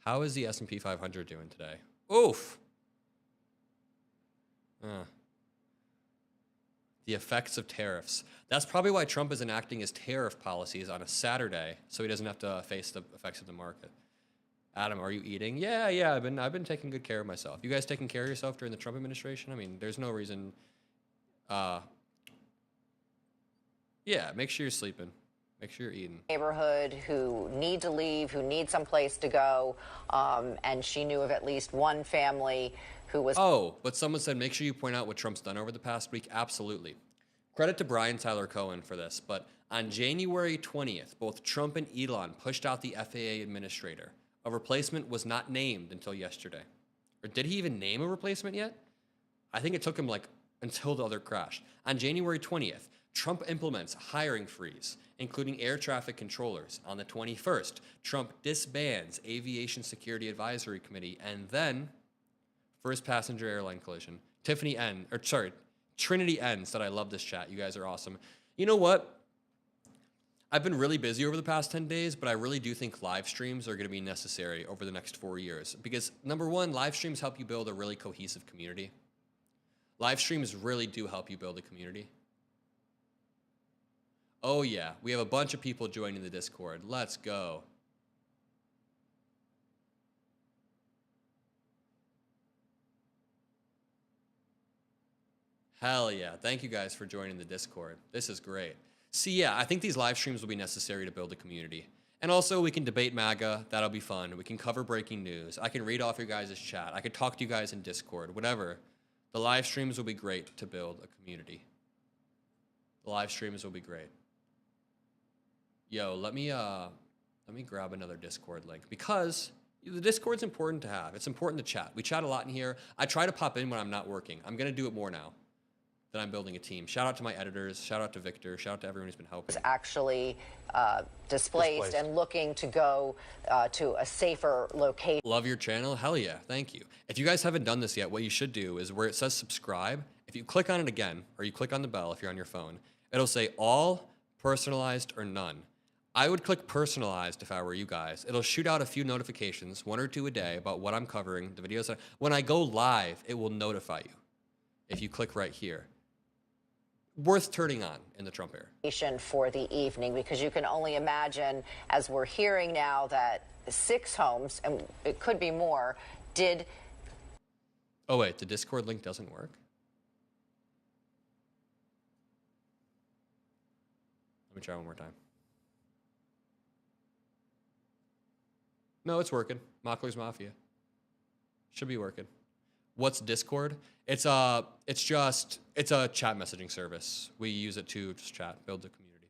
How is the S&P 500 doing today? Oof. The effects of tariffs. That's probably why Trump is enacting his tariff policies on a Saturday, so he doesn't have to face the effects of the market. Adam, are you eating? Yeah. I've been taking good care of myself. You guys taking care of yourself during the Trump administration? I mean, there's no reason. Yeah, make sure you're sleeping. Make sure you're eating. Neighborhood who need to leave, who need someplace to go, and she knew of at least one family who was. Oh, but someone said make sure you point out what Trump's done over the past week. Absolutely. Credit to Brian Tyler Cohen for this, but on January 20th, both Trump and Elon pushed out the FAA administrator. A replacement was not named until yesterday. Or did he even name a replacement yet? I think it took him until the other crash. On January 20th, Trump implements hiring freeze, including air traffic controllers. On the 21st, Trump disbands Aviation Security Advisory Committee, and then first passenger airline collision. Trinity N said, I love this chat. You guys are awesome. You know what? I've been really busy over the past 10 days, but I really do think live streams are going to be necessary over the next 4 years. Because number one, live streams help you build a really cohesive community. Live streams really do help you build a community. Oh yeah, we have a bunch of people joining the Discord. Let's go. Hell yeah. Thank you guys for joining the Discord. This is great. See, yeah, I think these live streams will be necessary to build a community. And also, we can debate MAGA. That'll be fun. We can cover breaking news. I can read off your guys' chat. I could talk to you guys in Discord, whatever. The live streams will be great to build a community. The live streams will be great. Yo, let me grab another Discord link because the Discord's important to have. It's important to chat. We chat a lot in here. I try to pop in when I'm not working. I'm going to do it more now that I'm building a team. Shout out to my editors. Shout out to Victor. Shout out to everyone who's been helping. Was actually displaced and looking to go to a safer location. Love your channel? Hell yeah. Thank you. If you guys haven't done this yet, what you should do is where it says subscribe, if you click on it again, or you click on the bell if you're on your phone, it'll say all, personalized, or none. I would click personalized if I were you guys. It'll shoot out a few notifications, 1 or 2 a day, about what I'm covering, the videos. When I go live, it will notify you if you click right here. Worth turning on in the Trump era. For the evening, because you can only imagine, as we're hearing now, that 6 homes, and it could be more, did. Oh, wait, the Discord link doesn't work? Let me try one more time. No, it's working. Mockler's Mafia. Should be working. What's Discord? It's a chat messaging service. We use it to just chat, build a community.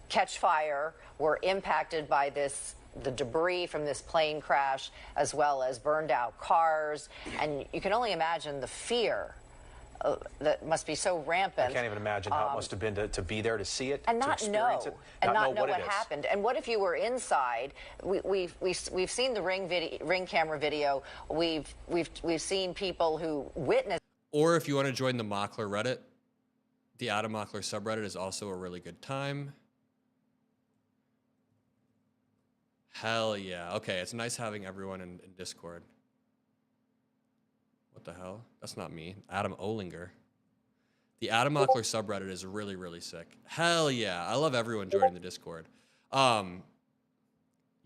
Catch fire, were impacted by the debris from this plane crash, as well as burned out cars. And you can only imagine the fear that must be so rampant. I can't even imagine how it must have been to be there, to see it, and to not experience know, it, and not know what what happened. And what if you were inside? We've seen the ring camera video. We've seen people who witnessed. Or if you want to join the Mockler Reddit, the Adam Mockler subreddit is also a really good time. Hell yeah. Okay, it's nice having everyone in Discord. What the hell? That's not me. Adam Olinger. The Adam Mockler subreddit is really, really sick. Hell yeah. I love everyone joining the Discord. You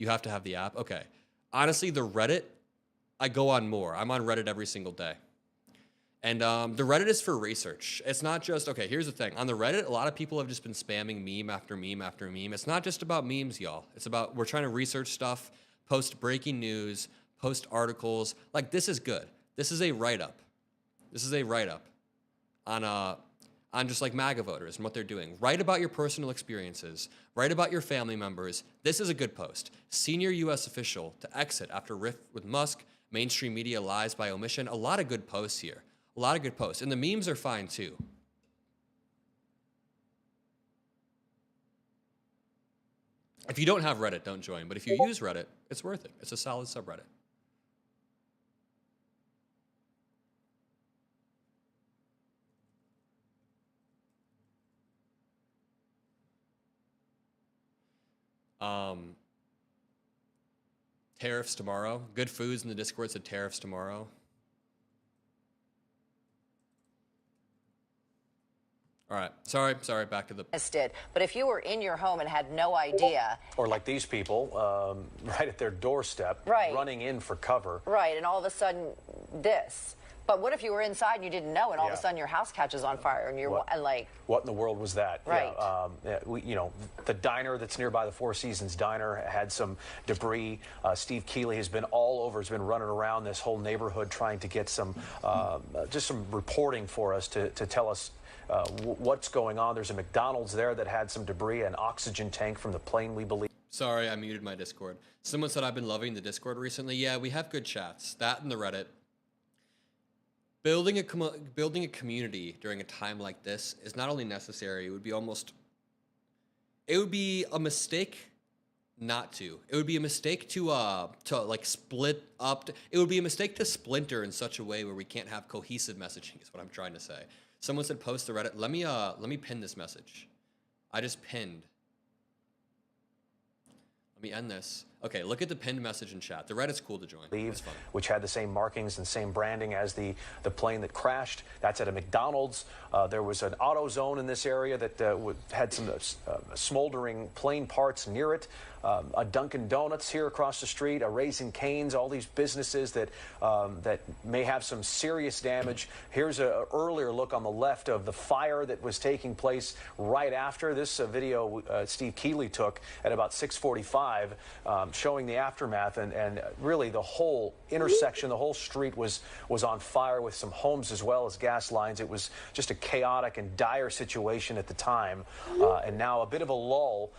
have to have the app? Okay. Honestly, the Reddit, I go on more. I'm on Reddit every single day. And the Reddit is for research. It's not just, okay, here's the thing. On the Reddit, a lot of people have just been spamming meme after meme after meme. It's not just about memes, y'all. It's about, we're trying to research stuff, post breaking news, post articles. Like, this is good. This is a write-up. This is a write-up on just like MAGA voters and what they're doing. Write about your personal experiences. Write about your family members. This is a good post. Senior U.S. official to exit after rift with Musk. Mainstream media lies by omission. A lot of good posts here. A lot of good posts. And the memes are fine too. If you don't have Reddit, don't join. But if you use Reddit, it's worth it. It's a solid subreddit. Tariffs tomorrow. Good Foods in the Discord said tariffs tomorrow. All right. Sorry. Back to the... Did. But if you were in your home and had no idea... Or like these people, right at their doorstep, right, running in for cover. Right, and all of a sudden, this. But what if you were inside and you didn't know, and all of a sudden your house catches on fire, and you're like... What in the world was that? Right. Yeah, the diner that's nearby, the Four Seasons Diner, had some debris. Steve Keeley has been all over, has been running around this whole neighborhood trying to get some, just some reporting for us to tell us what's going on. There's a McDonald's there that had some debris, an oxygen tank from the plane, we believe. Sorry, I muted my Discord. Someone said I've been loving the Discord recently. Yeah, we have good chats. That and the Reddit. Building a community during a time like this is not only necessary, it would be a mistake not to. It would be a mistake to like split up. It would be a mistake to splinter in such a way where we can't have cohesive messaging is what I'm trying to say. Someone said post the Reddit. Let me pin this message. I just pinned. Let me end this. Okay, look at the pinned message in chat. The Reddit's cool to join. It's fun. Which had the same markings and same branding as the plane that crashed. That's at a McDonald's. There was an AutoZone in this area that had some smoldering plane parts near it. A Dunkin' Donuts here across the street, a Raising Cane's, all these businesses that may have some serious damage. Here's an earlier look on the left of the fire that was taking place right after. This video Steve Keeley took at about 6:45, showing the aftermath, and really the whole intersection, the whole street was on fire with some homes as well as gas lines. It was just a chaotic and dire situation at the time, and now a bit of a lull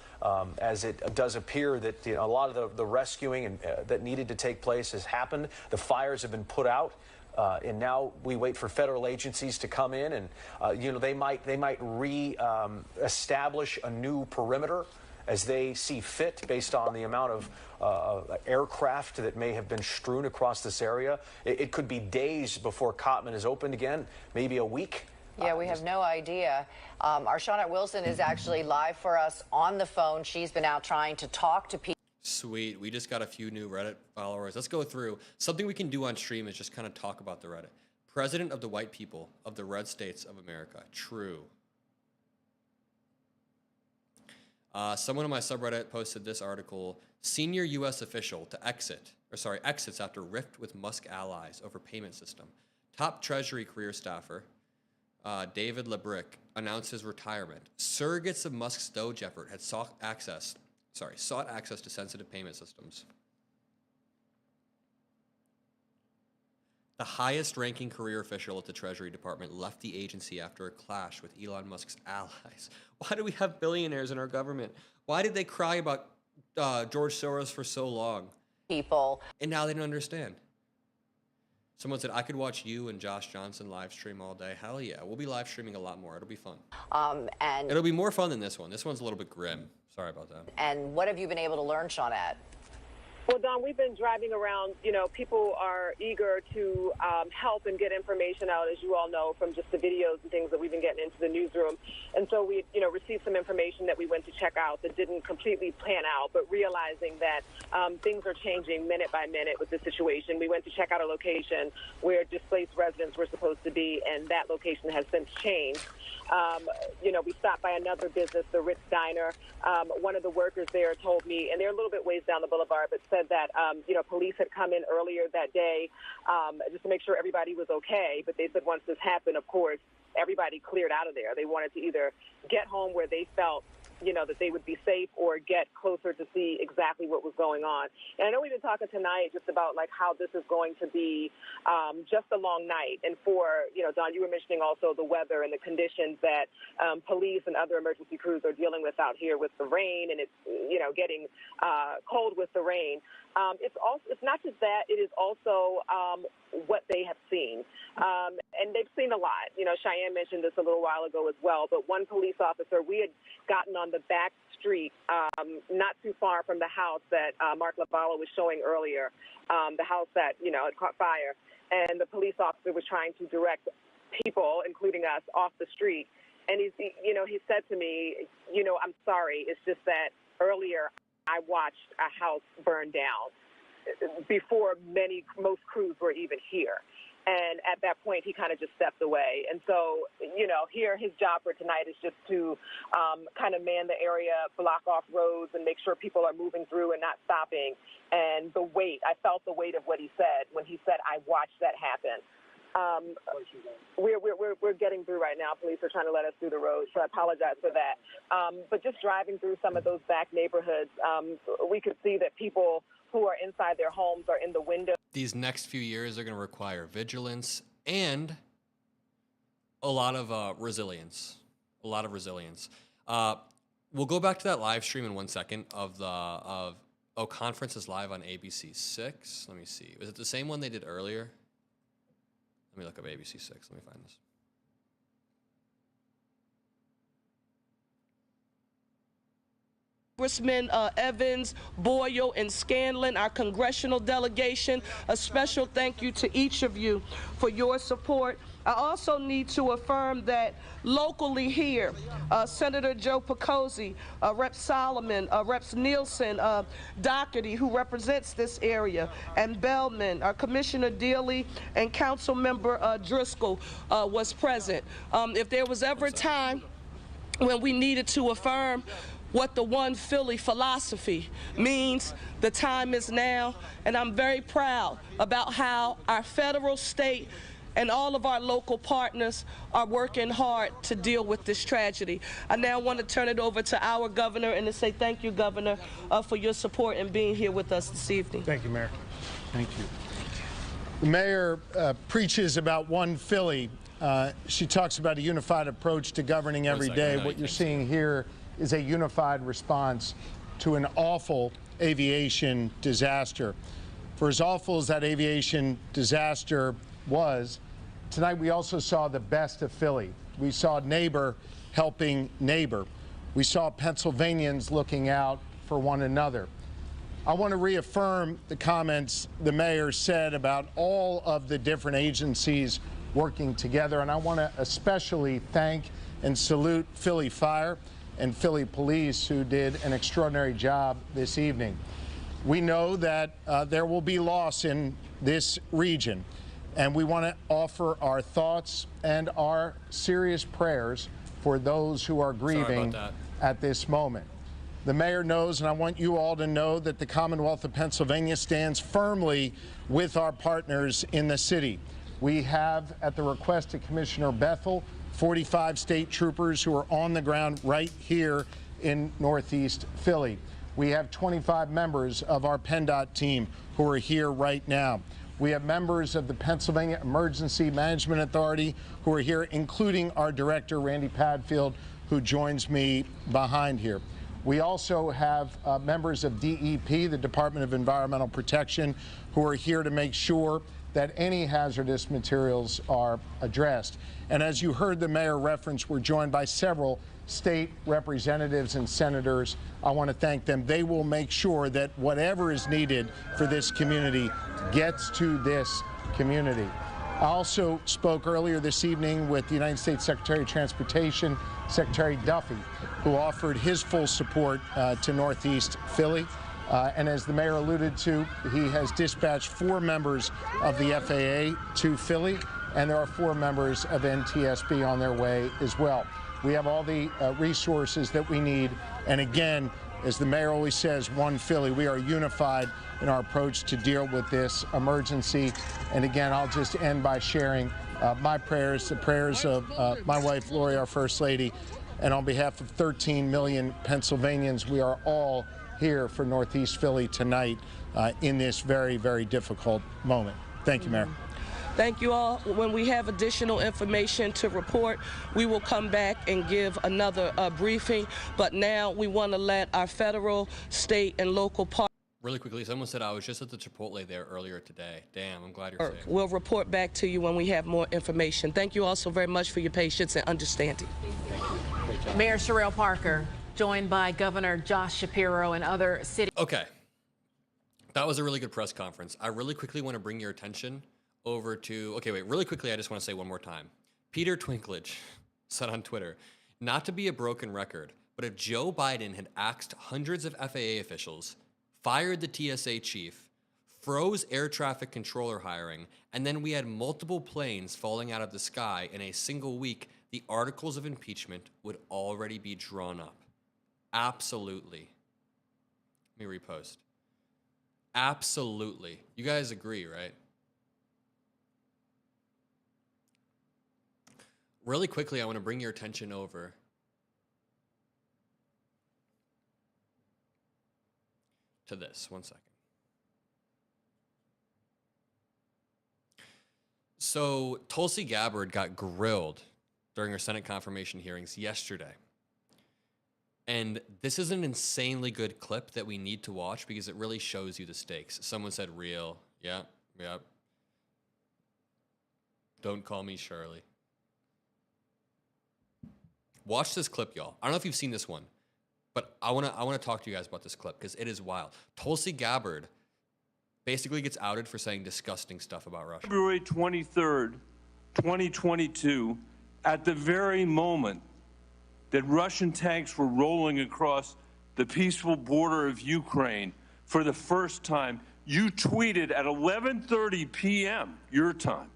as it does appear that a lot of the rescuing and that needed to take place has happened. The fires have been put out. And now we wait for federal agencies to come in, and they might establish a new perimeter as they see fit based on the amount of aircraft that may have been strewn across this area. It could be days before Cottman is opened again, maybe a week. Yeah, we have no idea. Our Shawnette Wilson is actually live for us on the phone. She's been out trying to talk to people. Sweet. We just got a few new Reddit followers. Let's go through. Something we can do on stream is just kind of talk about the Reddit. President of the white people of the red states of America. True. Someone on my subreddit posted this article. Senior U.S. official to exits after rift with Musk allies over payment system. Top Treasury career staffer, David LeBrick, announced his retirement. Surrogates of Musk's Doge effort had sought access to sensitive payment systems. The highest-ranking career official at the Treasury Department left the agency after a clash with Elon Musk's allies. Why do we have billionaires in our government? Why did they cry about George Soros for so long? People. And now they don't understand. Someone said, I could watch you and Josh Johnson live stream all day. Hell yeah. We'll be live streaming a lot more. It'll be fun. And it'll be more fun than this one. This one's a little bit grim. Sorry about that. And what have you been able to learn, Shawnette? Well, Don, we've been driving around. People are eager to help and get information out, as you all know, from just the videos and things that we've been getting into the newsroom. And so we, received some information that we went to check out that didn't completely pan out, but realizing that things are changing minute by minute with the situation. We went to check out a location where displaced residents were supposed to be, and that location has since changed. We stopped by another business, the Ritz Diner. One of the workers there told me, and they're a little bit ways down the boulevard, but said that, police had come in earlier that day just to make sure everybody was okay. But they said once this happened, of course, everybody cleared out of there. They wanted to either get home where they felt that they would be safe or get closer to see exactly what was going on. And I know we've been talking tonight just about how this is going to be just a long night. And for, Don, you were mentioning also the weather and the conditions that police and other emergency crews are dealing with out here with the rain, and it's, getting cold with the rain. It's not just that, it is also what they have seen. And they've seen a lot. Cheyenne mentioned this a little while ago as well, but one police officer, we had gotten on the back street not too far from the house that Mark Lavallo was showing earlier, the house that, had caught fire. And the police officer was trying to direct people, including us, off the street. And he said to me, I'm sorry, it's just that earlier I watched a house burn down. before most crews were even here. And at that point, he kind of just stepped away. And so, here his job for tonight is just to kind of man the area, block off roads, and make sure people are moving through and not stopping. And the weight, I felt the weight of what he said when he said, "I watched that happen." We're getting through right now. Police are trying to let us through the road, so I apologize for that. But just driving through some of those back neighborhoods, we could see that people who are inside their homes are in the window. These next few years are going to require vigilance and a lot of resilience. A lot of resilience. We'll go back to that live stream in 1 second conference is live on ABC 6. Let me see. Was it the same one they did earlier? Let me look up ABC 6. Let me find this. Congressman Evans, Boyle, and Scanlon, our congressional delegation. A special thank you to each of you for your support. I also need to affirm that locally here, Senator Joe Picozzi, Rep. Solomon, Reps. Nielsen, Doherty, who represents this area, and Bellman, Commissioner Dealey, and Council Member Driscoll was present. If there was ever a time when we needed to affirm what the One Philly philosophy means, the time is now, and I'm very proud about how our federal, state, and all of our local partners are working hard to deal with this tragedy. I now want to turn it over to our governor and to say thank you, Governor, for your support and being here with us this evening. Thank you, Mayor. Thank you. The mayor preaches about One Philly. She talks about a unified approach to governing every day. What you're seeing here is a unified response to an awful aviation disaster. For as awful as that aviation disaster was, tonight we also saw the best of Philly. We saw neighbor helping neighbor. We saw Pennsylvanians looking out for one another. I want to reaffirm the comments the mayor said about all of the different agencies working together, and I want to especially thank and salute Philly Fire and Philly Police, who did an extraordinary job this evening. We know that there will be loss in this region, and we want to offer our thoughts and our serious prayers for those who are grieving at this moment. The mayor knows, and I want you all to know, that the Commonwealth of Pennsylvania stands firmly with our partners in the city. We have, at the request of Commissioner Bethel, 45 state troopers who are on the ground right here in Northeast Philly. We have 25 members of our PennDOT team who are here right now. We have members of the Pennsylvania Emergency Management Authority who are here, including our director, Randy Padfield, who joins me behind here. We also have members of DEP, the Department of Environmental Protection, who are here to make sure that any hazardous materials are addressed. And as you heard the mayor reference, we're joined by several state representatives and senators. I want to thank them. They will make sure that whatever is needed for this community gets to this community. I also spoke earlier this evening with the United States Secretary of Transportation, Secretary Duffy, who offered his full support to Northeast Philly. And as the mayor alluded to, he has dispatched 4 members of the FAA to Philly, and there are 4 members of NTSB on their way as well. We have all the resources that we need. And again, as the mayor always says, One Philly, we are unified in our approach to deal with this emergency. And again, I'll just end by sharing my prayers, the prayers of my wife, Lori, our First Lady, and on behalf of 13 million Pennsylvanians, we are all here for Northeast Philly tonight in this very, very difficult moment. Thank you, Mayor. Thank you all. When we have additional information to report, we will come back and give another briefing. But now we want to let our federal, state, and local partners. Really quickly, someone said I was just at the Chipotle there earlier today. Damn, I'm glad you're safe. We'll report back to you when we have more information. Thank you all so very much for your patience and understanding. Mayor Sherrill Parker, joined by Governor Josh Shapiro and other city. Okay, that was a really good press conference. I really quickly want to bring your attention over to, okay, wait, really quickly, I just want to say one more time. Peter Twinklage said on Twitter, not to be a broken record, but if Joe Biden had axed hundreds of FAA officials, fired the TSA chief, froze air traffic controller hiring, and then we had multiple planes falling out of the sky in a single week, the articles of impeachment would already be drawn up. Absolutely. Let me repost. Absolutely. You guys agree, right? Really quickly, I want to bring your attention over to this. 1 second. So Tulsi Gabbard got grilled during her Senate confirmation hearings yesterday. And this is an insanely good clip that we need to watch because it really shows you the stakes. Someone said real. Yeah, yeah. Don't call me Shirley. Watch this clip, y'all. I don't know if you've seen this one, but I want to talk to you guys about this clip because it is wild. Tulsi Gabbard basically gets outed for saying disgusting stuff about Russia. February 23rd, 2022, at the very moment that Russian tanks were rolling across the peaceful border of Ukraine for the first time, you tweeted at 11:30 p.m. your time,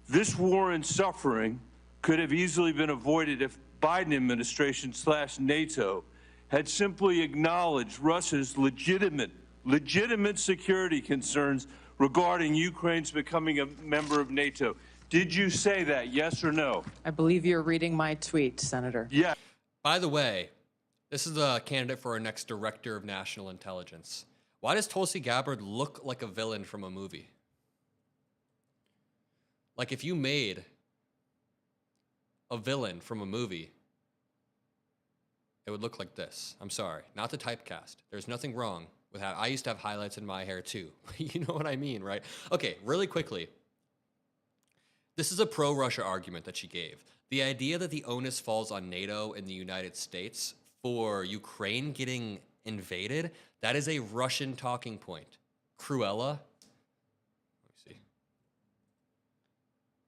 "This war and suffering could have easily been avoided if Biden administration / NATO had simply acknowledged Russia's legitimate security concerns regarding Ukraine's becoming a member of NATO." Did you say that, yes or no? I believe you're reading my tweet, Senator. Yeah. By the way, this is a candidate for our next Director of National Intelligence. Why does Tulsi Gabbard look like a villain from a movie? Like if you made a villain from a movie, it would look like this. I'm sorry, not the typecast. There's nothing wrong with how I used to have highlights in my hair too. You know what I mean, right? Okay, really quickly. This is a pro-Russia argument that she gave. The idea that the onus falls on NATO and the United States for Ukraine getting invaded, that is a Russian talking point. Cruella. Let me see.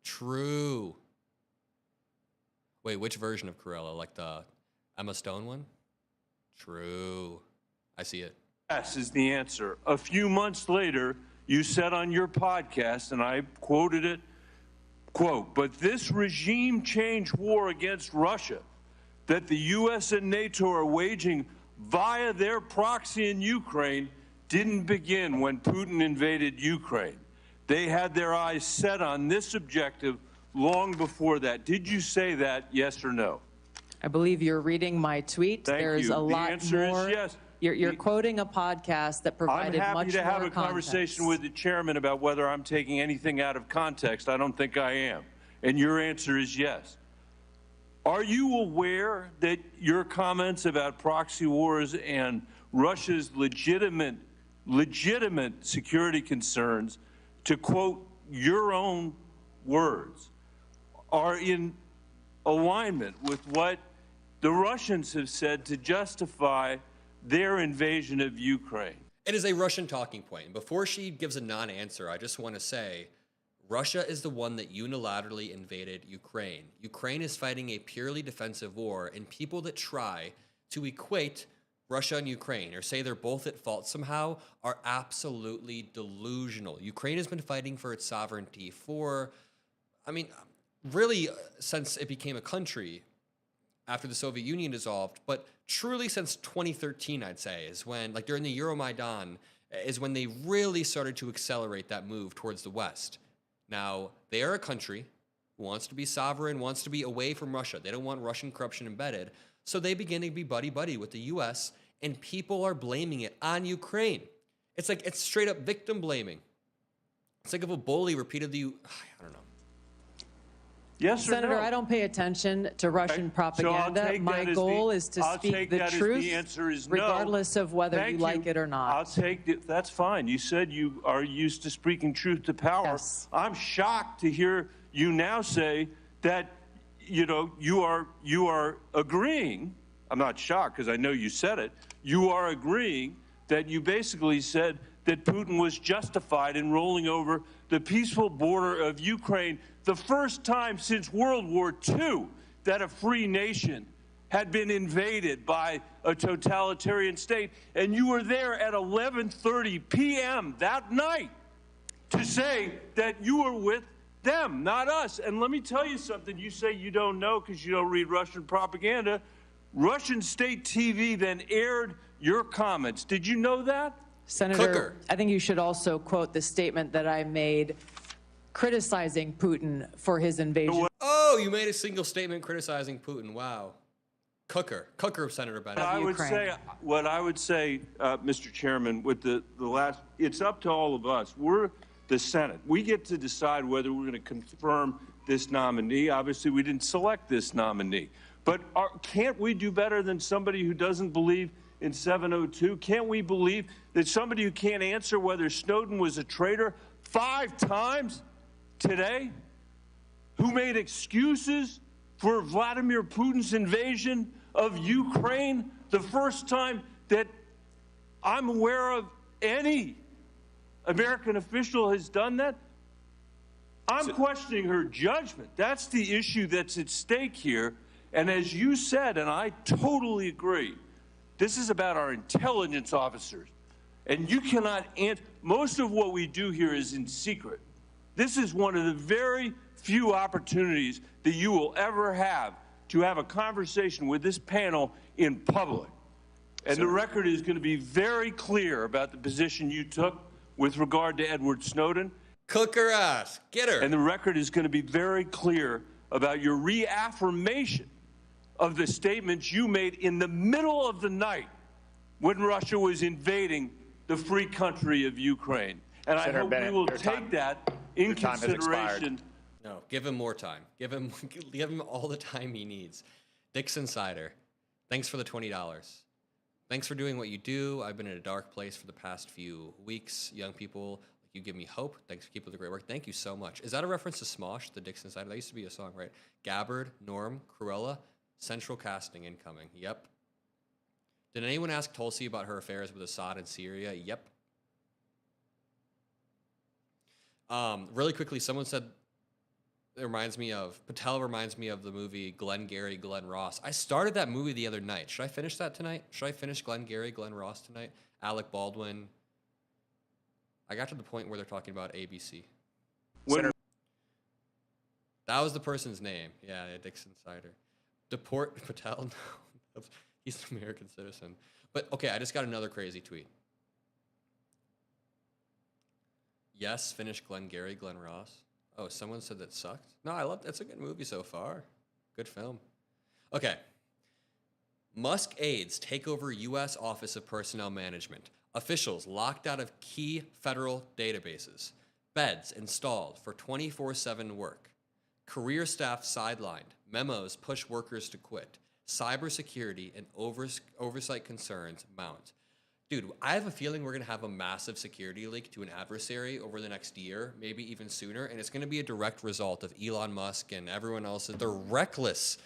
True. Wait, which version of Cruella? Like the Emma Stone one? True. I see it. Yes is the answer. A few months later, you said on your podcast, and I quoted it, quote, "But this regime change war against Russia that the U.S. and NATO are waging via their proxy in Ukraine didn't begin when Putin invaded Ukraine. They had their eyes set on this objective long before that." Did you say that, yes or no? I believe you're reading my tweet. Thank There's you. a lot the answer more. is yes. You're quoting a podcast that provided much more I'm happy to have a context. conversation with the chairman about whether I'm taking anything out of context. I don't think I am. And your answer is yes. Are you aware that your comments about proxy wars and Russia's legitimate security concerns, to quote your own words, are in alignment with what the Russians have said to justify their invasion of Ukraine? It is a Russian talking point. Before she gives a non-answer, I just want to say Russia is the one that unilaterally invaded Ukraine. Ukraine is fighting a purely defensive war, and people that try to equate Russia and Ukraine or say they're both at fault somehow are absolutely delusional. Ukraine has been fighting for its sovereignty for, really since it became a country after the Soviet Union dissolved, but truly since 2013, I'd say, is when, like during the Euromaidan, is when they really started to accelerate that move towards the West. Now, they are a country who wants to be sovereign, wants to be away from Russia. They don't want Russian corruption embedded. So they begin to be buddy-buddy with the U.S., and people are blaming it on Ukraine. It's like, it's straight up victim blaming. It's like if a bully repeatedly, I don't know. Yes or Senator, no? I don't pay attention to Russian propaganda. My goal is to speak the truth, the answer is regardless no. of whether you like it or not. I'll take it. That's fine. You said you are used to speaking truth to power. Yes. I'm shocked to hear you now say that, you are agreeing. I'm not shocked because I know you said it. You are agreeing that you basically said that Putin was justified in rolling over the peaceful border of Ukraine, the first time since World War II that a free nation had been invaded by a totalitarian state, and you were there at 11:30 p.m. that night to say that you were with them, not us. And let me tell you something. You say you don't know because you don't read Russian propaganda. Russian state TV then aired your comments. Did you know that? Senator, I think you should also quote the statement that I made criticizing Putin for his invasion. Oh, you made a single statement criticizing Putin. Wow. Cooker, Senator Bennett. What I would say, Mr. Chairman, with the last, it's up to all of us. We're the Senate. We get to decide whether we're going to confirm this nominee. Obviously, we didn't select this nominee. But can't we do better than somebody who doesn't believe in 702? Can't we believe that somebody who can't answer whether Snowden was a traitor 5 times today, who made excuses for Vladimir Putin's invasion of Ukraine, the first time that I'm aware of any American official has done that? I'm questioning her judgment. That's the issue that's at stake here. And as you said, and I totally agree, this is about our intelligence officers. And you cannot answer. Most of what we do here is in secret. This is one of the very few opportunities that you will ever have to have a conversation with this panel in public. And the record is going to be very clear about the position you took with regard to Edward Snowden. Cook her ass. Get her. And the record is going to be very clear about your reaffirmation of the statements you made in the middle of the night when Russia was invading the free country of Ukraine. And I hope we will take that in consideration. No, give him more time. Give him all the time he needs. Dick's Insider, thanks for the $20. Thanks for doing what you do. I've been in a dark place for the past few weeks. Young people, you give me hope. Thanks for keeping the great work. Thank you so much. Is that a reference to Smosh, the Dick's Insider? That used to be a song, right? Gabbard, Norm, Cruella, Central Casting incoming. Yep. Did anyone ask Tulsi about her affairs with Assad in Syria? Yep. Really quickly, someone said, Patel reminds me of the movie Glengarry, Glen Ross. I started that movie the other night. Should I finish that tonight? Should I finish Glengarry, Glen Ross tonight? Alec Baldwin. I got to the point where they're talking about ABC. That was the person's name. Yeah, Dick's Insider. Deport Patel? No, he's an American citizen. But okay, I just got another crazy tweet. Yes, finish Glengarry, Glen Ross. Oh, someone said that sucked? No, I love that's a good movie so far. Good film. Okay. Musk aides take over U.S. Office of Personnel Management. Officials locked out of key federal databases. Beds installed for 24/7 work. Career staff sidelined. Memos push workers to quit. Cybersecurity and oversight concerns mount. Dude, I have a feeling we're going to have a massive security leak to an adversary over the next year, maybe even sooner, and it's going to be a direct result of Elon Musk and everyone else. They're reckless.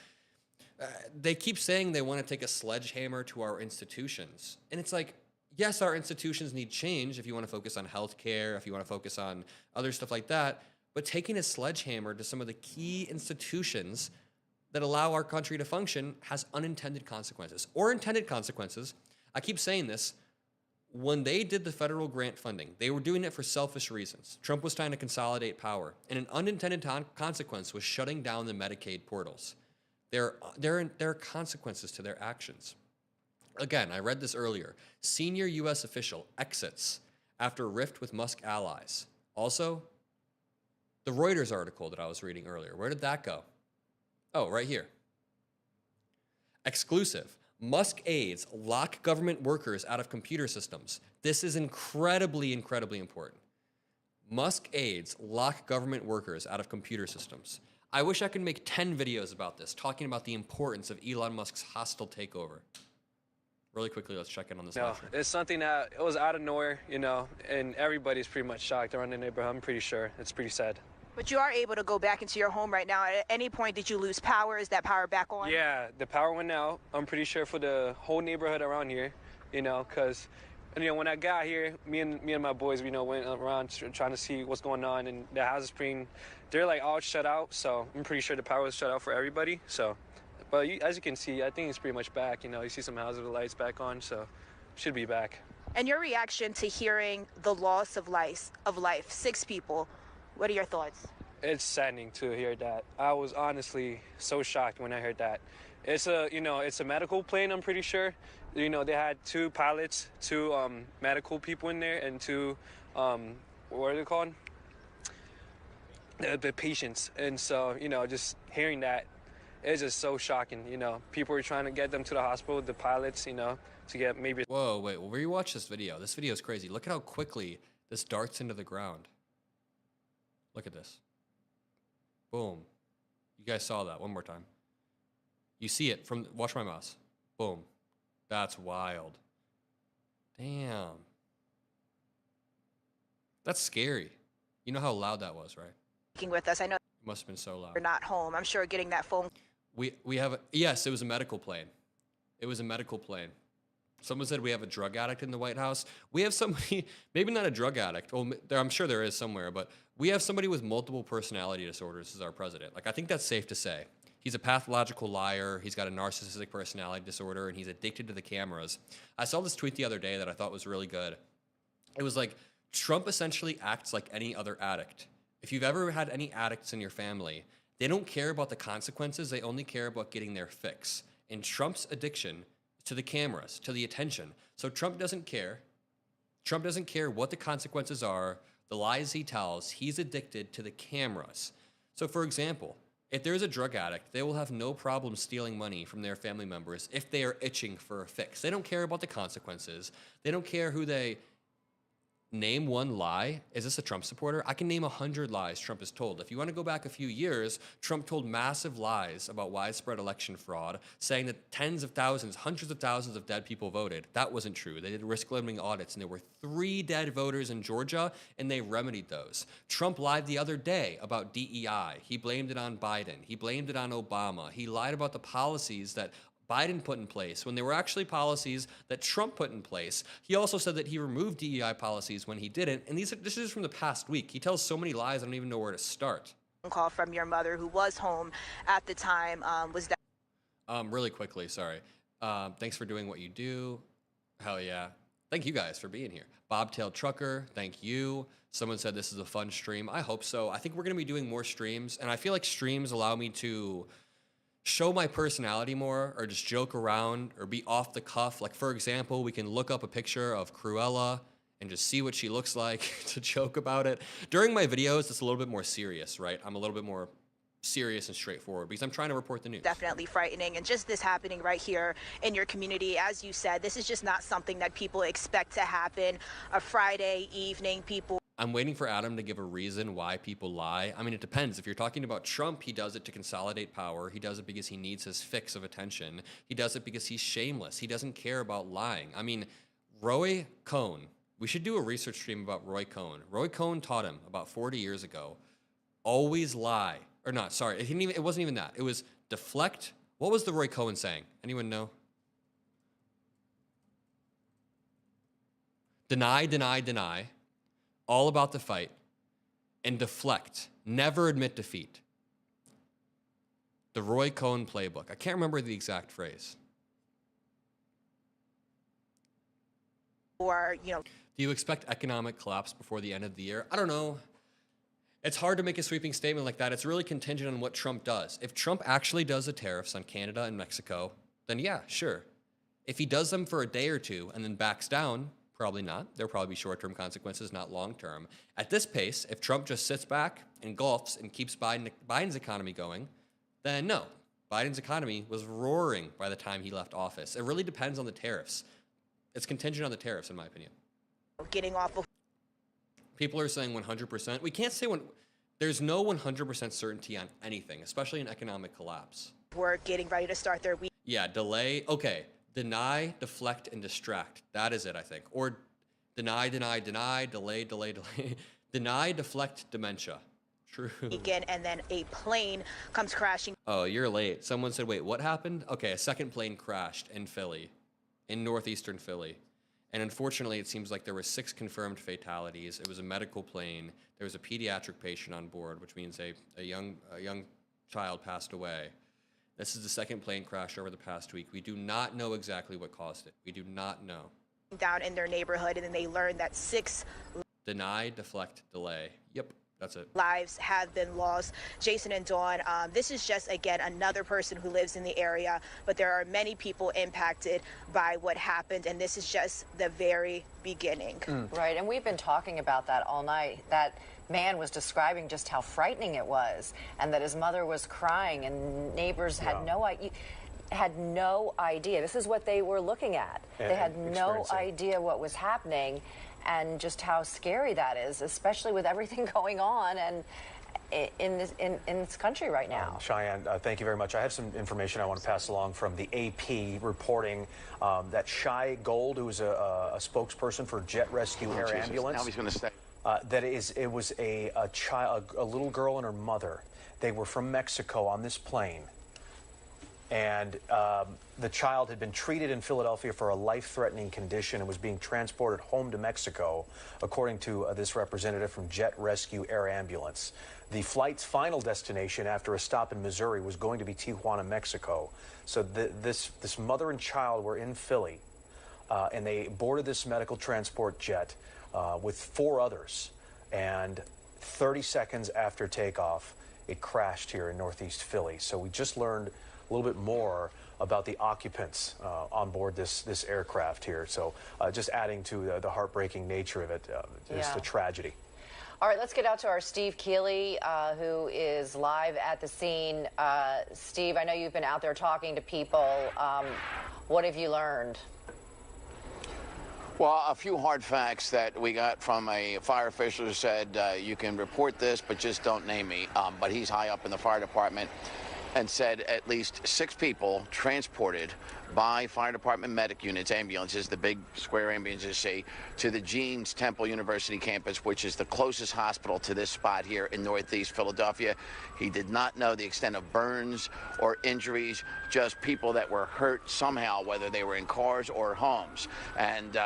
They keep saying they want to take a sledgehammer to our institutions. And it's like, yes, our institutions need change if you want to focus on healthcare, if you want to focus on other stuff like that, but taking a sledgehammer to some of the key institutions that allow our country to function has unintended consequences. Or intended consequences. I keep saying this. When they did the federal grant funding, they were doing it for selfish reasons. Trump was trying to consolidate power, and an unintended consequence was shutting down the Medicaid portals. There are consequences to their actions. Again, I read this earlier. Senior U.S. official exits after rift with Musk allies. Also, the Reuters article that I was reading earlier, where did that go? Oh, right here. Exclusive. Musk aides lock government workers out of computer systems. This is incredibly, incredibly important. Musk aides lock government workers out of computer systems. I wish I could make 10 videos about this, talking about the importance of Elon Musk's hostile takeover. Really quickly, let's check in on this. No, it's something that it was out of nowhere, you know, and everybody's pretty much shocked around the neighborhood. I'm pretty sure. It's pretty sad. But you are able to go back into your home right now. At any point, did you lose power? Is that power back on? Yeah, the power went out. I'm pretty sure for the whole neighborhood around here, you know, because, you know, when I got here, me and my boys, you know, went around trying to see what's going on, and the houses they're like all shut out. So I'm pretty sure the power was shut out for everybody. So, But as you can see, I think it's pretty much back. You know, you see some hazard lights back on, so should be back. And your reaction to hearing the loss of life, 6 people, what are your thoughts? It's saddening to hear that. I was honestly so shocked when I heard that. It's a medical plane, I'm pretty sure. You know, they had 2 pilots, 2 medical people in there, and 2, what are they called? The patients. And so, you know, just hearing that, it's just so shocking. You know, people were trying to get them to the hospital, the pilots, you know, to get maybe. Whoa, wait, well, rewatch this video. This video is crazy. Look at how quickly this darts into the ground. Look at this. Boom. You guys saw that. One more time. You see it from, watch my mouse. Boom. That's wild. Damn. That's scary. You know how loud that was, right? With us, I know It must have been so loud. you're not home. I'm sure getting that phone. We have, yes, it was a medical plane. It was a medical plane. Someone said we have a drug addict in the White House. We have somebody, maybe not a drug addict. Well, I'm sure there is somewhere, but we have somebody with multiple personality disorders as our president. Like, I think that's safe to say. He's a pathological liar. He's got a narcissistic personality disorder, and he's addicted to the cameras. I saw this tweet the other day that I thought was really good. It was like, Trump essentially acts like any other addict. If you've ever had any addicts in your family, they don't care about the consequences. They only care about getting their fix. And Trump's addiction to the cameras, to the attention. So Trump doesn't care. Trump doesn't care what the consequences are, the lies he tells. He's addicted to the cameras. So for example, if there's a drug addict, they will have no problem stealing money from their family members if they are itching for a fix. They don't care about the consequences. They don't care who they name one lie. Is this a Trump supporter? I can name 100 lies Trump has told. If you want to go back a few years, Trump told massive lies about widespread election fraud, saying that tens of thousands, hundreds of thousands of dead people voted. That wasn't true. They did risk-limiting audits, and there were 3 dead voters in Georgia, and they remedied those. Trump lied the other day about DEI. He blamed it on Biden. He blamed it on Obama. He lied about the policies that Biden put in place when they were actually policies that Trump put in place. He also said that he removed DEI policies when he didn't. And this is from the past week. He tells so many lies, I don't even know where to start. Call from your mother who was home at the time was that. Really quickly, sorry. Thanks for doing what you do. Hell yeah. Thank you guys for being here. Bobtail Trucker, thank you. Someone said this is a fun stream. I hope so. I think we're going to be doing more streams. And I feel like streams allow me to show my personality more, or just joke around, or be off the cuff. Like, for example, we can look up a picture of Cruella and just see what she looks like to joke about it. During my videos, it's a little bit more serious, right? I'm a little bit more serious and straightforward because I'm trying to report the news. Definitely frightening. And just this happening right here in your community, as you said, this is just not something that people expect to happen. A Friday evening, people. I'm waiting for Adam to give a reason why people lie. I mean, it depends. If you're talking about Trump, he does it to consolidate power. He does it because he needs his fix of attention. He does it because he's shameless. He doesn't care about lying. I mean, Roy Cohn, we should do a research stream about Roy Cohn. Roy Cohn taught him about 40 years ago, always lie. Or not, sorry, it wasn't even that. It was deflect. What was the Roy Cohn saying? Anyone know? Deny, deny, deny. All about the fight, and deflect. Never admit defeat. The Roy Cohn playbook. I can't remember the exact phrase. Or, you know. Do you expect economic collapse before the end of the year? I don't know. It's hard to make a sweeping statement like that. It's really contingent on what Trump does. If Trump actually does the tariffs on Canada and Mexico, then yeah, sure. If he does them for a day or two and then backs down, probably not. There'll probably be short-term consequences, not long-term. At this pace, if Trump just sits back and gulps and keeps Biden's economy going, then no. Biden's economy was roaring by the time he left office. It really depends on the tariffs. It's contingent on the tariffs, in my opinion. Getting off of. People are saying 100%. We can't say when. There's no 100% certainty on anything, especially an economic collapse. We're getting ready to start their week. Yeah, delay. Okay. Deny, deflect, and distract. That is it, I think. Or deny, deny, deny, delay, delay, delay. Deny, deflect, dementia. True. Weekend, and then a plane comes crashing. Oh, you're late. Someone said, wait, what happened? Okay, a second plane crashed in Philly, in northeastern Philly. And unfortunately, it seems like there were 6 confirmed fatalities. It was a medical plane. There was a pediatric patient on board, which means a young child passed away. This is the second plane crash over the past week. We do not know exactly what caused it. We do not know. Down in their neighborhood, and then they learned that 6 Deny, deflect, delay. Yep, that's it. lives have been lost. Jason and Dawn, this is just, again, another person who lives in the area, but there are many people impacted by what happened, and this is just the very beginning. Right, and we've been talking about that all night. That man was describing just how frightening it was, and that his mother was crying, and neighbors had no idea. This is what they were looking at. They had no idea what was happening, and just how scary that is, especially with everything going on and in this country right now. Cheyenne, thank you very much. I have some information I want to pass along from the AP reporting that Shy Gold, who is a spokesperson for Jet Rescue Air Ambulance, Now he's going to stay. it was a little girl and her mother. They were from Mexico on this plane. And the child had been treated in Philadelphia for a life-threatening condition and was being transported home to Mexico, according to this representative from Jet Rescue Air Ambulance. The flight's final destination after a stop in Missouri was going to be Tijuana, Mexico. So this mother and child were in Philly, and they boarded this medical transport jet with 4 others. And 30 seconds after takeoff, it crashed here in Northeast Philly. So we just learned a little bit more about the occupants on board this aircraft here. So just adding to the heartbreaking nature of it, just a tragedy. All right, let's get out to our Steve Keeley, who is live at the scene. Steve, I know you've been out there talking to people. What have you learned? Well, a few hard facts that we got from a fire official who said, you can report this, but just don't name me. But he's high up in the fire department, and said at least 6 people transported by fire department medic units, ambulances, the big square ambulances, say, to the Jeans Temple University campus, which is the closest hospital to this spot here in Northeast Philadelphia. He did not know the extent of burns or injuries, just people that were hurt somehow, whether they were in cars or homes. And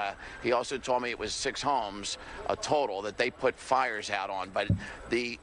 he also told me it was 6 homes, a total, that they put fires out on. But the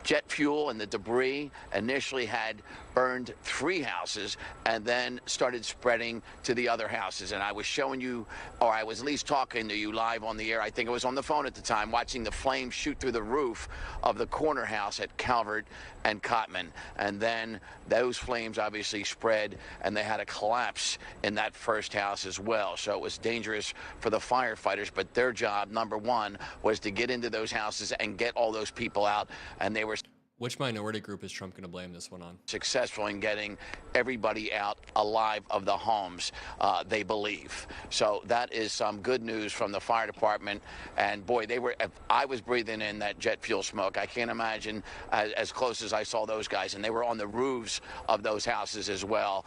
jet fuel and the debris initially had burned 3 houses and then started spreading to the other houses. And I was showing you, or I was at least talking to you live on the air, I think it was on the phone at the time, watching the flames shoot through the roof of the corner house at Calvert and Cotman. And then those flames obviously spread, and they had a collapse in that first house as well. So it was dangerous for the firefighters, but their job, number one, was to get into those houses and get all those people out. And they were... Which minority group is Trump going to blame this one on? Successful in getting everybody out alive of the homes, they believe. So that is some good news from the fire department. And boy, they were, if I was breathing in that jet fuel smoke, I can't imagine as close as I saw those guys. And they were on the roofs of those houses as well,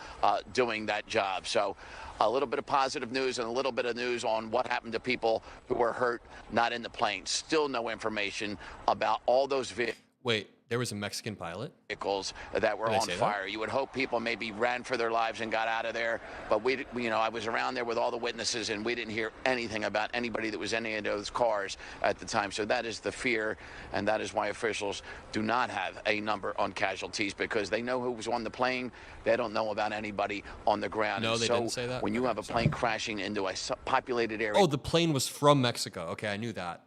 doing that job. So a little bit of positive news and a little bit of news on what happened to people who were hurt, not in the plane. Still no information about all those vehicles. Wait, there was a Mexican pilot? Vehicles that were on fire. You would hope people maybe ran for their lives and got out of there. But we, you know, I was around there with all the witnesses, and we didn't hear anything about anybody that was in any of those cars at the time. So that is the fear, and that is why officials do not have a number on casualties, because they know who was on the plane. They don't know about anybody on the ground. No, they didn't say that? When you have a plane crashing into a populated area. Oh, the plane was from Mexico. Okay, I knew that.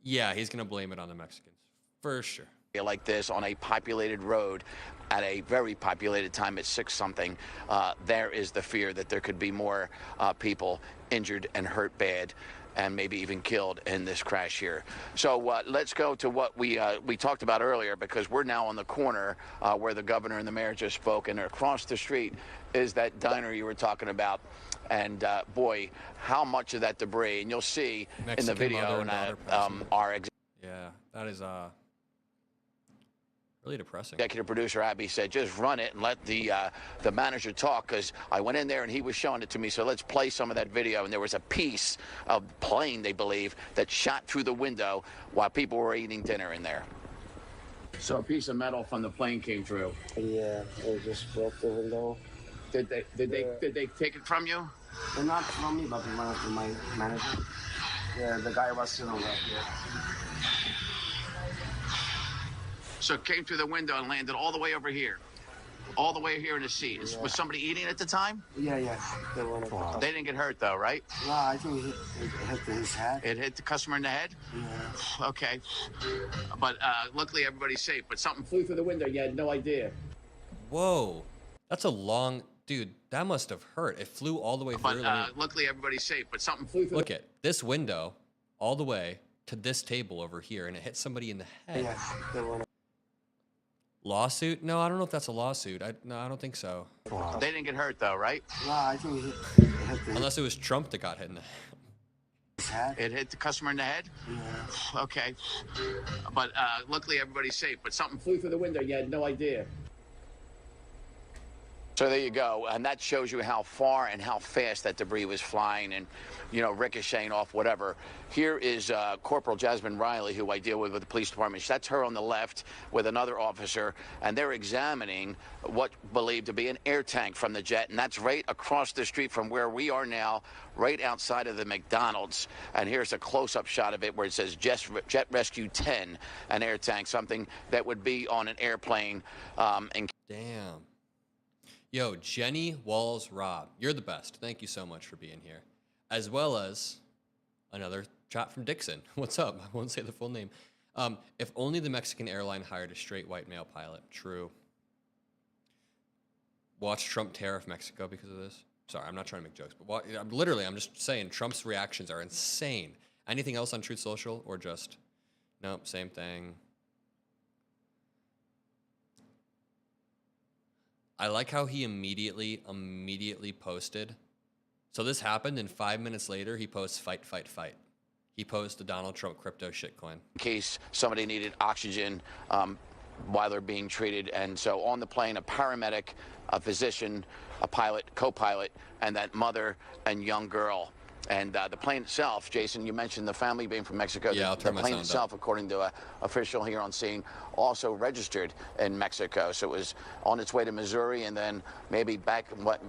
Yeah, he's going to blame it on the Mexicans. For sure. Like this on a populated road at a very populated time at 6-something, there is the fear that there could be more people injured and hurt bad and maybe even killed in this crash here. So let's go to what we talked about earlier, because we're now on the corner where the governor and the mayor just spoke, and across the street is that diner you were talking about. And boy, how much of that debris, and you'll see Mexican in the video, yeah, that is really depressing. Executive producer Abby said, just run it and let the manager talk, because I went in there and he was showing it to me. So let's play some of that video. And there was a piece of plane, they believe, that shot through the window while people were eating dinner in there. So a piece of metal from the plane came through. Yeah, it just broke the window. Did they take it from you? Well, not from me, but from my manager. Yeah, the guy was sitting right here. So it came through the window and landed all the way over here. all the way here in the seat. Was somebody eating at the time? Yeah, yeah. They were on They didn't get hurt though, right? No, I think it hit his head. It hit the customer in the head? Yeah. Okay. But luckily everybody's safe. But something flew through the window. You had no idea. Whoa. That's a long... Dude, that must have hurt. It flew all the way through. But luckily everybody's safe. But something flew through. Look at this window all the way to this table over here, and it hit somebody in the head. Yeah, they were on Lawsuit? No, I don't know if that's a lawsuit. No, I don't think so. They didn't get hurt though, right? No, I think it hit Unless it was Trump that got hit in the head. It hit the customer in the head? Yeah. Okay. But luckily everybody's safe. But something flew through the window. You had no idea. So there you go, and that shows you how far and how fast that debris was flying and, you know, ricocheting off whatever. Here is Corporal Jasmine Riley, who I deal with the police department. That's her on the left with another officer, and they're examining what believed to be an air tank from the jet, and that's right across the street from where we are now, right outside of the McDonald's. And here's a close-up shot of it where it says Jet Rescue 10, an air tank, something that would be on an airplane. Damn. Yo, Jenny Walls Rob, you're the best. Thank you so much for being here. As well as another chat from Dixon. What's up? I won't say the full name. If only the Mexican airline hired a straight white male pilot. True. Watch Trump tariff Mexico because of this. Sorry, I'm not trying to make jokes, but I'm just saying Trump's reactions are insane. Anything else on Truth Social or just, nope, same thing. I like how he immediately posted. So this happened, and 5 minutes later, he posts fight, fight, fight. He posted the Donald Trump crypto shitcoin. In case somebody needed oxygen while they're being treated. And so on the plane, a paramedic, a physician, a pilot, co-pilot, and that mother and young girl. And the plane itself, Jason, you mentioned the family being from Mexico. Yeah, I'll turn my the plane sound itself, up. according to an official here on scene, also registered in Mexico. So it was on its way to Missouri and then maybe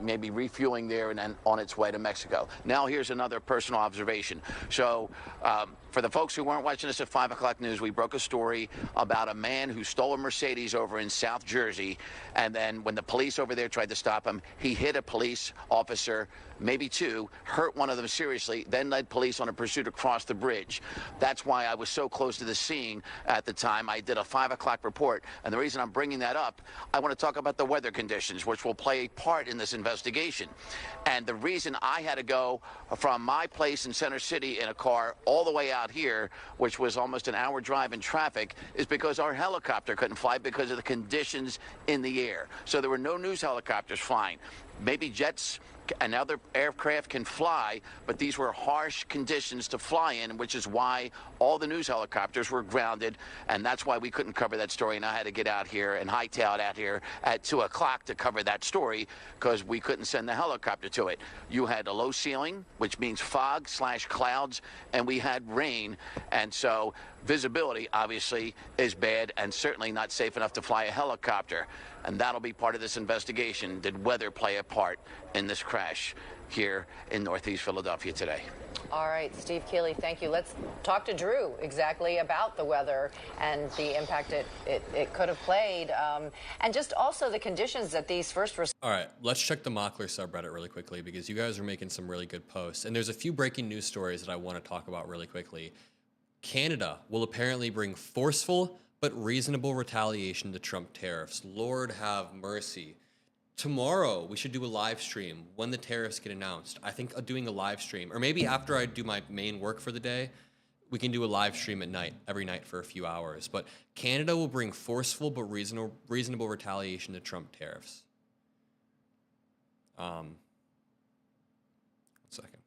maybe refueling there and then on its way to Mexico. Now here's another personal observation. So for the folks who weren't watching us at 5 o'clock news, we broke a story about a man who stole a Mercedes over in South Jersey. And then when the police over there tried to stop him, he hit a police officer, maybe two, hurt one of them seriously, then led police on a pursuit across the bridge. That's why I was so close to the scene at the time. I did a 5 o'clock report. And the reason I'm bringing that up, I want to talk about the weather conditions, which will play a part in this investigation. And the reason I had to go from my place in Center City in a car all the way out here, which was almost an hour drive in traffic, is because our helicopter couldn't fly because of the conditions in the air. So there were no news helicopters flying. Maybe jets and other aircraft can fly, but these were harsh conditions to fly in, which is why all the news helicopters were grounded, and that's why we couldn't cover that story, and I had to get out here and hightail it out here at 2 o'clock to cover that story because we couldn't send the helicopter to it. You had a low ceiling, which means fog/clouds, and we had rain, and so visibility obviously is bad and certainly not safe enough to fly a helicopter. And that'll be part of this investigation. Did weather play a part in this crash here in Northeast Philadelphia today? All right, Steve Keeley, thank you. Let's talk to Drew exactly about the weather and the impact it could have played, and just also the conditions that these first All right, let's check the Mockler subreddit really quickly because you guys are making some really good posts. And there's a few breaking news stories that I want to talk about really quickly. Canada will apparently bring forceful but reasonable retaliation to Trump tariffs. Lord have mercy. Tomorrow, we should do a live stream when the tariffs get announced. I think doing a live stream, or maybe after I do my main work for the day, we can do a live stream at night, every night for a few hours. But Canada will bring forceful but reasonable retaliation to Trump tariffs. One second.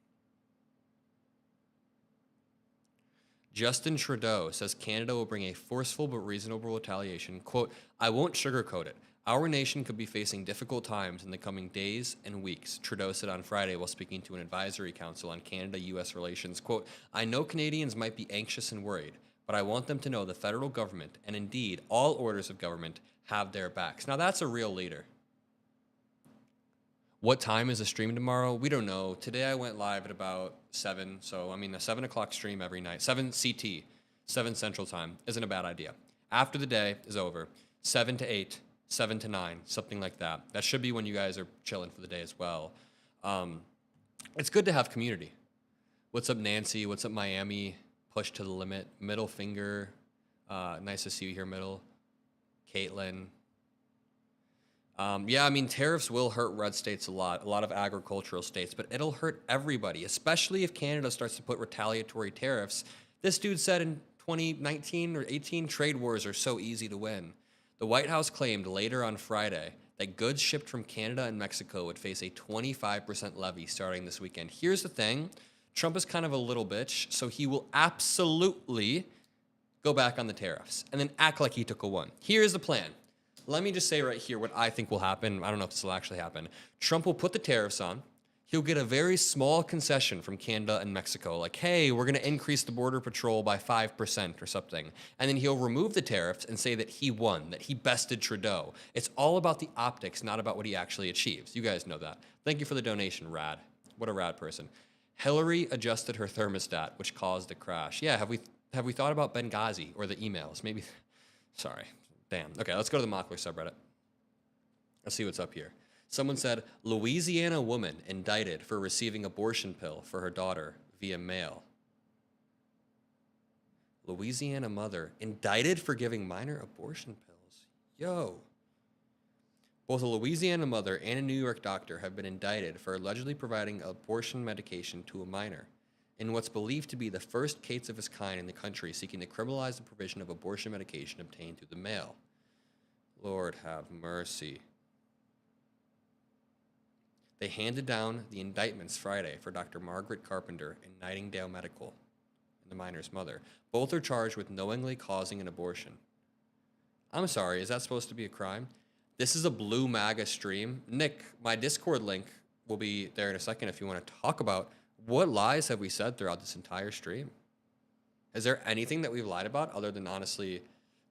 Justin Trudeau says Canada will bring a forceful but reasonable retaliation. Quote, I won't sugarcoat it. Our nation could be facing difficult times in the coming days and weeks, Trudeau said on Friday while speaking to an advisory council on Canada-U.S. relations. Quote, I know Canadians might be anxious and worried, but I want them to know the federal government, and indeed all orders of government, have their backs. Now that's a real leader. What time is the stream tomorrow? We don't know. Today I went live at about 7, so I mean the 7 o'clock stream every night. 7 CT, 7 Central Time, isn't a bad idea. After the day is over, 7 to 8 7 to 9, something like that. That should be when you guys are chilling for the day as well. It's good to have community. What's up, Nancy? What's up, Miami? Push to the limit. Middle finger. Nice to see you here, Middle. Caitlin. Yeah, I mean, tariffs will hurt red states a lot of agricultural states, but it'll hurt everybody, especially if Canada starts to put retaliatory tariffs. This dude said in 2019 or 18, trade wars are so easy to win. The White House claimed later on Friday that goods shipped from Canada and Mexico would face a 25% levy starting this weekend. Here's the thing. Trump is kind of a little bitch, so he will absolutely go back on the tariffs and then act like he took a one. Here's the plan. Let me just say right here what I think will happen. I don't know if this will actually happen. Trump will put the tariffs on. He'll get a very small concession from Canada and Mexico, like, hey, we're going to increase the Border Patrol by 5% or something. And then he'll remove the tariffs and say that he won, that he bested Trudeau. It's all about the optics, not about what he actually achieves. You guys know that. Thank you for the donation, Rad. What a rad person. Hillary adjusted her thermostat, which caused a crash. Yeah, have we thought about Benghazi or the emails? Maybe. Sorry. Damn. Okay, let's go to the Mockler subreddit. Let's see what's up here. Someone said, Louisiana woman indicted for receiving abortion pill for her daughter via mail. Louisiana mother indicted for giving minor abortion pills. Yo. Both a Louisiana mother and a New York doctor have been indicted for allegedly providing abortion medication to a minor in what's believed to be the first case of its kind in the country seeking to criminalize the provision of abortion medication obtained through the mail. Lord have mercy. They handed down the indictments Friday for Dr. Margaret Carpenter and Nightingale Medical and the minor's mother. Both are charged with knowingly causing an abortion. I'm sorry, is that supposed to be a crime? This is a Blue MAGA stream. Nick, my Discord link will be there in a second if you want to talk about what lies have we said throughout this entire stream. Is there anything that we've lied about other than honestly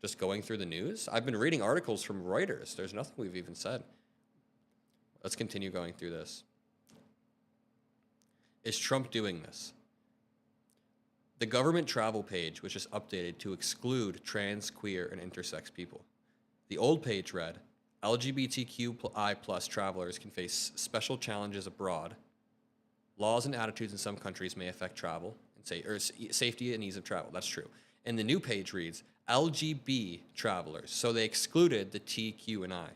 just going through the news? I've been reading articles from Reuters. There's nothing we've even said. Let's continue going through this. Is Trump doing this? The government travel page was just updated to exclude trans, queer, and intersex people. The old page read, LGBTQI+ travelers can face special challenges abroad. Laws and attitudes in some countries may affect travel and safety and ease of travel. That's true. And the new page reads, LGB travelers. So they excluded the T, Q, and I.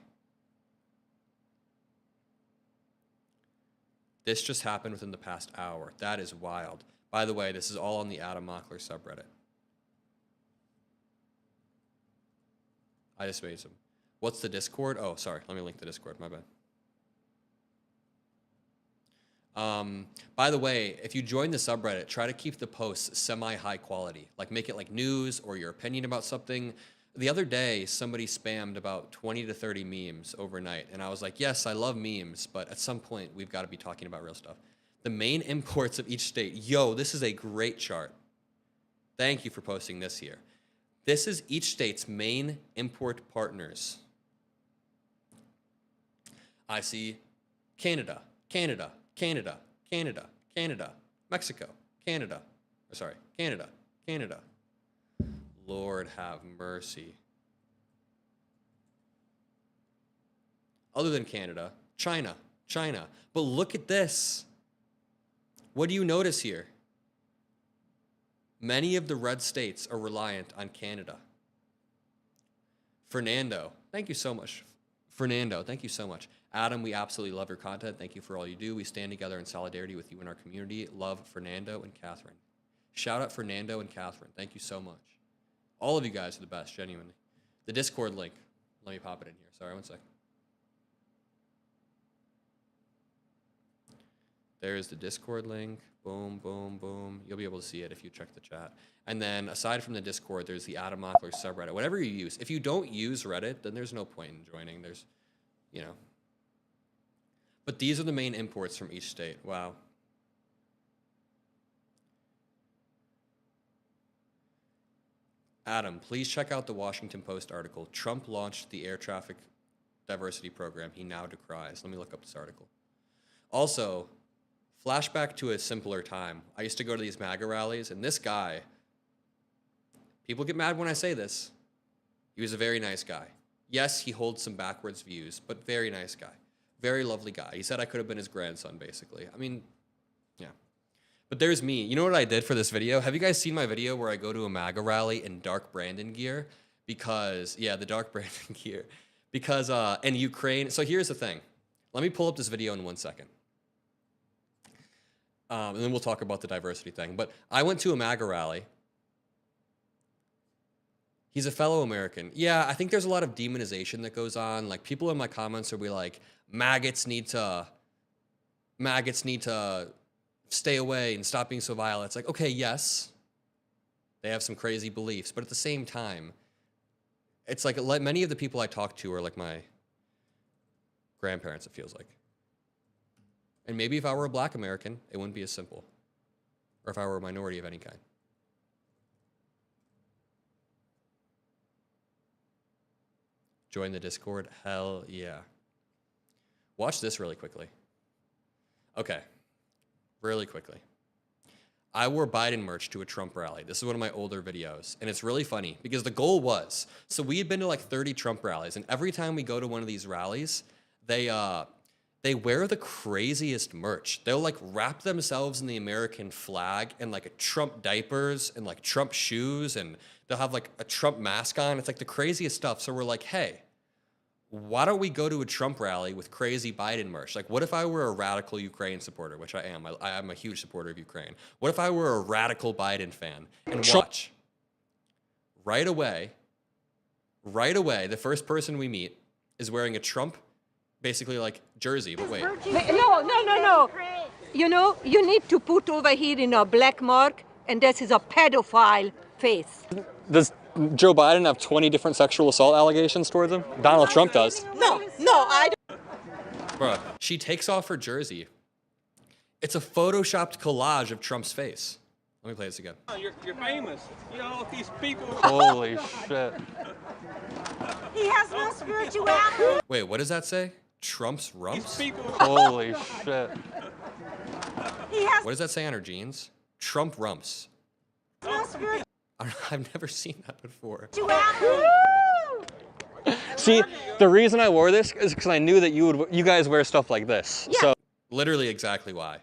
This just happened within the past hour. That is wild. By the way, this is all on the Adam Mockler subreddit. I just made some. What's the Discord? Oh, sorry. Let me link the Discord. My bad. By the way, if you join the subreddit, try to keep the posts semi-high quality. Like make it like news or your opinion about something. The other day, somebody spammed about 20 to 30 memes overnight. And I was like, yes, I love memes, but at some point, we've got to be talking about real stuff. The main imports of each state. Yo, this is a great chart. Thank you for posting this here. This is each state's main import partners. I see Canada, Canada, Canada, Canada, Canada, Mexico, Canada. Sorry, Canada, Canada. Lord have mercy. Other than Canada, China, China. But look at this. What do you notice here? Many of the red states are reliant on Canada. Fernando, thank you so much. Fernando, thank you so much. Adam, we absolutely love your content. Thank you for all you do. We stand together in solidarity with you and our community. Love, Fernando and Catherine. Shout out Fernando and Catherine. Thank you so much. All of you guys are the best, genuinely. The Discord link. Let me pop it in here. Sorry, one sec. There's the Discord link. Boom, boom, boom. You'll be able to see it if you check the chat. And then aside from the Discord, there's the Adam Mockler subreddit. Whatever you use. If you don't use Reddit, then there's no point in joining. There's, you know. But these are the main imports from each state. Wow. Adam, please check out the Washington Post article. Trump launched the air traffic diversity program he now decries. Let me look up this article. Also, flashback to a simpler time. I used to go to these MAGA rallies, and this guy, people get mad when I say this, he was a very nice guy. Yes, he holds some backwards views, but very nice guy. Very lovely guy. He said I could have been his grandson, basically. I mean, yeah. But there's me. You know what I did for this video? Have you guys seen my video where I go to a MAGA rally in dark Brandon gear? Because, yeah, the dark Brandon gear. Because, in Ukraine, so here's the thing. Let me pull up this video in 1 second. And then we'll talk about the diversity thing. But I went to a MAGA rally. He's a fellow American. Yeah, I think there's a lot of demonization that goes on. Like, people in my comments will be like, maggots need to stay away and stop being so violent. It's like, okay, yes, they have some crazy beliefs, but at the same time, it's like many of the people I talk to are like my grandparents, it feels like. And maybe if I were a black American, it wouldn't be as simple. Or if I were a minority of any kind. Join the Discord? Hell yeah. Watch this really quickly. Okay. Really quickly. I wore Biden merch to a Trump rally. This is one of my older videos. And it's really funny because the goal was, so we had been to like 30 Trump rallies. And every time we go to one of these rallies, they wear the craziest merch. They'll like wrap themselves in the American flag and like Trump diapers and like Trump shoes. And they'll have like a Trump mask on. It's like the craziest stuff. So we're like, hey, why don't we go to a Trump rally with crazy Biden merch? Like, what if I were a radical Ukraine supporter, which I am. I'm a huge supporter of Ukraine. What if I were a radical Biden fan? And watch. Right away, the first person we meet is wearing a Trump, basically like jersey, but wait. No. You know, you need to put over here in a black mark, and this is a pedophile face. Does Joe Biden have 20 different sexual assault allegations towards him? Donald Trump does. No, I don't. Bruh, she takes off her jersey. It's a photoshopped collage of Trump's face. Let me play this again. You're famous. You know, these people. Holy shit. He has no spirituality. Wait, what does that say? Trump's rumps? These people. Holy shit. He has What does that say on her jeans? Trump rumps. no spirituality. I've never seen that before. See, the reason I wore this is because I knew that you guys wear stuff like this. Yeah. So literally exactly why.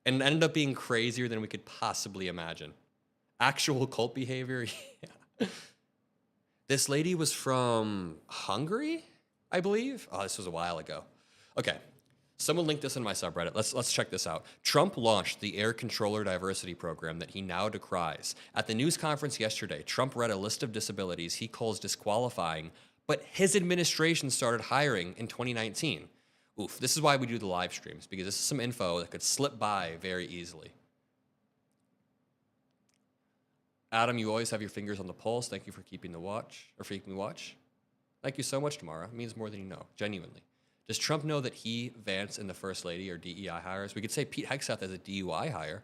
And it ended up being crazier than we could possibly imagine. Actual cult behavior, yeah. This lady was from Hungary, I believe. Oh, this was a while ago. Okay. Someone linked this in my subreddit. Let's check this out. Trump launched the air controller diversity program that he now decries. At the news conference yesterday, Trump read a list of disabilities he calls disqualifying, but his administration started hiring in 2019. Oof, this is why we do the live streams, because this is some info that could slip by very easily. Adam, you always have your fingers on the pulse. Thank you for keeping the watch, or for keeping me watch. Thank you so much, Tamara. It means more than you know, genuinely. Does Trump know that he, Vance, and the First Lady are DEI hires? We could say Pete Hegseth as a DUI hire.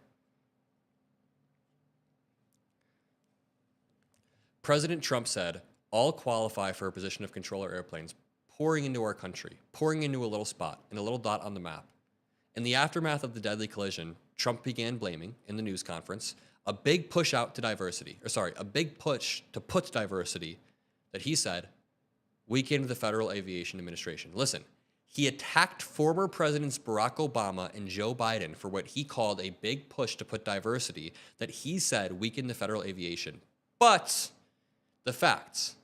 President Trump said, all qualify for a position of controller airplanes pouring into our country, pouring into a little spot, and a little dot on the map. In the aftermath of the deadly collision, Trump began blaming, in the news conference, a big push to put diversity that he said weakened the Federal Aviation Administration. Listen. He attacked former Presidents Barack Obama and Joe Biden for what he called a big push to put diversity that he said weakened the federal aviation. But the facts.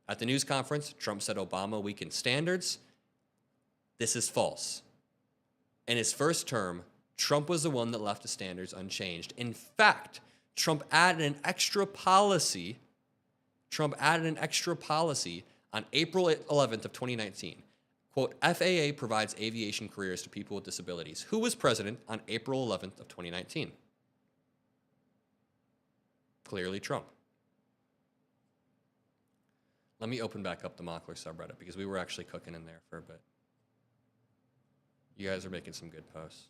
At the news conference, Trump said Obama weakened standards. This is false. In his first term, Trump was the one that left the standards unchanged. In fact, Trump added an extra policy on April 11th of 2019. Quote, FAA provides aviation careers to people with disabilities. Who was president on April 11th of 2019? Clearly Trump. Let me open back up the Mockler subreddit because we were actually cooking in there for a bit. You guys are making some good posts.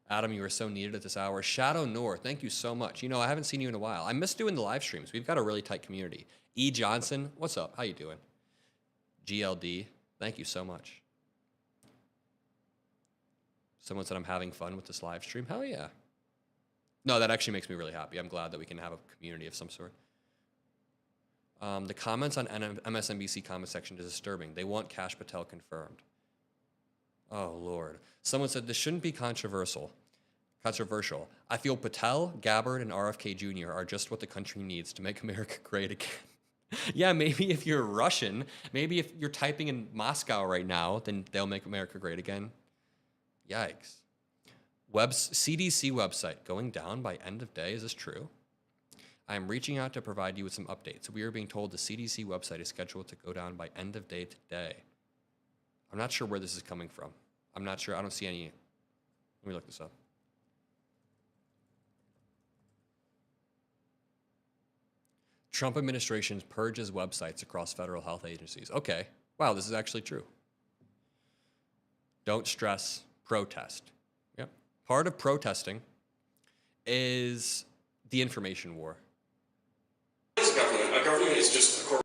Adam, you were so needed at this hour. Shadow North, thank you so much. You know, I haven't seen you in a while. I miss doing the live streams. We've got a really tight community. E. Johnson, what's up? How you doing? GLD, thank you so much. Someone said I'm having fun with this live stream. Hell yeah. No, that actually makes me really happy. I'm glad that we can have a community of some sort. The comments on MSNBC comment section is disturbing. They want Kash Patel confirmed. Oh, Lord. Someone said this shouldn't be controversial. I feel Patel, Gabbard, and RFK Jr. are just what the country needs to make America great again. Yeah, maybe if you're Russian, maybe if you're typing in Moscow right now, then they'll make America great again. Yikes. CDC website going down by end of day. Is this true? I am reaching out to provide you with some updates. We are being told the CDC website is scheduled to go down by end of day today. I'm not sure where this is coming from. I'm not sure. I don't see any. Let me look this up. Trump administration purges websites across federal health agencies. Okay. Wow, this is actually true. Don't stress, protest. Yep. Part of protesting is the information war. A government is just a corporation.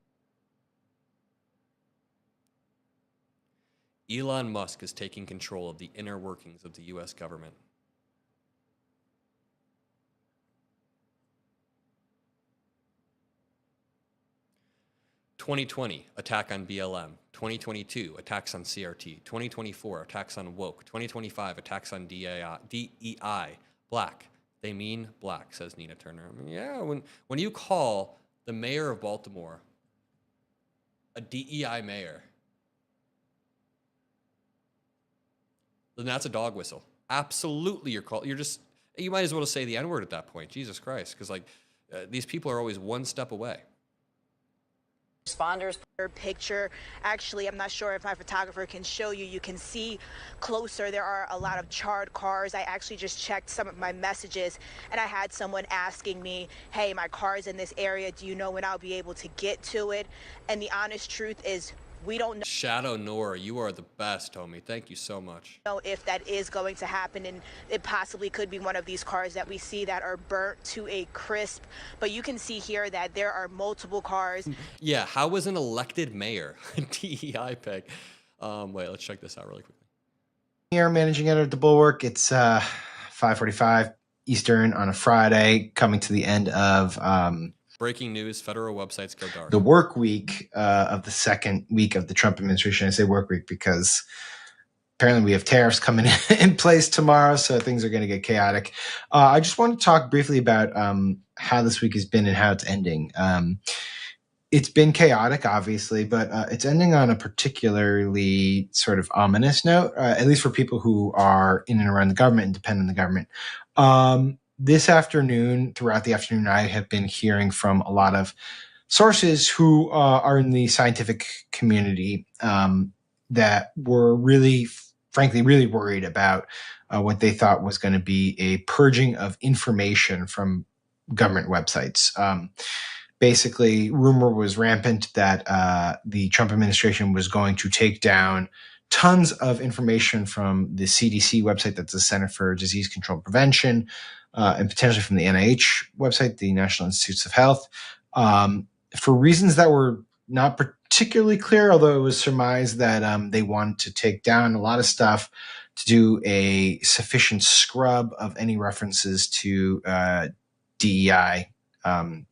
Elon Musk is taking control of the inner workings of the U.S. government. "2020, attack on BLM. 2022, attacks on CRT. 2024, attacks on woke. 2025, attacks on DEI. Black. They mean black," says Nina Turner. I mean, yeah, when you call the mayor of Baltimore a DEI mayor, then that's a dog whistle. Absolutely, you might as well say the N-word at that point. Jesus Christ, because these people are always one step away. Responders. Picture. Actually, I'm not sure if my photographer can show you. You can see closer. There are a lot of charred cars. I actually just checked some of my messages, and I had someone asking me, hey, my car's in this area. Do you know when I'll be able to get to it? And the honest truth is, we don't know. Shadow Nora, you are the best, homie. Thank you so much. If that is going to happen, and it possibly could be one of these cars that we see that are burnt to a crisp. But you can see here that there are multiple cars. Yeah, how was an elected mayor a DEI pick? Wait, let's check this out really quickly. Here, managing editor at the Bulwark. It's 5:45 Eastern on a Friday, coming to the end of breaking news: federal websites go dark. The work week of the second week of the Trump administration. I say work week because apparently we have tariffs coming in place tomorrow, so things are going to get chaotic. I just want to talk briefly about how this week has been and how it's ending. It's been chaotic, obviously, but it's ending on a particularly sort of ominous note, at least for people who are in and around the government and depend on the government. This afternoon, throughout the afternoon, I have been hearing from a lot of sources who are in the scientific community that were really, frankly, really worried about what they thought was going to be a purging of information from government websites. Basically, rumor was rampant that the Trump administration was going to take down tons of information from the CDC website, that's the Center for Disease Control and Prevention, and potentially from the NIH website, the National Institutes of Health, for reasons that were not particularly clear, although it was surmised that they wanted to take down a lot of stuff to do a sufficient scrub of any references to DEI,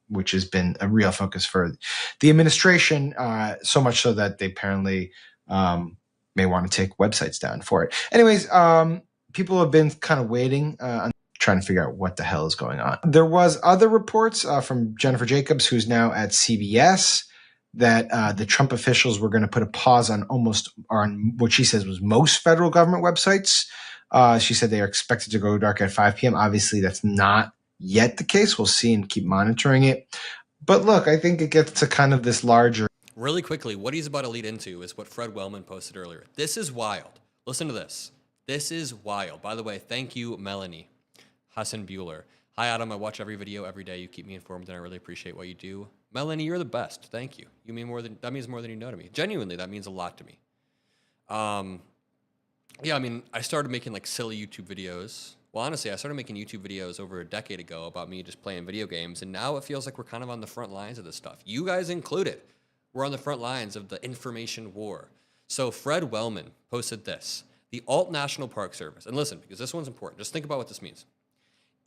which has been a real focus for the administration, so much so that they apparently may want to take websites down for it. Anyways, people have been kind of waiting on trying to figure out what the hell is going on. There was other reports from Jennifer Jacobs, who's now at CBS, that the Trump officials were going to put a pause on what she says was most federal government websites. She said they are expected to go dark at 5 p.m. Obviously, that's not yet the case. We'll see and keep monitoring it. But look, I think it gets to kind of this larger. Really quickly, what he's about to lead into is what Fred Wellman posted earlier. This is wild. Listen to this. This is wild. By the way, thank you, Melanie Hassan Bueller. Hi, Adam. I watch every video every day. You keep me informed, and I really appreciate what you do. Melanie, you're the best. Thank you. That means more than you know to me. Genuinely, that means a lot to me. Yeah, I mean, I started making like silly YouTube videos. Well, honestly, I started making YouTube videos over a decade ago about me just playing video games, and now it feels like we're kind of on the front lines of this stuff. You guys included. We're on the front lines of the information war. So Fred Wellman posted this. The Alt National Park Service, and listen, because this one's important, just think about what this means.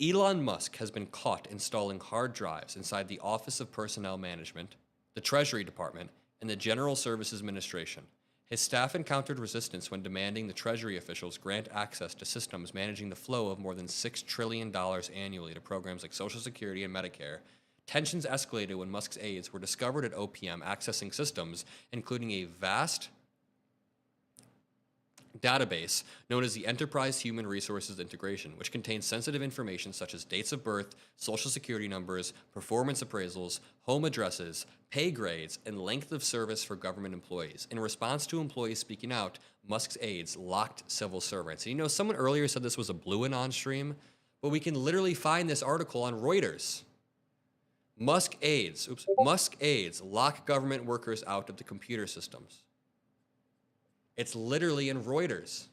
Elon Musk has been caught installing hard drives inside the Office of Personnel Management, the Treasury Department, and the General Services Administration. His staff encountered resistance when demanding the Treasury officials grant access to systems managing the flow of more than $6 trillion annually to programs like Social Security and Medicare. Tensions escalated when Musk's aides were discovered at OPM accessing systems, including a vast database known as the Enterprise Human Resources Integration, which contains sensitive information such as dates of birth, social security numbers, performance appraisals, home addresses, pay grades, and length of service for government employees. In response to employees speaking out, Musk's aides locked civil servants. And you know, someone earlier said this was a Blue Anon stream, but we can literally find this article on Reuters. Musk aides lock government workers out of the computer systems. It's literally in Reuters.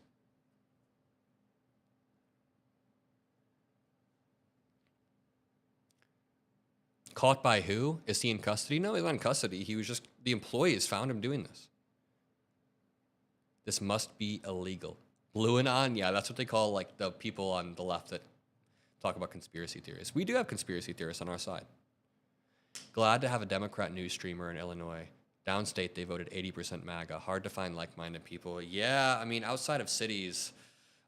Caught by who? Is he in custody? No, he's not in custody. He was just, the employees found him doing this. This must be illegal. Blue Anon, yeah, that's what they call like the people on the left that talk about conspiracy theories. We do have conspiracy theorists on our side. Glad to have a Democrat news streamer in Illinois. Downstate, they voted 80% MAGA. Hard to find like-minded people. Yeah, I mean, outside of cities,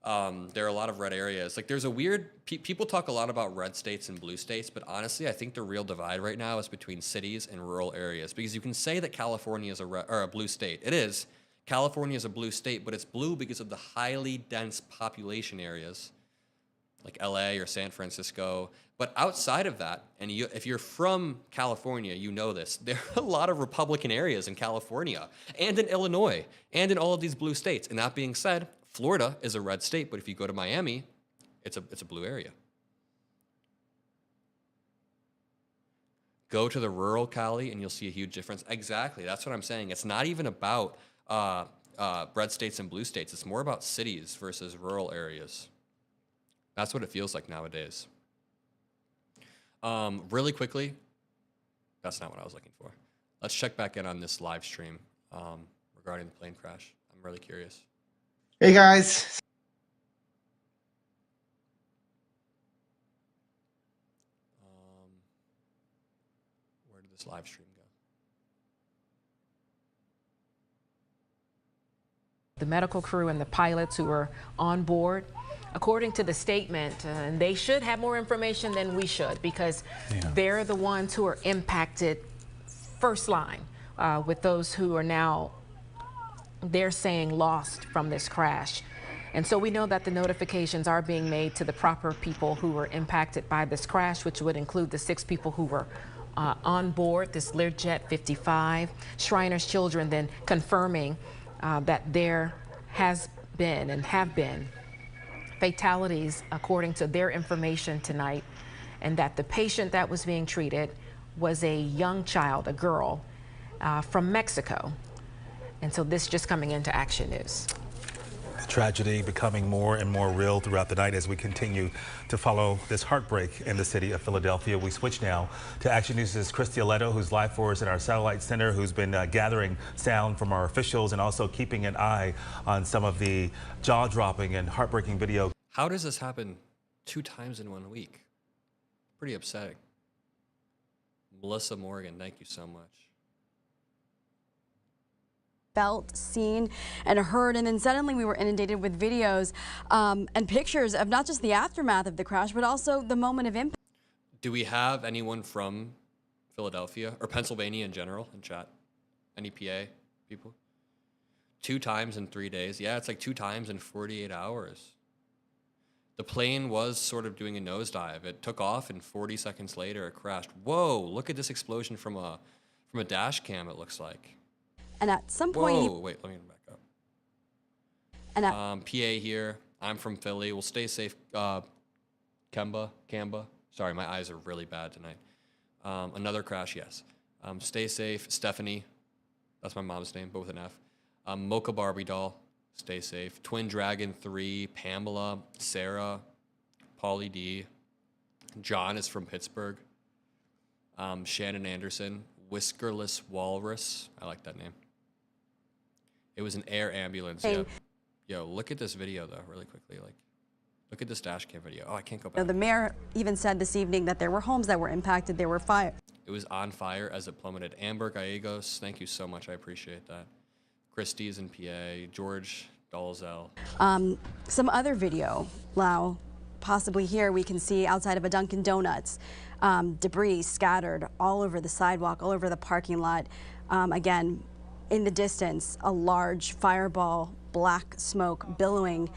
there are a lot of red areas. Like, there's a weird... people talk a lot about red states and blue states, but honestly, I think the real divide right now is between cities and rural areas. Because you can say that California is a blue state. It is. California is a blue state, but it's blue because of the highly dense population areas, like LA or San Francisco. But outside of that, and if you're from California, you know this, there are a lot of Republican areas in California and in Illinois and in all of these blue states. And that being said, Florida is a red state, but if you go to Miami, it's a blue area. Go to the rural Cali and you'll see a huge difference. Exactly, that's what I'm saying. It's not even about red states and blue states. It's more about cities versus rural areas. That's what it feels like nowadays. Really quickly, that's not what I was looking for. Let's check back in on this live stream regarding the plane crash. I'm really curious. Hey guys. Where did this live stream go? The medical crew and the pilots who were on board, according to the statement, and they should have more information than we should because they're the ones who are impacted first line with those who are now, they're saying, lost from this crash. And so we know that the notifications are being made to the proper people who were impacted by this crash, which would include the 6 people who were on board this Learjet 55. Shriner's children then confirming that there has been and have been fatalities according to their information tonight, and that the patient that was being treated was a young child, a girl from Mexico. And so this just coming into Action News. Tragedy becoming more and more real throughout the night as we continue to follow this heartbreak in the city of Philadelphia. We switch now to Action News' Christy Aletto, who's live for us in our satellite center, who's been gathering sound from our officials and also keeping an eye on some of the jaw-dropping and heartbreaking video. How does this happen 2 times in 1 week? Pretty upsetting. Melissa Morgan, thank you so much. Felt, seen, and heard, and then suddenly we were inundated with videos and pictures of not just the aftermath of the crash, but also the moment of impact. Do we have anyone from Philadelphia or Pennsylvania in general in chat? Any PA people? 2 times in 3 days. Yeah, it's like 2 times in 48 hours. The plane was sort of doing a nosedive. It took off and 40 seconds later it crashed. Whoa, look at this explosion from a dash cam, it looks like. And at some point... Whoa, wait, let me back up. And PA here. I'm from Philly. We'll stay safe. Kemba. Sorry, my eyes are really bad tonight. Another crash, yes. Stay safe. Stephanie. That's my mom's name, but with an F. Mocha Barbie doll. Stay safe. Twin Dragon 3. Pamela. Sarah. Paulie D. John is from Pittsburgh. Shannon Anderson. Whiskerless Walrus. I like that name. It was an air ambulance. Yeah. Yo, look at this video though, really quickly. Like, look at this dash cam video. Oh, I can't go back. The mayor even said this evening that there were homes that were impacted. There were fire. It was on fire as it plummeted. Amber Gallegos, thank you so much. I appreciate that. Christie's in PA. George Dalzell. Some other video, Lau, possibly here we can see outside of a Dunkin' Donuts, debris scattered all over the sidewalk, all over the parking lot. Again, in the distance, a large fireball, black smoke billowing,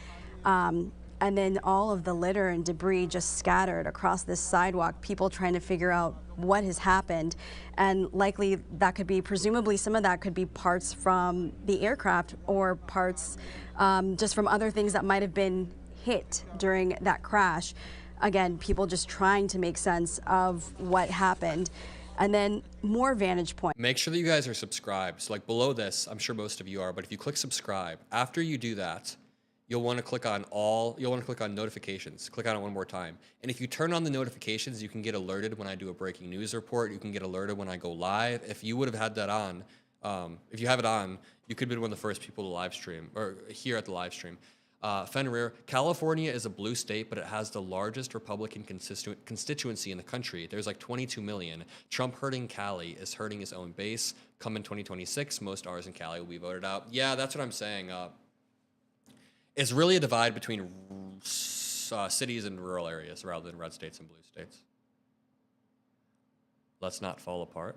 and then all of the litter and debris just scattered across this sidewalk, people trying to figure out what has happened. And likely that could be, presumably some of that could be parts from the aircraft or parts just from other things that might have been hit during that crash. Again, people just trying to make sense of what happened. And then more vantage point. Make sure that you guys are subscribed. So like below this, I'm sure most of you are, but if you click subscribe, after you do that, you'll want to click on notifications. Click on it one more time. And if you turn on the notifications, you can get alerted when I do a breaking news report. You can get alerted when I go live. If you would have had that on, if you have it on, you could have been one of the first people to live stream, or here at the live stream. Fenrir, California is a blue state, but it has the largest Republican constituency in the country. There's like 22 million. Trump hurting Cali is hurting his own base. Come in 2026, most R's in Cali will be voted out. Yeah, that's what I'm saying. It's really a divide between cities and rural areas rather than red states and blue states. Let's not fall apart.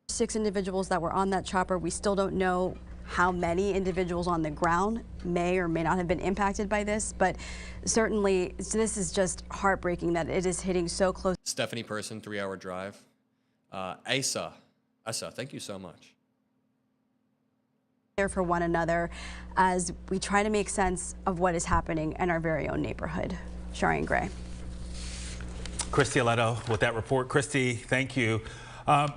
6 individuals that were on that chopper. We still don't know how many individuals on the ground may or may not have been impacted by this, but certainly this is just heartbreaking that it is hitting so close. Stephanie Person, 3-hour drive. Asa, thank you so much. There for one another as we try to make sense of what is happening in our very own neighborhood. Sharian Gray. Christy Aletto with that report. Christy, thank you.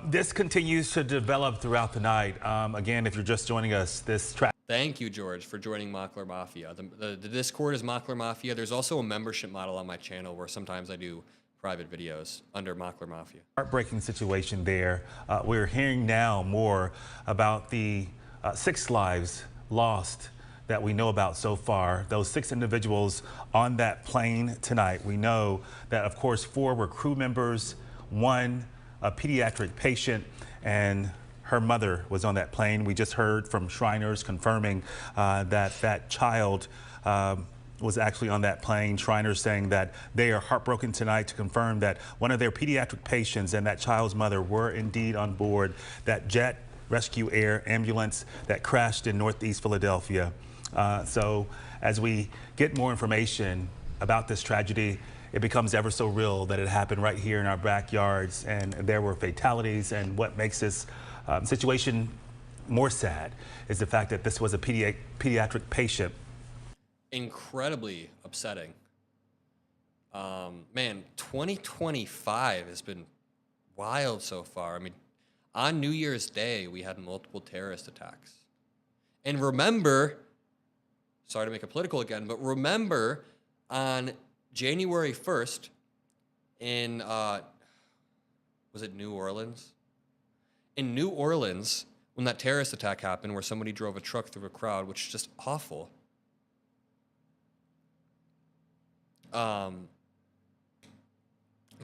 This continues to develop throughout the night. Again, if you're just joining us, this track. Thank you, George, for joining Mockler Mafia. The Discord is Mockler Mafia. There's also a membership model on my channel where sometimes I do private videos under Mockler Mafia. Heartbreaking situation there. We're hearing now more about the 6 lives lost that we know about so far. Those 6 individuals on that plane tonight. We know that, of course, 4 were crew members, 1 a pediatric patient, and her mother was on that plane. We just heard from Shriners confirming that child was actually on that plane. Shriners saying that they are heartbroken tonight to confirm that one of their pediatric patients and that child's mother were indeed on board that jet rescue air ambulance that crashed in Northeast Philadelphia. So as we get more information about this tragedy, it becomes ever so real that it happened right here in our backyards and there were fatalities. And what makes this situation more sad is the fact that this was a pediatric patient. Incredibly upsetting. Man, 2025 has been wild so far. I mean, on New Year's Day, we had multiple terrorist attacks. And remember, sorry to make it political again, but remember on January 1st in, was it New Orleans? In New Orleans, when that terrorist attack happened where somebody drove a truck through a crowd, which is just awful.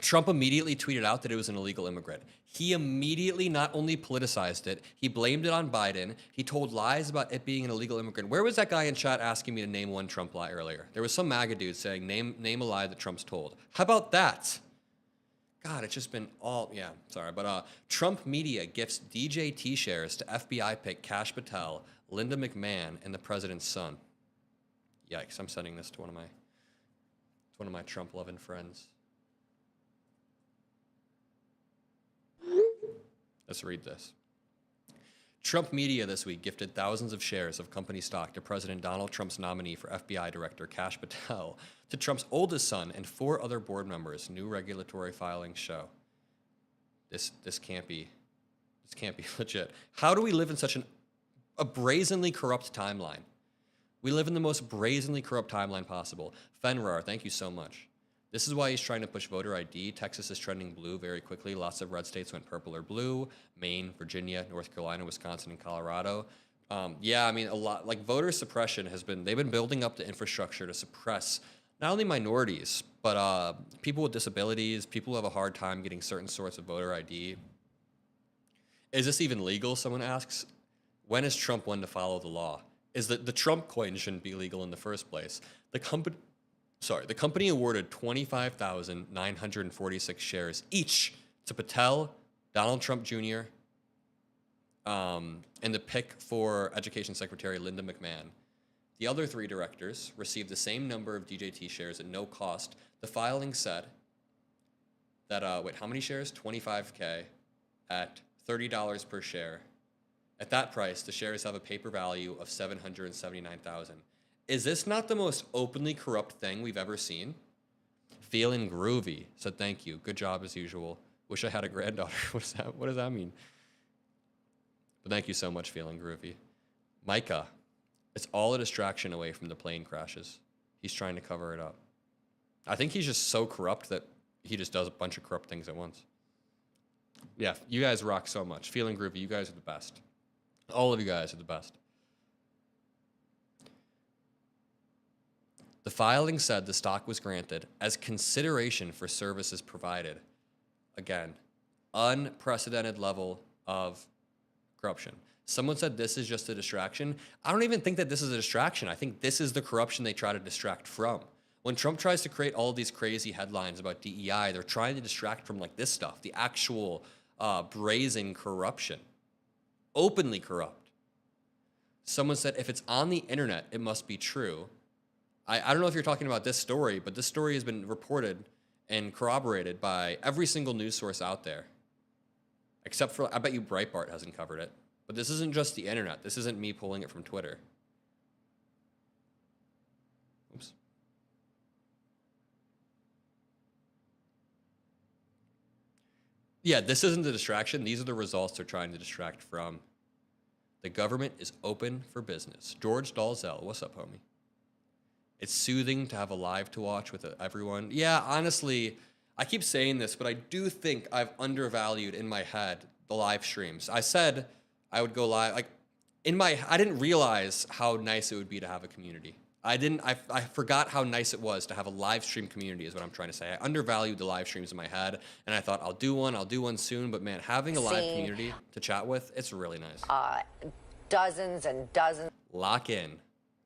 Trump immediately tweeted out that it was an illegal immigrant. He immediately not only politicized it, he blamed it on Biden. He told lies about it being an illegal immigrant. Where was that guy in chat asking me to name one Trump lie earlier? There was some MAGA dude saying, name a lie that Trump's told. How about that? God, it's just been all, yeah, sorry. But Trump media gifts DJ T-shares to FBI pick Kash Patel, Linda McMahon, and the president's son. Yikes, I'm sending this to one of my Trump-loving friends. Let's read this. Trump media this week gifted thousands of shares of company stock to President Donald Trump's nominee for FBI Director Kash Patel, to Trump's oldest son and 4 other board members, new regulatory filings show. This can't be legit. How do we live in such a brazenly corrupt timeline? We live in the most brazenly corrupt timeline possible. Fenrir, thank you so much. This is why he's trying to push voter ID. Texas is trending blue very quickly. Lots of red states went purple or blue. Maine, Virginia, North Carolina, Wisconsin, and Colorado. Yeah, I mean, a lot, like voter suppression they've been building up the infrastructure to suppress not only minorities, but people with disabilities, people who have a hard time getting certain sorts of voter ID. Is this even legal? Someone asks. When is Trump one to follow the law? Is that the Trump coin shouldn't be legal in the first place? The company awarded 25,946 shares each to Patel, Donald Trump Jr., and the pick for Education Secretary Linda McMahon. The other 3 directors received the same number of DJT shares at no cost. The filing said that, how many shares? 25K at $30 per share. At that price, the shares have a paper value of $779,000. Is this not the most openly corrupt thing we've ever seen? Feeling groovy said, thank you. Good job as usual. Wish I had a granddaughter. What does that mean? But thank you so much, Feeling groovy. Micah, it's all a distraction away from the plane crashes. He's trying to cover it up. I think he's just so corrupt that he just does a bunch of corrupt things at once. Yeah, you guys rock so much. Feeling groovy, you guys are the best. All of you guys are the best. The filing said the stock was granted as consideration for services provided. Again, unprecedented level of corruption. Someone said this is just a distraction. I don't even think that this is a distraction. I think this is the corruption they try to distract from. When Trump tries to create all these crazy headlines about DEI, they're trying to distract from like this stuff, the actual brazen corruption. Openly corrupt. Someone said, if it's on the internet, it must be true. I don't know if you're talking about this story, but this story has been reported and corroborated by every single news source out there. Except for, I bet you Breitbart hasn't covered it. But this isn't just the internet. This isn't me pulling it from Twitter. Oops. Yeah, this isn't the distraction. These are the results they're trying to distract from. The government is open for business. George Dalzell, what's up, homie? It's soothing to have a live to watch with everyone. Yeah, honestly, I keep saying this, but I do think I've undervalued in my head the live streams. I said I would go live. Like I didn't realize how nice it would be to have a community. I forgot how nice it was to have a live stream community is what I'm trying to say. I undervalued the live streams in my head, and I thought I'll do one soon. But man, having a live community to chat with, it's really nice. Dozens and dozens. Lock in.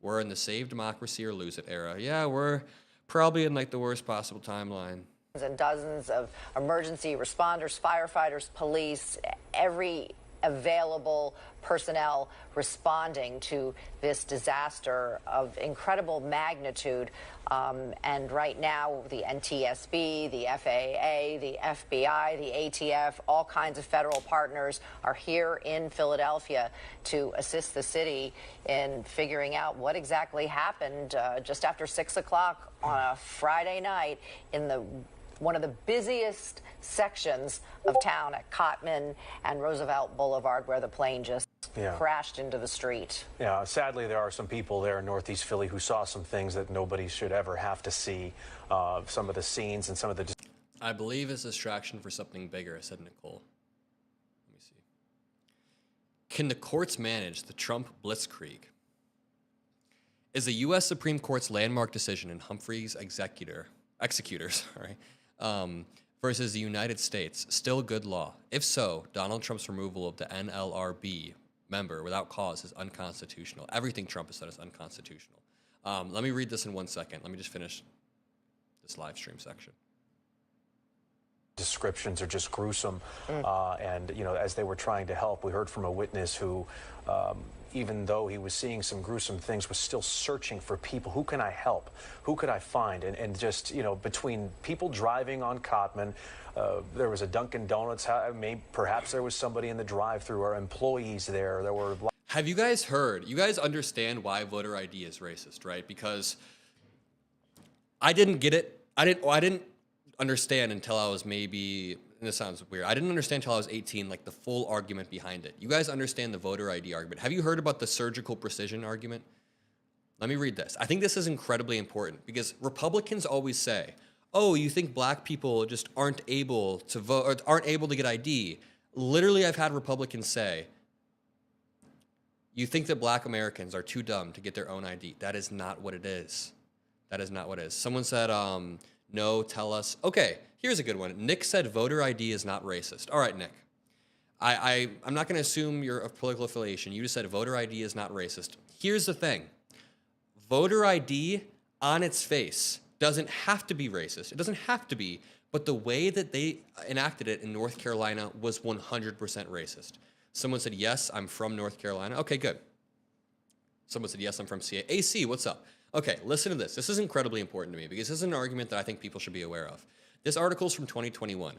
We're in the save democracy or lose it era. Yeah, we're probably in like the worst possible timeline. And dozens of emergency responders, firefighters, police, every available personnel responding to this disaster of incredible magnitude. And right now, the NTSB, the FAA, the FBI, the ATF, all kinds of federal partners are here in Philadelphia to assist the city in figuring out what exactly happened just after 6 o'clock on a Friday night in one of the busiest sections of town at Cottman and Roosevelt Boulevard, where the plane just crashed into the street. Yeah, sadly, there are some people there in Northeast Philly who saw some things that nobody should ever have to see. Some of the scenes and some of the... I believe it's a distraction for something bigger, said Nicole. Let me see. Can the courts manage the Trump blitzkrieg? Is the U.S. Supreme Court's landmark decision in Humphrey's executors, versus the United States still good law? If so, Donald Trump's removal of the NLRB member without cause is unconstitutional. Everything Trump has said is unconstitutional. Let me read this in 1 second. Let me just finish this live stream section. Descriptions are just gruesome. And, you know, as they were trying to help, we heard from a witness who, even though he was seeing some gruesome things, was still searching for people. Who can I help? Who could I find? And just, you know, between people driving on Cottman, there was a Dunkin' Donuts. Perhaps there was somebody in the drive-thru or employees there. There were... Have you guys heard? You guys understand why voter ID is racist, right? Because I didn't get it. I didn't understand until I was maybe... And this sounds weird. I didn't understand until I was 18, like the full argument behind it. You guys understand the voter ID argument. Have you heard about the surgical precision argument? Let me read this. I think this is incredibly important because Republicans always say, oh, you think black people just aren't able to vote or aren't able to get ID. Literally, I've had Republicans say, you think that black Americans are too dumb to get their own ID. That is not what it is. That is not what it is. Someone said, no, tell us. Okay, here's a good one. Nick said voter ID is not racist. All right, Nick. I'm not going to assume your political affiliation. You just said voter ID is not racist. Here's the thing. Voter ID on its face doesn't have to be racist. It doesn't have to be. But the way that they enacted it in North Carolina was 100% racist. Someone said, yes, I'm from North Carolina. Okay, good. Someone said, yes, I'm from CA. AC, what's up? Okay, listen to this. This is incredibly important to me because this is an argument that I think people should be aware of. This article is from 2021.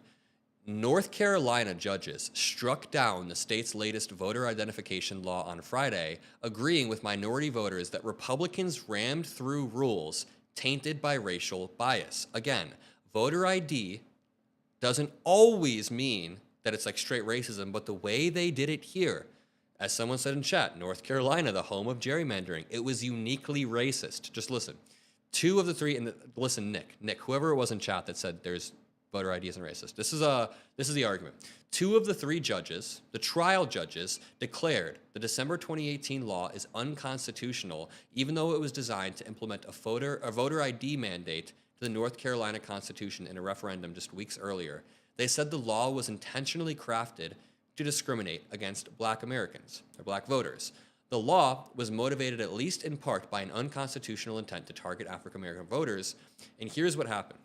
North Carolina judges struck down the state's latest voter identification law on Friday, agreeing with minority voters that Republicans rammed through rules tainted by racial bias. Again, voter ID doesn't always mean that it's like straight racism, but the way they did it here, as someone said in chat, North Carolina, the home of gerrymandering, it was uniquely racist. Just listen. 2 of the 3, listen, Nick, whoever it was in chat that said there's voter ID isn't racist. This is the argument. 2 of the 3 judges, the trial judges, declared the December 2018 law is unconstitutional, even though it was designed to implement a voter ID mandate to the North Carolina Constitution in a referendum just weeks earlier. They said the law was intentionally crafted to discriminate against Black Americans, or Black voters. The law was motivated at least in part by an unconstitutional intent to target African American voters, and here's what happened.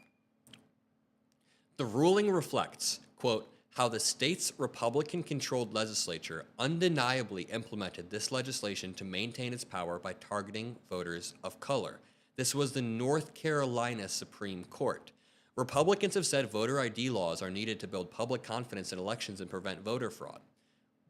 The ruling reflects, quote, how the state's Republican-controlled legislature undeniably implemented this legislation to maintain its power by targeting voters of color. This was the North Carolina Supreme Court. Republicans have said voter ID laws are needed to build public confidence in elections and prevent voter fraud,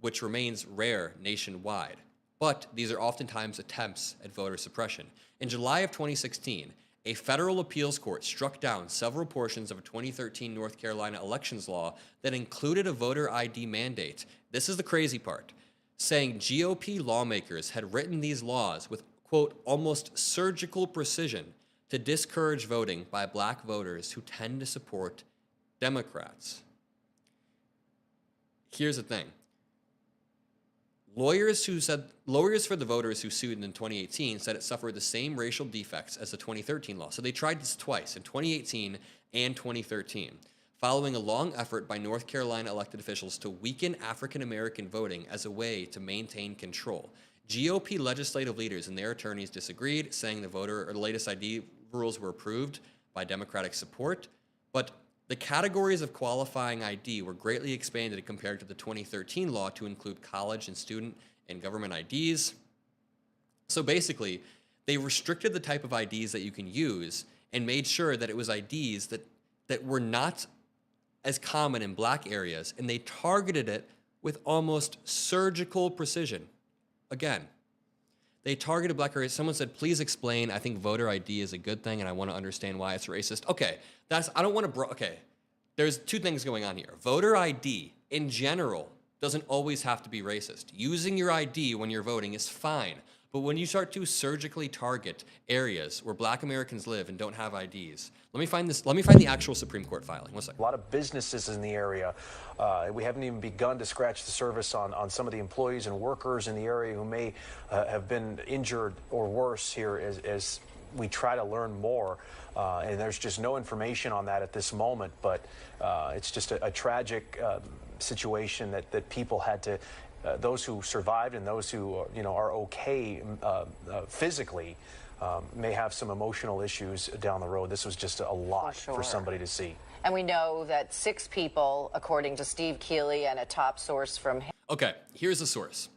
which remains rare nationwide. But these are oftentimes attempts at voter suppression. In July of 2016, a federal appeals court struck down several portions of a 2013 North Carolina elections law that included a voter ID mandate. This is the crazy part, saying GOP lawmakers had written these laws with, quote, almost surgical precision to discourage voting by Black voters who tend to support Democrats. Here's the thing. Lawyers for the voters who sued in 2018 said it suffered the same racial defects as the 2013 law. So they tried this twice, in 2018 and 2013, following a long effort by North Carolina elected officials to weaken African American voting as a way to maintain control. GOP legislative leaders and their attorneys disagreed, saying the latest ID rules were approved by Democratic support, but the categories of qualifying ID were greatly expanded compared to the 2013 law to include college and student and government IDs. So basically, they restricted the type of IDs that you can use and made sure that it was IDs that were not as common in Black areas, and they targeted it with almost surgical precision. Again, they targeted Black areas. Someone said, please explain. I think voter ID is a good thing, and I want to understand why it's racist. Okay, I don't want to, okay. There's 2 things going on here. Voter ID, in general, doesn't always have to be racist. Using your ID when you're voting is fine. But when you start to surgically target areas where Black Americans live and don't have IDs, let me find the actual Supreme Court filing. One second. A lot of businesses in the area. We haven't even begun to scratch the surface on some of the employees and workers in the area who may have been injured or worse here as we try to learn more. And there's just no information on that at this moment, but it's just a tragic situation that people had to, those who survived and those who are okay physically may have some emotional issues down the road. This was just a lot for somebody to see. And we know that 6 people, according to Steve Keeley and a top source from him. Okay, here's the source.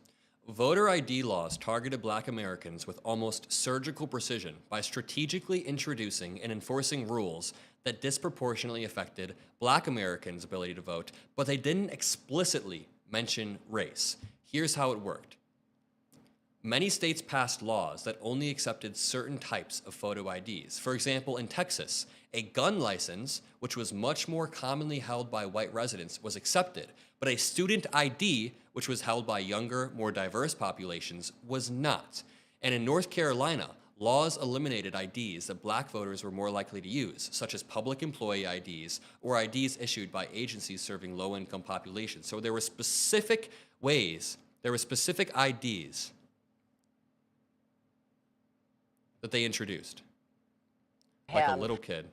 Voter ID laws targeted Black Americans with almost surgical precision by strategically introducing and enforcing rules that disproportionately affected Black Americans' ability to vote, but they didn't explicitly mention race. Here's how it worked. Many states passed laws that only accepted certain types of photo IDs. For example, in Texas, a gun license, which was much more commonly held by white residents, was accepted, but a student ID, which was held by younger, more diverse populations, was not. And in North Carolina, laws eliminated IDs that Black voters were more likely to use, such as public employee IDs or IDs issued by agencies serving low-income populations. So there were specific ways, there were specific IDs that they introduced, like a little kid.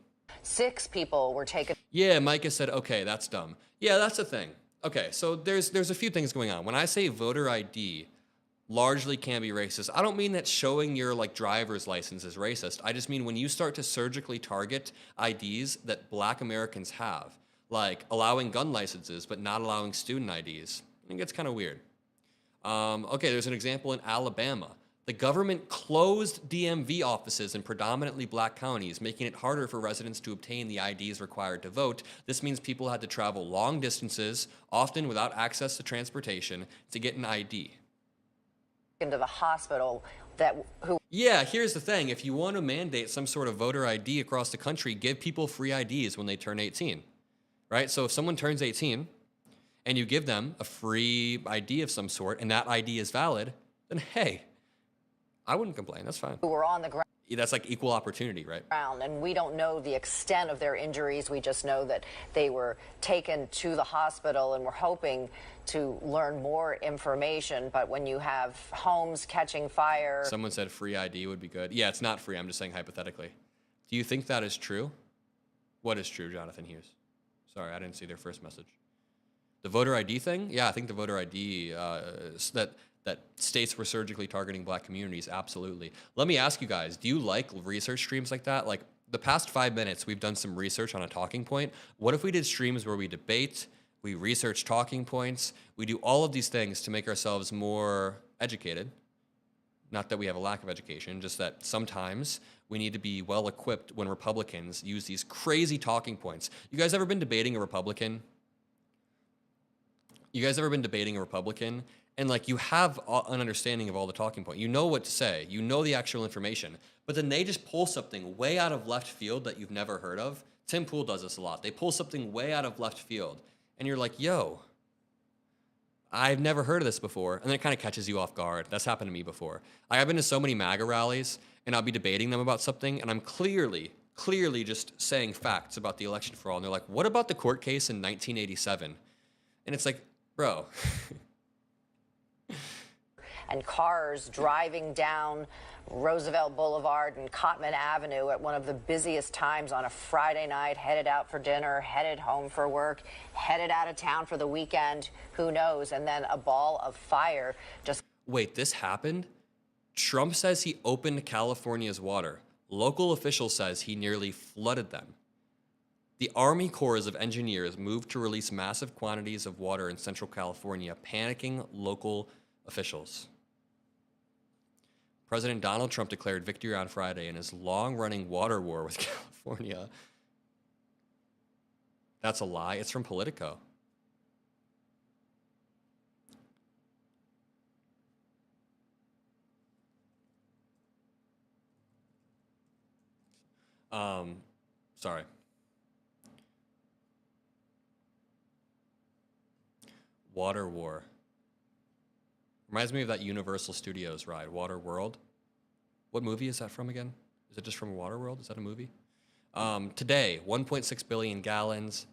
6 people were taken. Yeah, Micah said, okay, that's dumb. Yeah, that's the thing. Okay, so there's a few things going on. When I say voter ID largely can be racist, I don't mean that showing your like driver's license is racist. I just mean when you start to surgically target IDs that black Americans have, like allowing gun licenses but not allowing student IDs, I think it's kind of weird. Okay, there's an example in Alabama. The government closed DMV offices in predominantly black counties, making it harder for residents to obtain the IDs required to vote. This means people had to travel long distances, often without access to transportation, to get an ID. Into the hospital Yeah, here's the thing. If you want to mandate some sort of voter ID across the country, give people free IDs when they turn 18, right? So if someone turns 18 and you give them a free ID of some sort and that ID is valid, then hey, I wouldn't complain. That's fine. who were on the ground. That's like equal opportunity, right? And we don't know the extent of their injuries. We just know that they were taken to the hospital, and we're hoping to learn more information. But when you have homes catching fire... Someone said free ID would be good. Yeah, it's not free. I'm just saying hypothetically. Do you think that is true? What is true, Jonathan Hughes? Sorry, I didn't see their first message. The voter ID thing? Yeah, I think the voter ID, that states were surgically targeting black communities, absolutely. Let me ask you guys, do you like research streams like that? Like the past 5 minutes, we've done some research on a talking point. What if we did streams where we debate, we research talking points, we do all of these things to make ourselves more educated? Not that we have a lack of education, just that sometimes we need to be well equipped when Republicans use these crazy talking points. You guys ever been debating a Republican? And like you have an understanding of all the talking points. You know what to say. You know the actual information. But then they just pull something way out of left field that you've never heard of. Tim Pool does this a lot. They pull something way out of left field. And you're like, yo, I've never heard of this before. And then it kind of catches you off guard. That's happened to me before. I've been to so many MAGA rallies, and I'll be debating them about something, and I'm clearly just saying facts about the election for all. And they're like, what about the court case in 1987? And it's like, bro... and cars driving down Roosevelt Boulevard and Cottman Avenue at one of the busiest times on a Friday night, headed out for dinner, headed home for work, headed out of town for the weekend, who knows, and then a ball of fire just... Wait, this happened? Trump says he opened California's water. Local official says he nearly flooded them. The Army Corps of Engineers moved to release massive quantities of water in Central California, panicking local officials. President Donald Trump declared victory on Friday in his long-running water war with California. That's a lie. It's from Politico. Sorry. Water war. Reminds me of that Universal Studios ride, Water World. What movie is that from again? Is it just from Water World? Is that a movie? Today, 1.6 billion gallons.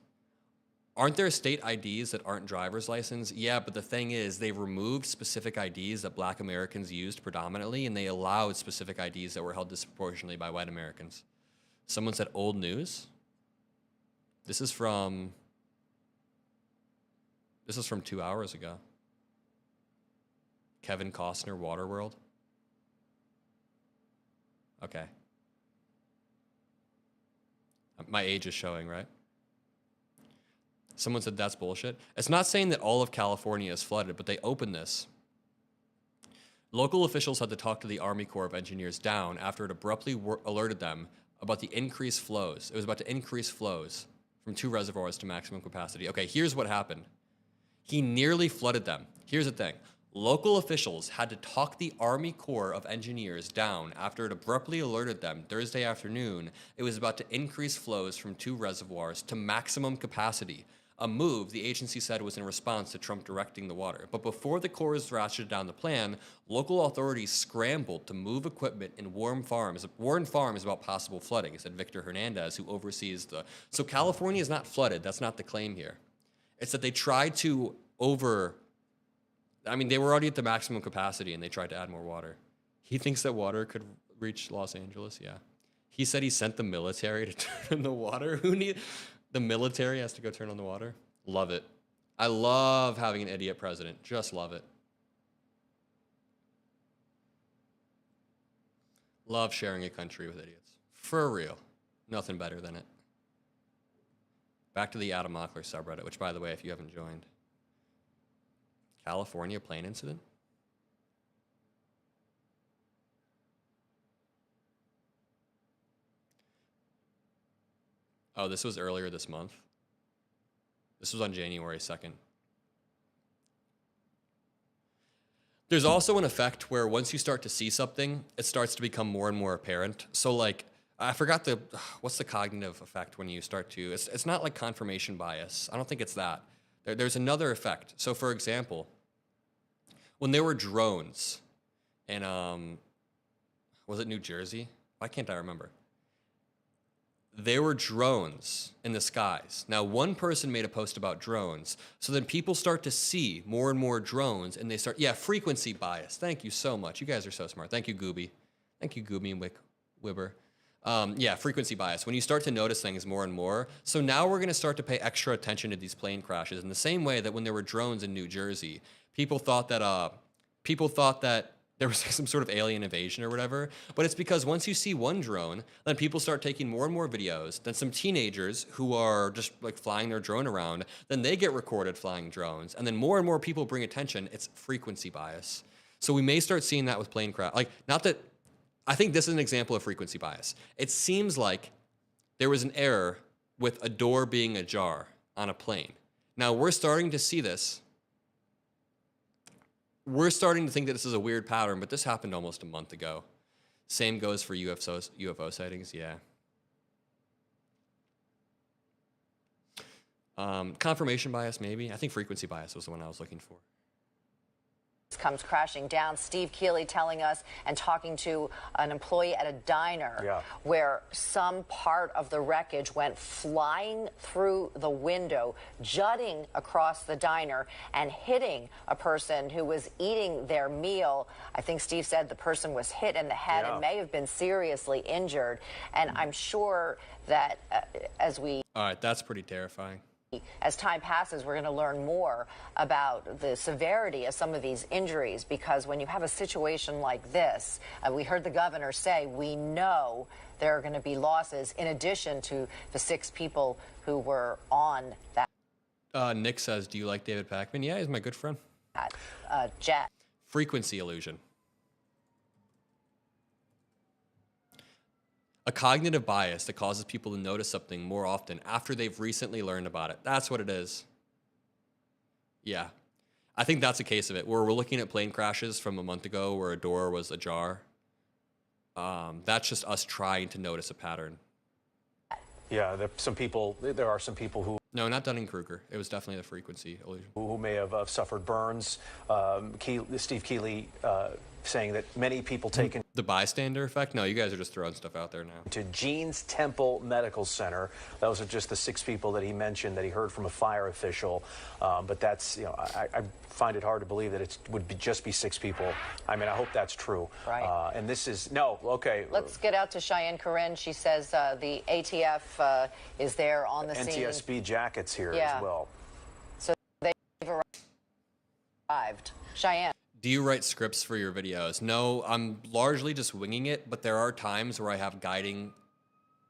Aren't there state IDs that aren't driver's license? Yeah, but the thing is, they removed specific IDs that black Americans used predominantly, and they allowed specific IDs that were held disproportionately by white Americans. Someone said old news. This is from 2 hours ago. Kevin Costner, Waterworld. Okay. My age is showing, right? Someone said that's bullshit. It's not saying that all of California is flooded, but they opened this. Local officials had to talk to the Army Corps of Engineers down after it abruptly alerted them about the increased flows. It was about to increase flows from 2 reservoirs to maximum capacity. Okay, here's what happened. He nearly flooded them. Here's the thing. Local officials had to talk the Army Corps of Engineers down after it abruptly alerted them Thursday afternoon it was about to increase flows from 2 reservoirs to maximum capacity, a move the agency said was in response to Trump directing the water. But before the Corps ratcheted down the plan, local authorities scrambled to move equipment and warn farms about possible flooding, said Victor Hernandez, who oversees the... So California is not flooded. That's not the claim here. It's that they tried to they were already at the maximum capacity and they tried to add more water. He thinks that water could reach Los Angeles, yeah. He said he sent the military to turn on the water. The military has to go turn on the water? Love it. I love having an idiot president. Just love it. Love sharing a country with idiots. For real. Nothing better than it. Back to the Adam Mockler subreddit, which, by the way, if you haven't joined. California plane incident? Oh, this was earlier this month. This was on January 2nd. There's also an effect where once you start to see something, it starts to become more and more apparent. So like, I forgot what's the cognitive effect when you start to, it's not like confirmation bias. I don't think it's that. There's another effect. So for example, when there were drones in, was it New Jersey? Why can't I remember? There were drones in the skies. Now, one person made a post about drones, so then people start to see more and more drones, and they start, yeah, frequency bias. Thank you so much. You guys are so smart. Thank you, Gooby. Thank you, Gooby and Wibber. Yeah, frequency bias. When you start to notice things more and more, so now we're going to start to pay extra attention to these plane crashes in the same way that when there were drones in New Jersey, people thought that there was some sort of alien invasion or whatever, but it's because once you see one drone, then people start taking more and more videos. Then some teenagers who are just like flying their drone around, then they get recorded flying drones, and then more and more people bring attention. It's frequency bias. So we may start seeing that with plane crash. Like, not that, I think this is an example of frequency bias. It seems like there was an error with a door being ajar on a plane. Now we're starting to see this. We're starting to think that this is a weird pattern, but this happened almost a month ago. Same goes for UFO sightings, yeah. Confirmation bias, maybe. I think frequency bias was the one I was looking for. Comes crashing down. Steve Keeley telling us and talking to an employee at a diner where some part of the wreckage went flying through the window, jutting across the diner and hitting a person who was eating their meal. I think Steve said the person was hit in the head and may have been seriously injured. And I'm sure that as we... All right, that's pretty terrifying. As time passes, we're going to learn more about the severity of some of these injuries, because when you have a situation like this, we heard the governor say, we know there are going to be losses in addition to the 6 people who were on that. Nick says, do you like David Pakman? Yeah, he's my good friend. Jet. Frequency illusion. A cognitive bias that causes people to notice something more often after they've recently learned about it. That's what it is. Yeah. I think that's a case of it, where we're looking at plane crashes from a month ago where a door was ajar. That's just us trying to notice a pattern. Yeah, there are some people who... No, not Dunning-Kruger. It was definitely the frequency illusion. Who may have suffered burns. Steve Keeley saying that many people taken... The bystander effect? No, you guys are just throwing stuff out there now. To Jean's Temple Medical Center. Those are just the 6 people that he mentioned that he heard from a fire official. But that's, you know, I find it hard to believe that it would just be 6 people. I mean, I hope that's true. Right. And this is, no, okay. Let's get out to Cheyenne Corinne. She says the ATF is there on the scene. NTSB jackets here as well. So they've arrived. Cheyenne. Do you write scripts for your videos? No, I'm largely just winging it, but there are times where I have guiding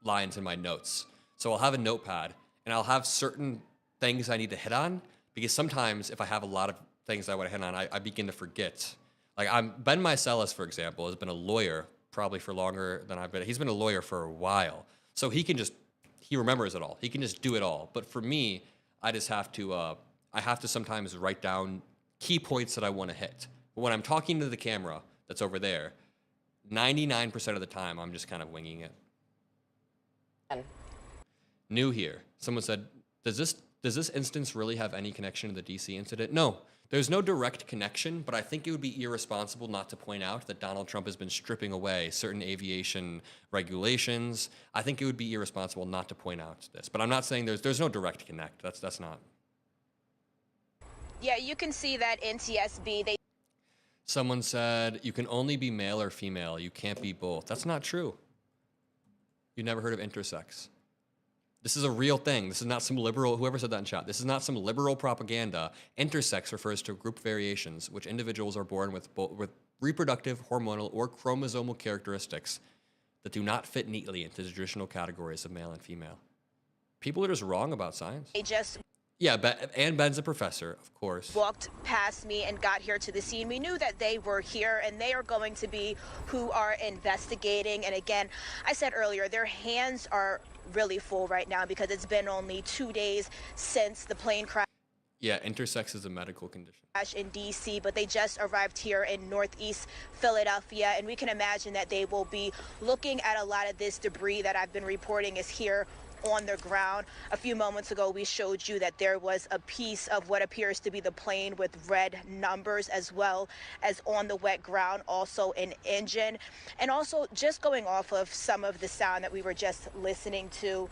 lines in my notes. So I'll have a notepad, and I'll have certain things I need to hit on, because sometimes if I have a lot of things I want to hit on, I begin to forget. Like Ben Mycelis, for example, has been a lawyer probably for longer than I've been. He's been a lawyer for a while. So he remembers it all. He can just do it all. But for me, I just have to, I have to sometimes write down key points that I want to hit. But when I'm talking to the camera that's over there, 99% of the time, I'm just kind of winging it. New here. Someone said, does this instance really have any connection to the DC incident? No, there's no direct connection, but I think it would be irresponsible not to point out that Donald Trump has been stripping away certain aviation regulations. I think it would be irresponsible not to point out this, but I'm not saying there's no direct connect. That's not. Yeah, you can see that NTSB, Someone said, you can only be male or female. You can't be both. That's not true. You never heard of intersex. This is a real thing. This is not some liberal, whoever said that in chat, this is not some liberal propaganda. Intersex refers to group variations, which individuals are born with reproductive, hormonal, or chromosomal characteristics that do not fit neatly into the traditional categories of male and female. People are just wrong about science. They just Yeah, and Ben's a professor, of course. walked past me and got here to the scene. We knew that they were here, and they are going to be who are investigating. And again, I said earlier, their hands are really full right now because it's been only 2 days since the plane crash. Yeah, intersex is a medical condition. In D.C., but they just arrived here in Northeast Philadelphia, and we can imagine that they will be looking at a lot of this debris that I've been reporting is here on the ground. A few moments ago, we showed you that there was a piece of what appears to be the plane with red numbers, as well as on the wet ground, also an engine. And also, just going off of some of the sound that we were just listening to,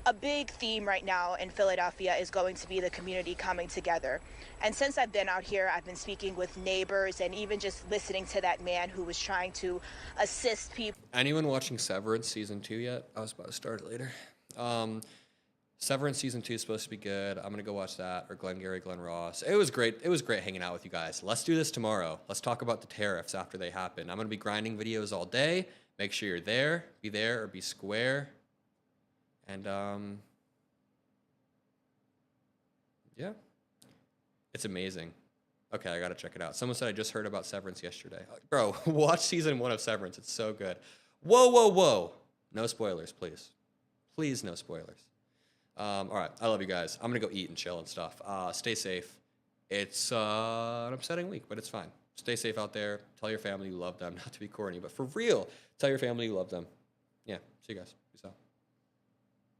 a big theme right now in Philadelphia is going to be the community coming together. And since I've been out here, I've been speaking with neighbors and even just listening to that man who was trying to assist people. Anyone watching Severance season 2 yet? I was about to start it later. Severance season 2 is supposed to be good. I'm gonna go watch that, or Glengarry Glen Ross. It was great. It was great hanging out with you guys. Let's do this tomorrow. Let's talk about the tariffs after they happen. I'm gonna be grinding videos all day. Make sure you're there. Be there or be square. And yeah, it's amazing. Okay, I gotta check it out. Someone said I just heard about Severance yesterday. Bro, watch season 1 of Severance. It's so good. Whoa, whoa, whoa. No spoilers, please. Please, no spoilers. All right, I love you guys. I'm gonna go eat and chill and stuff. Stay safe. It's an upsetting week, but it's fine. Stay safe out there. Tell your family you love them. Not to be corny, but for real, tell your family you love them. Yeah, see you guys. Peace out.